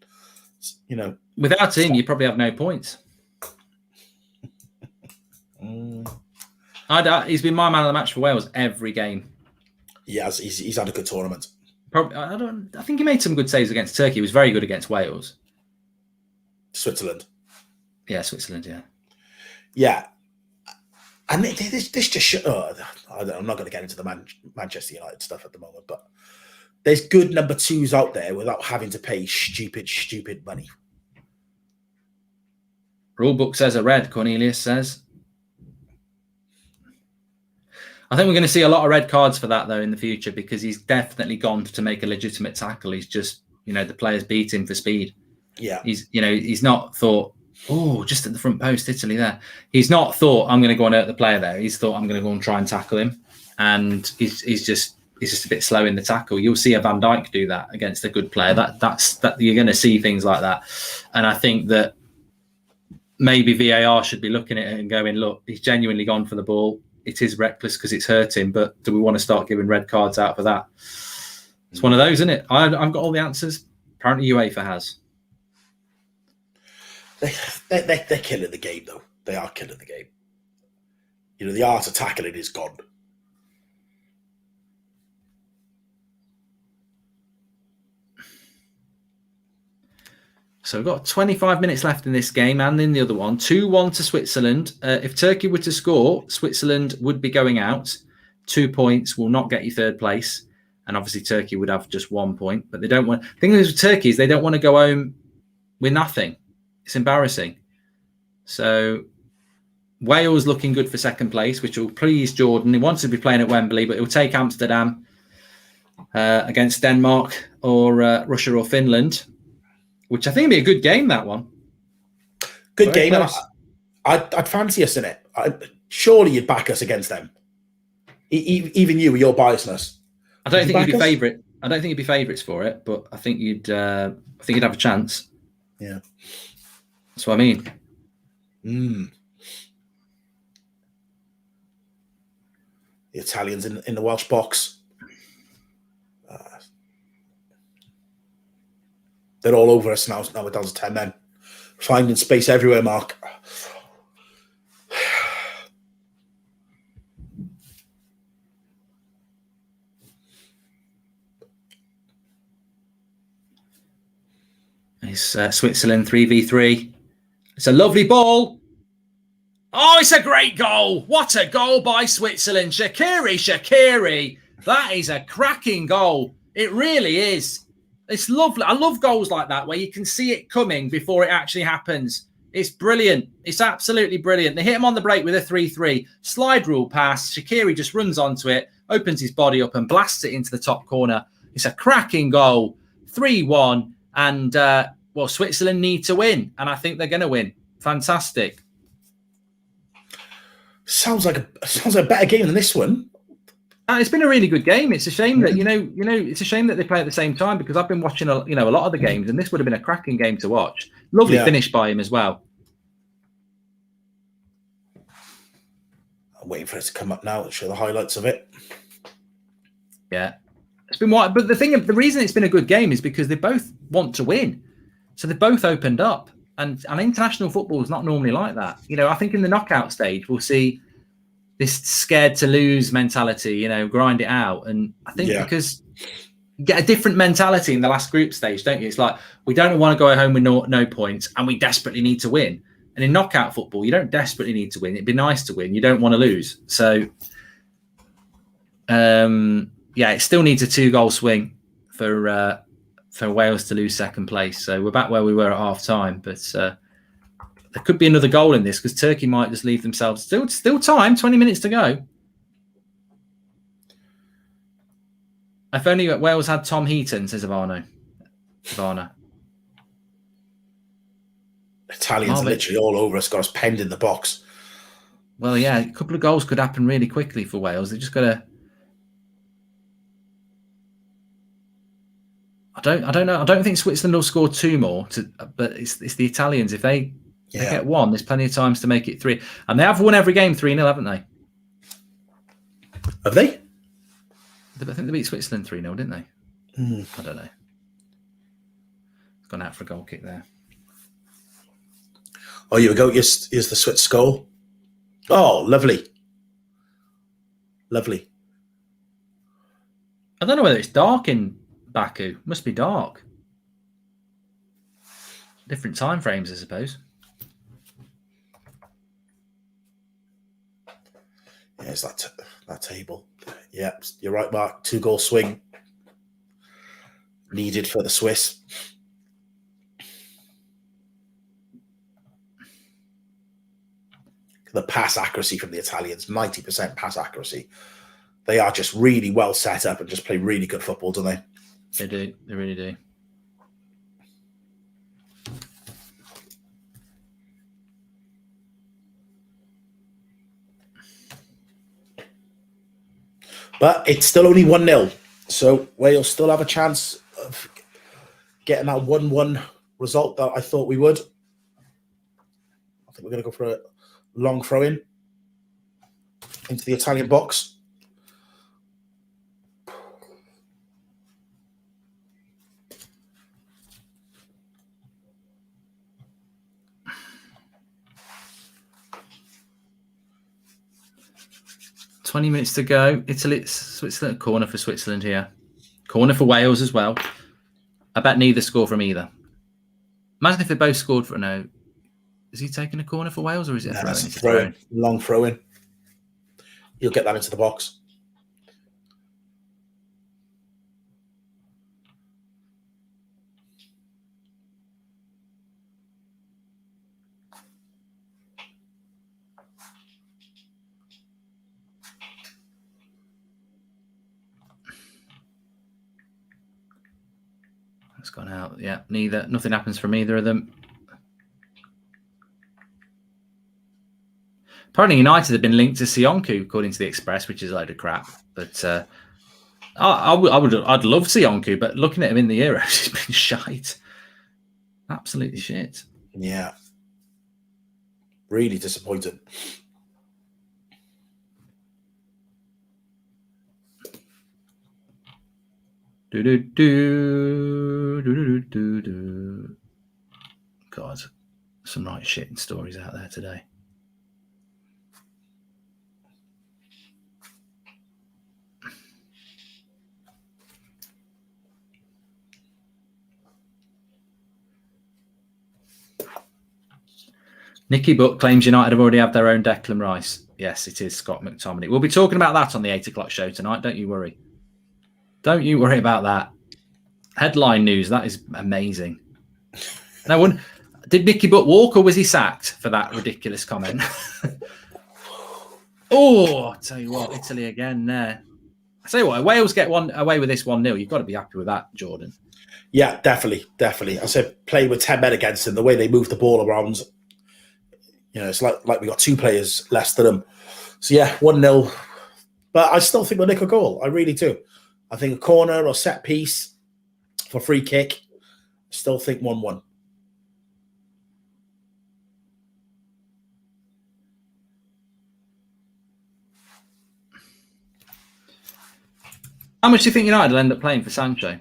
B: You know,
A: without him, you probably have no points. He's been my man of the match for Wales every game.
B: Yes, he's had a good tournament.
A: Probably, I think he made some good saves against Turkey. He was very good against Wales.
B: Switzerland.
A: Yeah, Switzerland. Yeah.
B: Yeah. And this just I'm not going to get into the Manchester United stuff at the moment, but there's good number twos out there without having to pay stupid money.
A: Rulebook says a red, Cornelius says. I think we're going to see a lot of red cards for that, though, in the future, because he's definitely gone to make a legitimate tackle. He's just, the players beat him for speed.
B: Yeah.
A: He's not thought, just at the front post, Italy there. He's not thought, I'm going to go and hurt the player there. He's thought, I'm going to go and try and tackle him. And he's just a bit slow in the tackle. You'll see a Van Dijk do that against a good player. That's you're going to see things like that. And I think that maybe VAR should be looking at it and going, look, he's genuinely gone for the ball. It is reckless because it's hurt him, but do we want to start giving red cards out for that? It's one of those, isn't it? I've got all the answers. Apparently UEFA has.
B: They're killing the game, though. They are killing the game. The art of tackling is gone.
A: So we've got 25 minutes left in this game and in the other one. 2-1 to Switzerland. If Turkey were to score, Switzerland would be going out. 2 points will not get you third place. And obviously Turkey would have just 1 point. But they don't want... The thing with Turkey is they don't want to go home with nothing. It's embarrassing. So Wales looking good for second place, which will please Jordan. He wants to be playing at Wembley, but he'll take Amsterdam against Denmark or Russia or Finland. Which I think would be a good game, that one.
B: Good game. I'd fancy us in it. Surely you'd back us against them. Even you with your biasness.
A: I don't think you'd be favourite. I don't think you'd be favourites for it, but I think you'd have a chance.
B: Yeah.
A: That's what I mean.
B: The Italians in the Welsh box. They're all over us now. Now we're down to 10 men. Finding space everywhere, Mark.
A: It's Switzerland 3v3. It's a lovely ball. Oh, it's a great goal. What a goal by Switzerland. Shaqiri. That is a cracking goal. It really is. It's lovely. I love goals like that where you can see it coming before it actually happens. It's brilliant. It's absolutely brilliant. They hit him on the break with a 3-3. Slide rule pass. Shaqiri just runs onto it, opens his body up and blasts it into the top corner. It's a cracking goal. 3-1. And, Switzerland need to win. And I think they're going to win. Fantastic.
B: Sounds like a better game than this one.
A: It's been a really good game. It's a shame that it's a shame that they play at the same time because I've been watching a lot of the games and this would have been a cracking game to watch. Lovely finish by him as well.
B: I'm waiting for it to come up now and show the highlights of it.
A: Yeah, it's been what, but the reason it's been a good game is because they both want to win, so they both opened up. And international football is not normally like that. I think in the knockout stage we'll see this scared to lose mentality, grind it out. And I think because you get a different mentality in the last group stage, don't you? It's like, we don't want to go home with no points and we desperately need to win. And in knockout football, you don't desperately need to win. It'd be nice to win. You don't want to lose. So, it still needs a 2-goal swing for Wales to lose second place. So we're back where we were at half time, but there could be another goal in this because Turkey might just leave themselves still time, 20 minutes to go. If only Wales had Tom Heaton, says Ivana.
B: Italians are literally all over us, got us penned in the box.
A: Well, yeah, a couple of goals could happen really quickly for Wales. They just got to. I don't know. I don't think Switzerland will score 2 more. But it's the Italians. If they get 1, there's plenty of times to make it 3. And they have won every game 3-0, haven't they?
B: Have they?
A: I think they beat Switzerland 3-0, didn't they? I don't know. It's gone out for a goal kick there.
B: Oh, here we go. Here's the Swiss goal. Oh, lovely. Lovely.
A: I don't know whether it's dark in Baku. Must be dark. Different time frames, I suppose.
B: Yeah, it's that table. Yeah, you're right, Mark. 2-goal swing needed for the Swiss. The pass accuracy from the Italians, 90% pass accuracy. They are just really well set up and just play really good football, don't they?
A: They do. They really do.
B: But it's still only 1-0. So Wales still have a chance of getting that 1-1 result that I thought we would. I think we're going to go for a long throw in into the Italian box.
A: $20 minutes to go. Italy, Switzerland, corner for Switzerland here. Corner for Wales as well. I bet neither score from either. Imagine if they both scored for no. Is he taking a corner for Wales or is it a throw-in?
B: Long throw-in. He'll get that into the box.
A: That's gone out. Yeah, nothing happens from either of them. Apparently, United have been linked to Sionku, according to the Express, which is a load of crap. But I'd love Sionku, but looking at him in the Euros, he's been shite. Absolutely shit.
B: Yeah. Really disappointed.
A: God, some right shit stories out there today. Nicky Butt claims United have already had their own Declan Rice. Yes, it is Scott McTominay. We'll be talking about that on the 8 o'clock show tonight. Don't you worry. Don't you worry about that. Headline news. That is amazing. No one did Nicky Butt walk or was he sacked for that ridiculous comment? Oh, I tell you what, Italy again there. I tell you what, Wales get one away with this 1-0. You've got to be happy with that, Jordan.
B: Yeah, definitely. I said play with 10 men against them. The way they move the ball around, you know, it's like we got 2 players less than them. So yeah, 1-0. But I still think we'll nick a goal. I really do. I think a corner or set piece for free kick. Still think 1-1.
A: How much do you think United will end up playing for Sancho?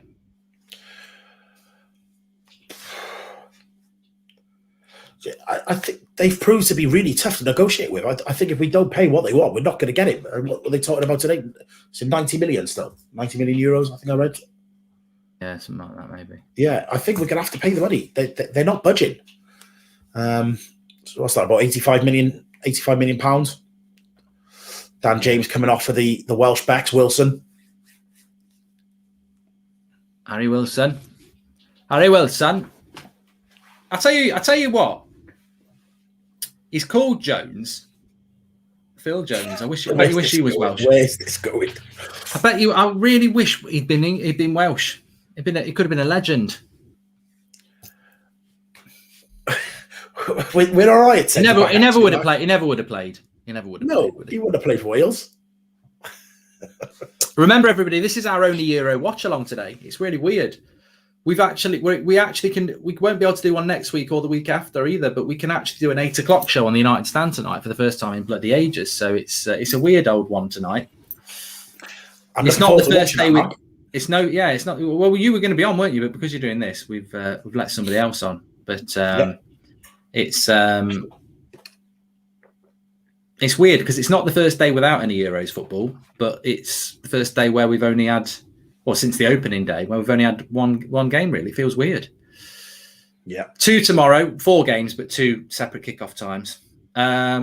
B: I think they've proved to be really tough to negotiate with. I think if we don't pay what they want, we're not going to get him. What are they talking about today? It's 90 million still. 90 million euros, I think I read.
A: Yeah, something like that, maybe.
B: Yeah, I think we're going to have to pay the money. They're not budging. So what's that, about 85 million pounds? Dan James coming off for the Welsh backs, Wilson.
A: Harry Wilson. I tell you what. He's called Jones. Phil Jones. I bet you wish he was Welsh.
B: Where's this going?
A: I really wish he'd been Welsh. He could have been a legend.
B: We're all right.
A: He never would have played. He never would have played.
B: He wouldn't have played for Wales.
A: Remember, everybody, this is our only Euro watch along today. It's really weird. We won't be able to do one next week or the week after either, but we can actually do an 8 o'clock show on the United Stand tonight for the first time in bloody ages. So it's a weird old one tonight. It's not the first day. It's not. Well, you were going to be on, weren't you? But because you're doing this, we've let somebody else on. But it's weird because it's not the first day without any Euros football, but it's the first day where we've only had, or since the opening day, where we've only had one game. Really, it feels weird.
B: Yeah,
A: 2 tomorrow, 4 games, but 2 separate kickoff times.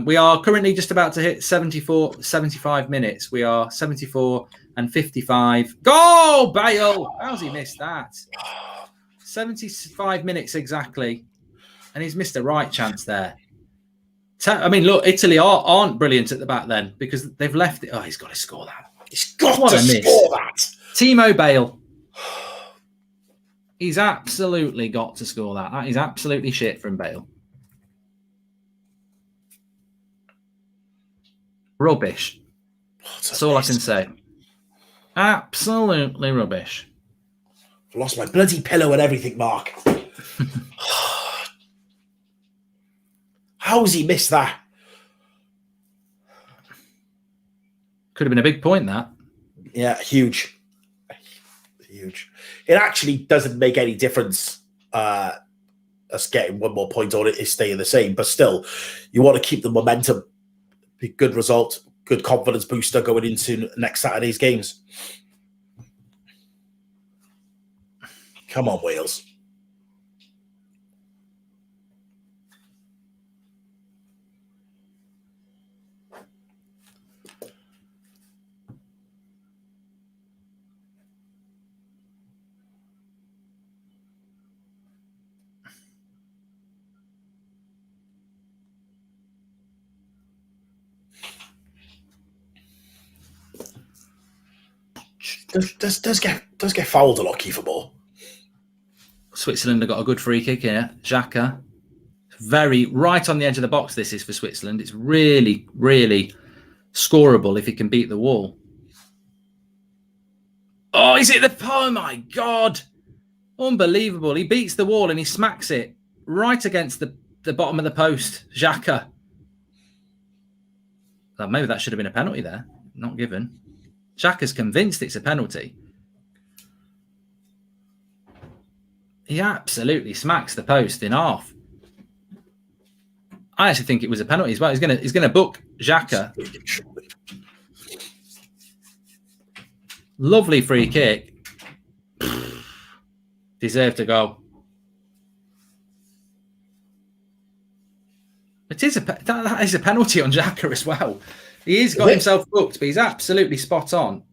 A: We are currently just about to hit 75 minutes. We are 74 and 55. Goal, Bale! How's he missed that? 75 minutes exactly, and he's missed a right chance there. I mean, look, Italy aren't brilliant at the back then because they've left it. Oh, he's got to score that.
B: He's got to score that.
A: Timo Bale. He's absolutely got to score that. That is absolutely shit from Bale. Rubbish. That's all I can say. Absolutely rubbish.
B: I've lost my bloody pillow and everything, Mark. How's he missed that?
A: Could have been a big point, that.
B: Yeah, huge. It actually doesn't make any difference us getting one more point on it is staying the same, but still, you want to keep the momentum. Be good result, good confidence booster going into next Saturday's games. Come on, Wales. Does get fouled a lot, Kiefer Moore.
A: Switzerland have got a good free kick here. Xhaka. Very right on the edge of the box, this is for Switzerland. It's really, really scoreable if he can beat the wall. Oh, is it oh my God. Unbelievable. He beats the wall and he smacks it right against the bottom of the post. Xhaka. Well, maybe that should have been a penalty there. Not given. Xhaka's convinced it's a penalty. He absolutely smacks the post in half. I actually think it was a penalty as well. He's gonna book Xhaka. Lovely free kick. Deserved to go. That is a penalty on Xhaka as well. He has got himself booked, but he's absolutely spot on.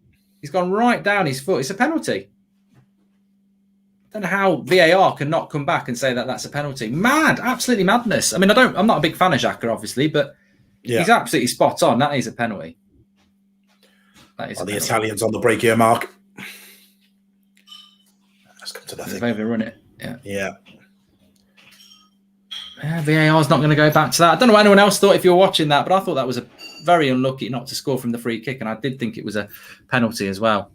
A: He's gone right down his foot. It's a penalty. I don't know how VAR cannot come back and say that that's a penalty. Mad, absolutely madness. I mean, I'm not a big fan of Xhaka, obviously, but he's absolutely spot on. That is a penalty. That is
B: the Italians on the break here, Mark. Let's come to nothing.
A: They've overrun it.
B: Yeah.
A: VAR's not going to go back to that. I don't know what anyone else thought if you were watching that, but I thought that was a very unlucky not to score from the free kick, and I did think it was a penalty as well.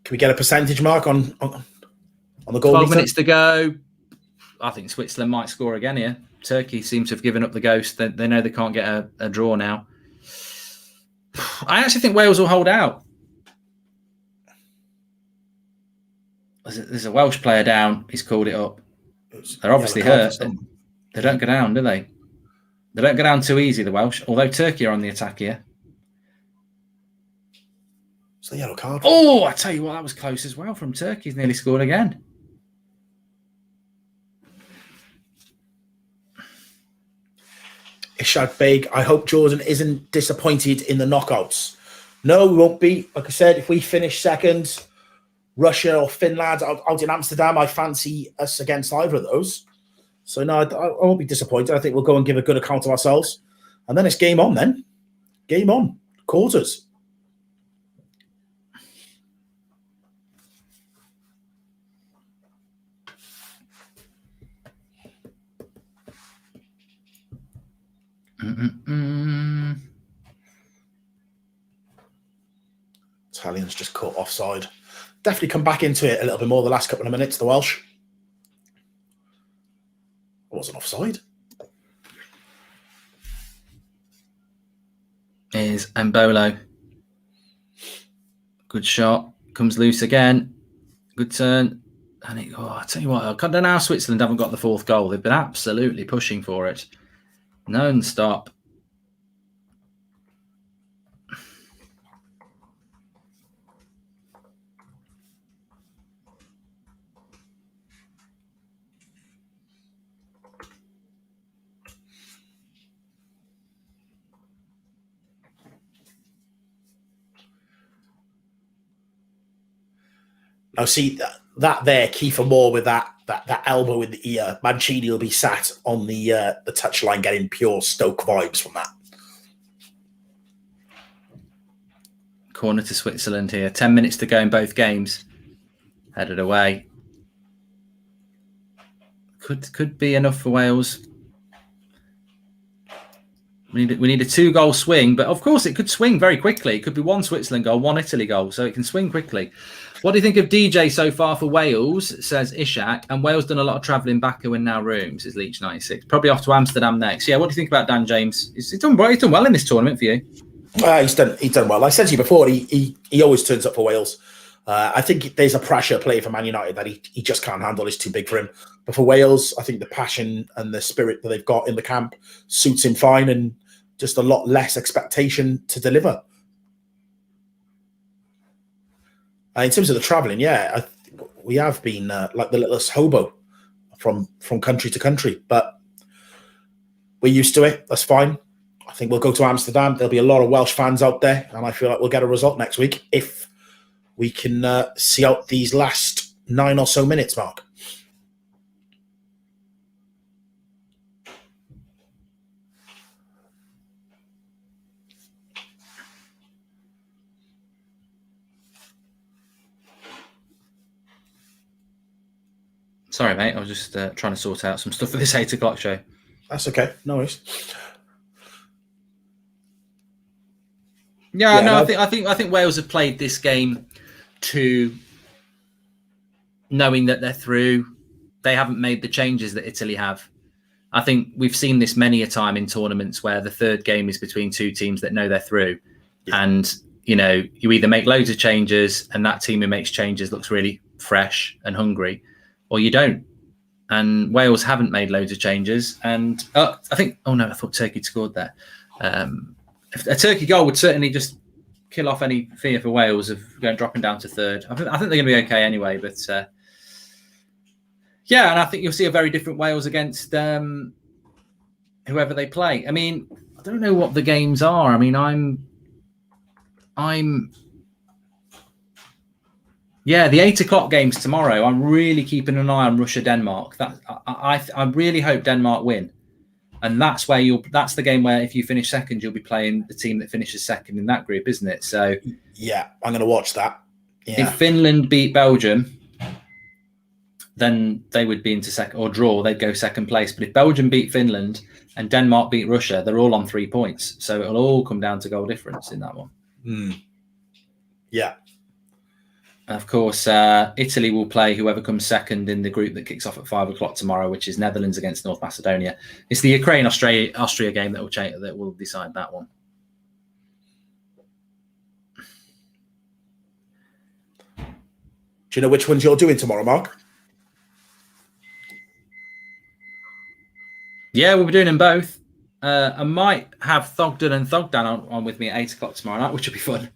B: Can we get a percentage mark on the goal?
A: 12 minutes to go. I think Switzerland might score again here. Turkey seems to have given up the ghost. They know they can't get a draw now. I actually think Wales will hold out. There's a Welsh player down. He's called it up. They're obviously hurt. They don't go down, do they? They don't go down too easy, the Welsh. Although Turkey are on the attack here.
B: It's the yellow card.
A: Oh, I tell you what, that was close as well from Turkey. He's nearly scored again.
B: Ishak Beg, I hope Jordan isn't disappointed in the knockouts. No, we won't be. Like I said, if we finish second, Russia or Finland out in Amsterdam, I fancy us against either of those. So no, I won't be disappointed. I think we'll go and give a good account of ourselves. And then it's game on then. Game on. Quarters. Italians just caught offside. Definitely come back into it a little bit more the last couple of minutes, the Welsh. It wasn't offside.
A: Is Mbolo. Good shot. Comes loose again. Good turn. And I tell you what, I don't know how Switzerland haven't got the fourth goal. They've been absolutely pushing for it. Non-stop.
B: Now, see that there, Kiefer Moore with that elbow in the ear. Mancini will be sat on the touchline getting pure Stoke vibes from that.
A: Corner to Switzerland here. 10 minutes to go in both games. Headed away. Could be enough for Wales. We need a 2-goal swing, but of course it could swing very quickly. It could be 1 Switzerland goal, 1 Italy goal, so it can swing quickly. What do you think of DJ so far for Wales, says Ishak? And Wales done a lot of travelling back and now rooms, is Leach 96. Probably off to Amsterdam next. Yeah, what do you think about Dan James? He's done well in this tournament for you.
B: He's done well. Like I said to you before, he always turns up for Wales. I think there's a pressure play for Man United that he just can't handle. It's too big for him. But for Wales, I think the passion and the spirit that they've got in the camp suits him fine, and just a lot less expectation to deliver. In terms of the travelling, we have been like the littlest hobo from country to country, but we're used to it. That's fine. I think we'll go to Amsterdam. There'll be a lot of Welsh fans out there, and I feel like we'll get a result next week if we can see out these last 9 or so minutes, Mark.
A: Sorry, mate. I was just trying to sort out some stuff for this 8 o'clock show.
B: That's okay. No worries.
A: I think Wales have played this game to knowing that they're through. They haven't made the changes that Italy have. I think we've seen this many a time in tournaments where the third game is between 2 teams that know they're through. Yeah. And, you either make loads of changes and that team who makes changes looks really fresh and hungry, or you don't. And Wales haven't made loads of changes. And I thought Turkey scored there. A Turkey goal would certainly just kill off any fear for Wales of dropping down to third. I think they're going to be okay anyway. But and I think you'll see a very different Wales against whoever they play. I mean, I don't know what the games are. I mean, the 8 o'clock games tomorrow. I'm really keeping an eye on Russia-Denmark. I really hope Denmark win. And that's the game where if you finish second, you'll be playing the team that finishes second in that group, isn't it? So
B: yeah, I'm going to watch that. Yeah.
A: If Finland beat Belgium, then they would be into second, or draw, they'd go second place. But if Belgium beat Finland and Denmark beat Russia, they're all on 3 points. So it'll all come down to goal difference in that one.
B: Yeah.
A: Of course, Italy will play whoever comes second in the group that kicks off at 5 o'clock tomorrow, which is Netherlands against North Macedonia. It's the Ukraine-Austria game that will decide that one.
B: Do you know which ones you're doing tomorrow, Mark?
A: Yeah, we'll be doing them both. I might have Thogden and Thogdan on with me at 8 o'clock tomorrow night, which will be fun.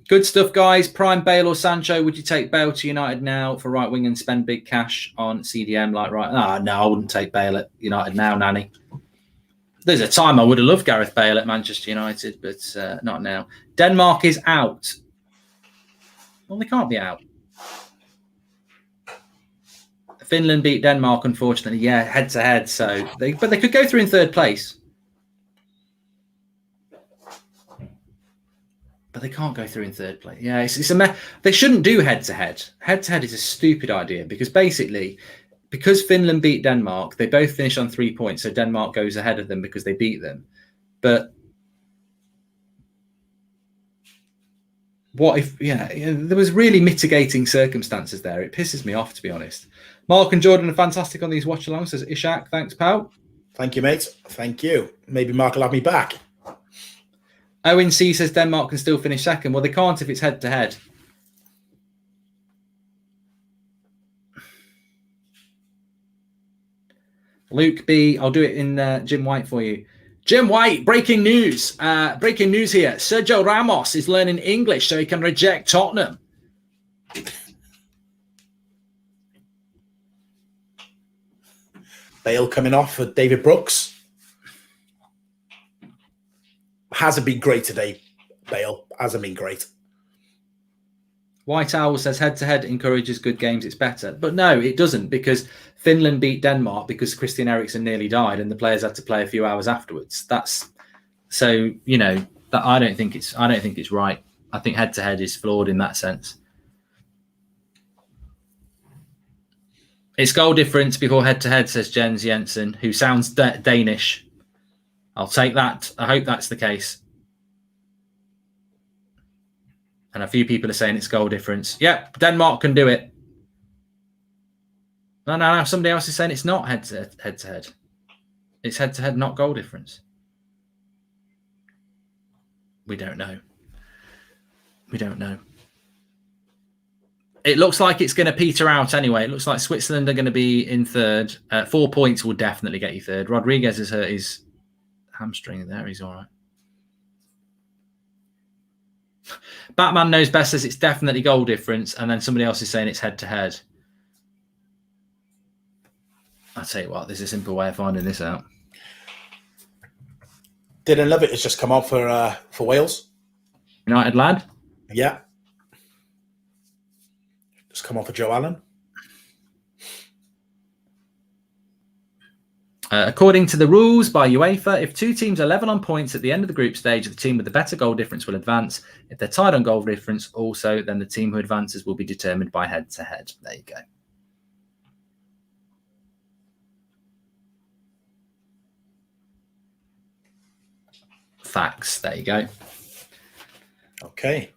A: Good stuff, guys. Prime Bale or Sancho? Would you take Bale to United now for right wing and spend big cash on CDM? No, I wouldn't take Bale at United now, Nanny. There's a time I would have loved Gareth Bale at Manchester United, but not now. Denmark is out. Well, they can't be out. Finland beat Denmark, unfortunately. Yeah, head to head. But they could go through in third place. But they can't go through in third place. Yeah, they shouldn't do head to head. Head to head is a stupid idea because because Finland beat Denmark, they both finish on 3 points. So Denmark goes ahead of them because they beat them. But what if, there was really mitigating circumstances there. It pisses me off, to be honest. Mark and Jordan are fantastic on these watch-alongs, says Ishak. Thanks, pal.
B: Thank you, mate. Thank you. Maybe Mark will have me back.
A: Owen C says Denmark can still finish second. Well, they can't if it's head-to-head. Luke B, I'll do it in Jim White for you. Jim White, breaking news. Breaking news here. Sergio Ramos is learning English so he can reject Tottenham.
B: Bale coming off for David Brooks. Hasn't been great today, Bale. Hasn't been great.
A: White Owl says head-to-head encourages good games. It's better. But no, it doesn't, because Finland beat Denmark because Christian Eriksen nearly died and the players had to play a few hours afterwards. That's so, that I don't think it's right. I think head-to-head is flawed in that sense. It's goal difference before head-to-head, says Jens Jensen, who sounds Danish. I'll take that. I hope that's the case. And a few people are saying it's goal difference. Yep, Denmark can do it. No. Somebody else is saying it's not head-to-head. It's head-to-head, not goal difference. We don't know. It looks like it's going to peter out anyway. It looks like Switzerland are going to be in third. 4 points will definitely get you third. Rodriguez has hurt his hamstring there. He's all right. Batman Knows Best says it's definitely goal difference, and then somebody else is saying it's head-to-head. I'll tell you what, there's a simple way of finding this out.
B: Dylan Lovett has just come on for Wales.
A: United lad?
B: Yeah. Just come on for Joe Allen.
A: According to the rules by UEFA, if two teams are level on points at the end of the group stage, the team with the better goal difference will advance. If they're tied on goal difference also, then the team who advances will be determined by head-to-head. There you go. Facts. There you go.
B: Okay.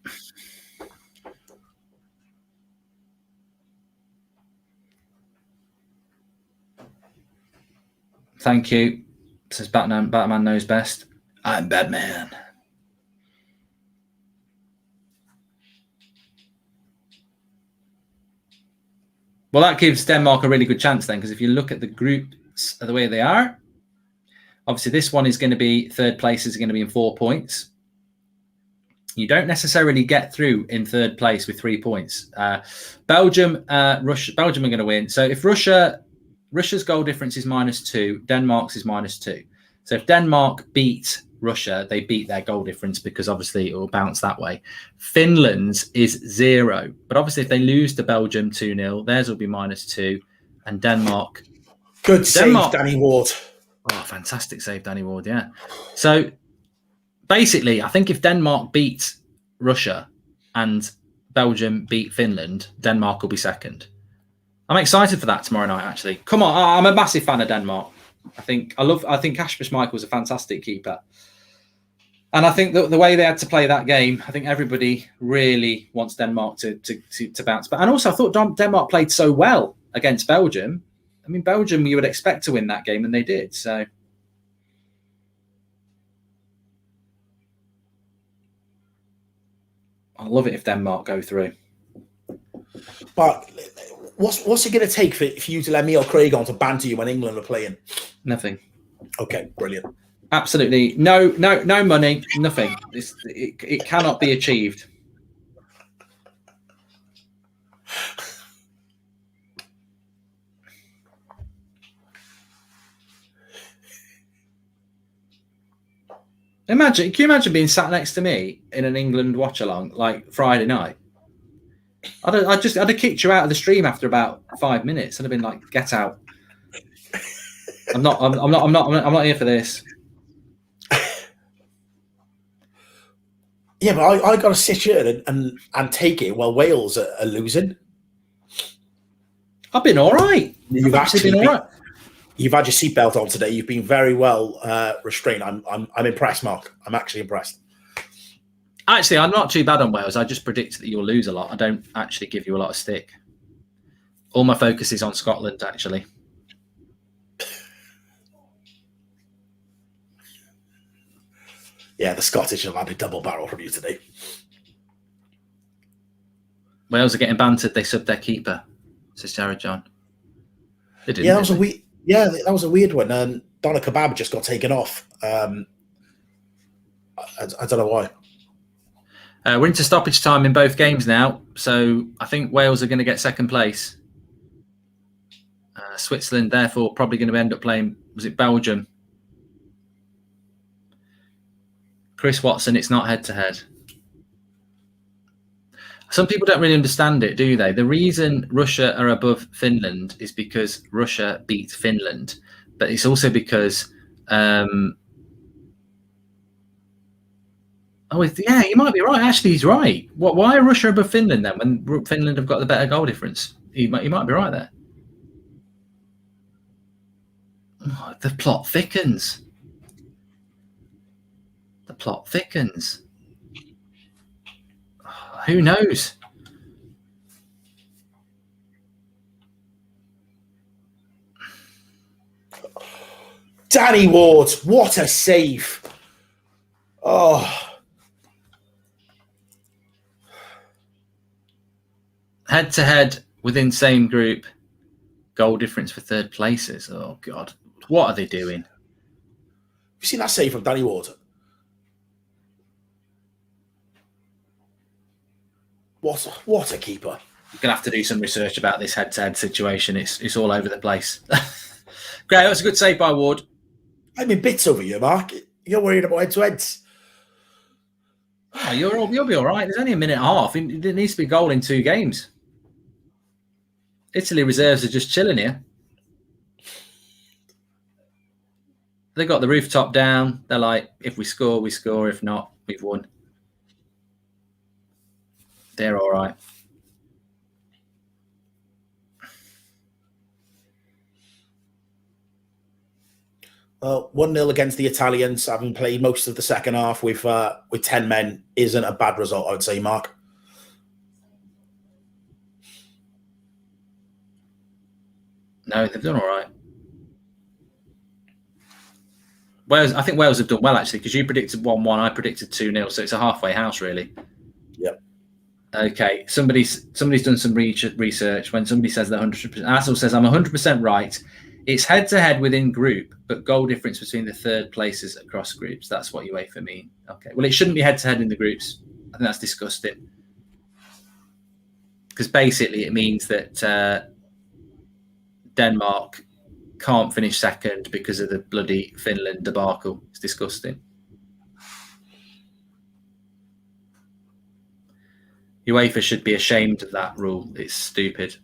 A: Thank you. Says Batman Knows Best. I'm Batman. Well, that gives Denmark a really good chance then, because if you look at the groups the way they are, obviously this one is going to be third place is going to be in 4 points. You don't necessarily get through in third place with 3 points. Belgium are going to win. So if Russia's goal difference is -2, Denmark's is -2. So if Denmark beat Russia, they beat their goal difference because obviously it will bounce that way. Finland's is 0. But obviously if they lose to Belgium 2-0, theirs will be -2. And Denmark...
B: Good save, Danny Ward.
A: Oh, fantastic save, Danny Ward, yeah. So basically, I think if Denmark beat Russia and Belgium beat Finland, Denmark will be second. I'm excited for that tomorrow night, actually. Come on, I'm a massive fan of Denmark. I think Kasper Schmeichel's a fantastic keeper. And I think the way they had to play that game, I think everybody really wants Denmark to bounce back. And also, I thought Denmark played so well against Belgium. I mean, Belgium, you would expect to win that game, and they did. So I love it if Denmark go through.
B: But what's it going to take for you to let me or Craig on to banter you when England are playing?
A: Nothing.
B: Okay, brilliant.
A: Absolutely no money, nothing. It cannot be achieved. Can you imagine being sat next to me in an England watch-along like Friday night? I'd have kicked you out of the stream after about 5 minutes. I'd have been like, "Get out! I'm not here for this."
B: Yeah, but I got to sit here and take it while Wales are losing.
A: I've been all right.
B: You've actually been all right. You've had your seatbelt on today. You've been very well restrained. I'm impressed, Mark. I'm actually impressed.
A: Actually, I'm not too bad on Wales. I just predict that you'll lose a lot. I don't actually give you a lot of stick. All my focus is on Scotland, actually.
B: Yeah, the Scottish have had a double barrel from you today.
A: Wales are getting bantered. They subbed their keeper, says Jared John. They didn't.
B: Yeah, that was a weird one. And Donna Kebab just got taken off. I don't know why.
A: We're into stoppage time in both games now, so I think Wales are going to get second place. Switzerland, therefore, probably going to end up playing, was it Belgium? Chris Watson, it's not head-to-head. Some people don't really understand it, do they? The reason Russia are above Finland is because Russia beat Finland, but it's also because... yeah, you might be right. Actually, he's right. Why are Russia above Finland then when Finland have got the better goal difference? You might be right there. Oh, the plot thickens. The plot thickens. Oh, who knows?
B: Danny Ward, what a save. Oh.
A: Head-to-head within same group. Goal difference for third places. Oh, God. What are they doing?
B: Have you seen that save from Danny Ward? What a keeper.
A: You're going to have to do some research about this head-to-head situation. It's all over the place. Great, that's a good save by Ward.
B: I'm in bits over you, Mark. You're worried about head-to-heads.
A: Oh, you'll be all right. There's only a minute and a half. It needs to be a goal in 2 games. Italy reserves are just chilling here. They got the rooftop down. They're like, if we score, we score. If not, we've won. They're all right.
B: Well, 1-0 against the Italians, having played most of the second half with 10 men, isn't a bad result, I would say, Mark.
A: No, they've done all right. Wales, I think Wales have done well, actually, because you predicted 1-1, I predicted 2-0, so it's a halfway house, really.
B: Yep.
A: Okay, somebody's done some research. When somebody says that 100%, Assel says, I'm 100% right. It's head-to-head within group, but goal difference between the third places across groups. That's what UEFA mean. Okay, well, it shouldn't be head-to-head in the groups. I think that's disgusting. Because basically it means that Denmark can't finish second because of the bloody Finland debacle. It's disgusting. UEFA should be ashamed of that rule. It's stupid.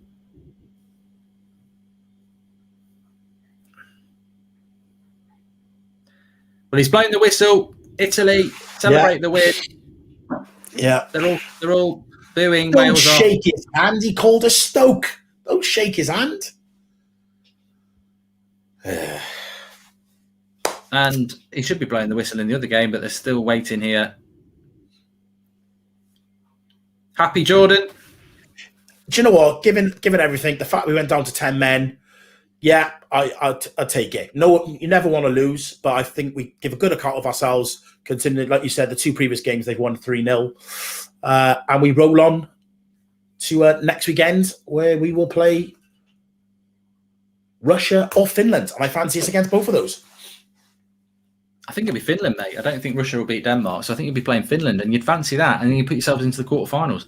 A: Well, he's blowing the whistle. Italy celebrate the win.
B: Yeah,
A: they're all booing.
B: Don't
A: Wales
B: shake his hand. He called us Stoke. Don't shake his hand.
A: And he should be blowing the whistle in the other game, but they're still waiting here. Happy, Jordan?
B: Do you know what? Given everything, the fact we went down to 10 men, yeah, I'd take it. No, you never want to lose, but I think we give a good account of ourselves, considering, like you said, the 2 previous games they've won 3-0. And we roll on to next weekend, where we will play Russia or Finland. And I fancy us against both of those.
A: I think it'll be Finland, mate. I don't think Russia will beat Denmark, so I think you'll be playing Finland, and you'd fancy that, and then you put yourselves into the quarterfinals.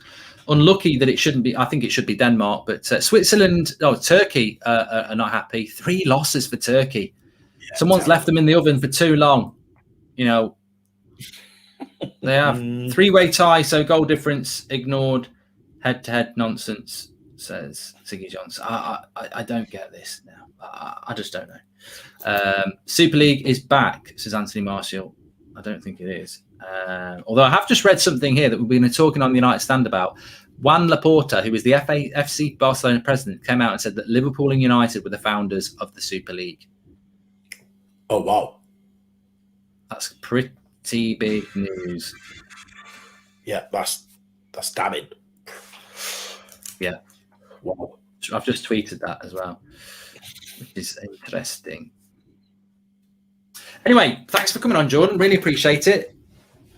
A: Unlucky that it shouldn't be. I think it should be Denmark, but Switzerland, Turkey are not happy. 3 losses for Turkey. Yeah, someone's left them in the oven for too long. You know, they have 3-way tie, so goal difference ignored. Head-to-head nonsense, says Siggy Johnson. I don't get this now. I just don't know. Super League is back, says Anthony Marshall. I don't think it is. Although I have just read something here that we've been talking on the United Stand about. Juan Laporta, who was the FC Barcelona president, came out and said that Liverpool and United were the founders of the Super League.
B: Oh, wow.
A: That's pretty big news.
B: Yeah, that's damning.
A: Yeah.
B: Wow.
A: I've just tweeted that as well, which is interesting. Anyway, thanks for coming on, Jordan. Really appreciate it.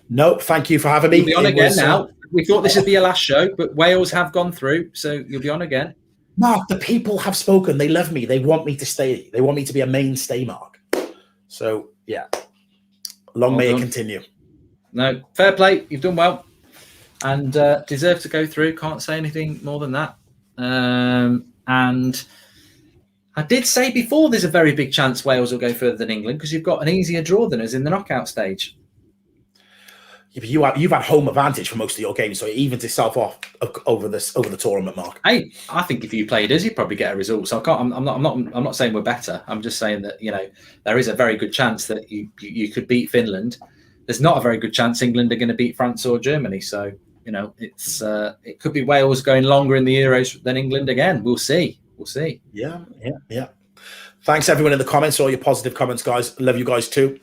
B: No, thank you for having me.
A: You'll be on again now. We thought this would be a last show, but Wales have gone through, so you'll be on again.
B: Mark, the people have spoken. They love me. They want me to stay. They want me to be a mainstay, Mark. So, yeah. Long may it continue.
A: No, fair play. You've done well. And deserve to go through. Can't say anything more than that. And I did say before there's a very big chance Wales will go further than England because you've got an easier draw than us in the knockout stage.
B: Yeah, but you've had home advantage for most of your games, so it evens itself off over the tournament, Mark.
A: Hey, I think if you played us, you'd probably get a result. So I'm not saying we're better. I'm just saying that there is a very good chance that you could beat Finland. There's not a very good chance England are going to beat France or Germany. So it could be Wales going longer in the Euros than England again. We'll see.
B: Yeah. Thanks everyone in the comments, all your positive comments, guys. Love you guys too.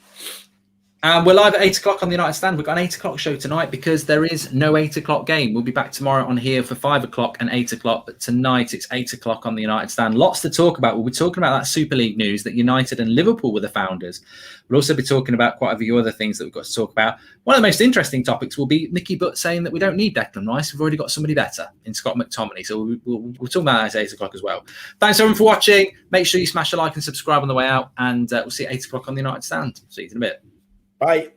A: We're live at 8 o'clock on the United Stand. We've got an 8 o'clock show tonight because there is no 8 o'clock game. We'll be back tomorrow on here for 5 o'clock and 8 o'clock. But tonight it's 8 o'clock on the United Stand. Lots to talk about. We'll be talking about that Super League news that United and Liverpool were the founders. We'll also be talking about quite a few other things that we've got to talk about. One of the most interesting topics will be Nicky Butt saying that we don't need Declan Rice. We've already got somebody better in Scott McTominay. So we'll talk about that at 8 o'clock as well. Thanks everyone for watching. Make sure you smash a like and subscribe on the way out. And we'll see you at 8 o'clock on the United Stand. See you in a bit.
B: Bye.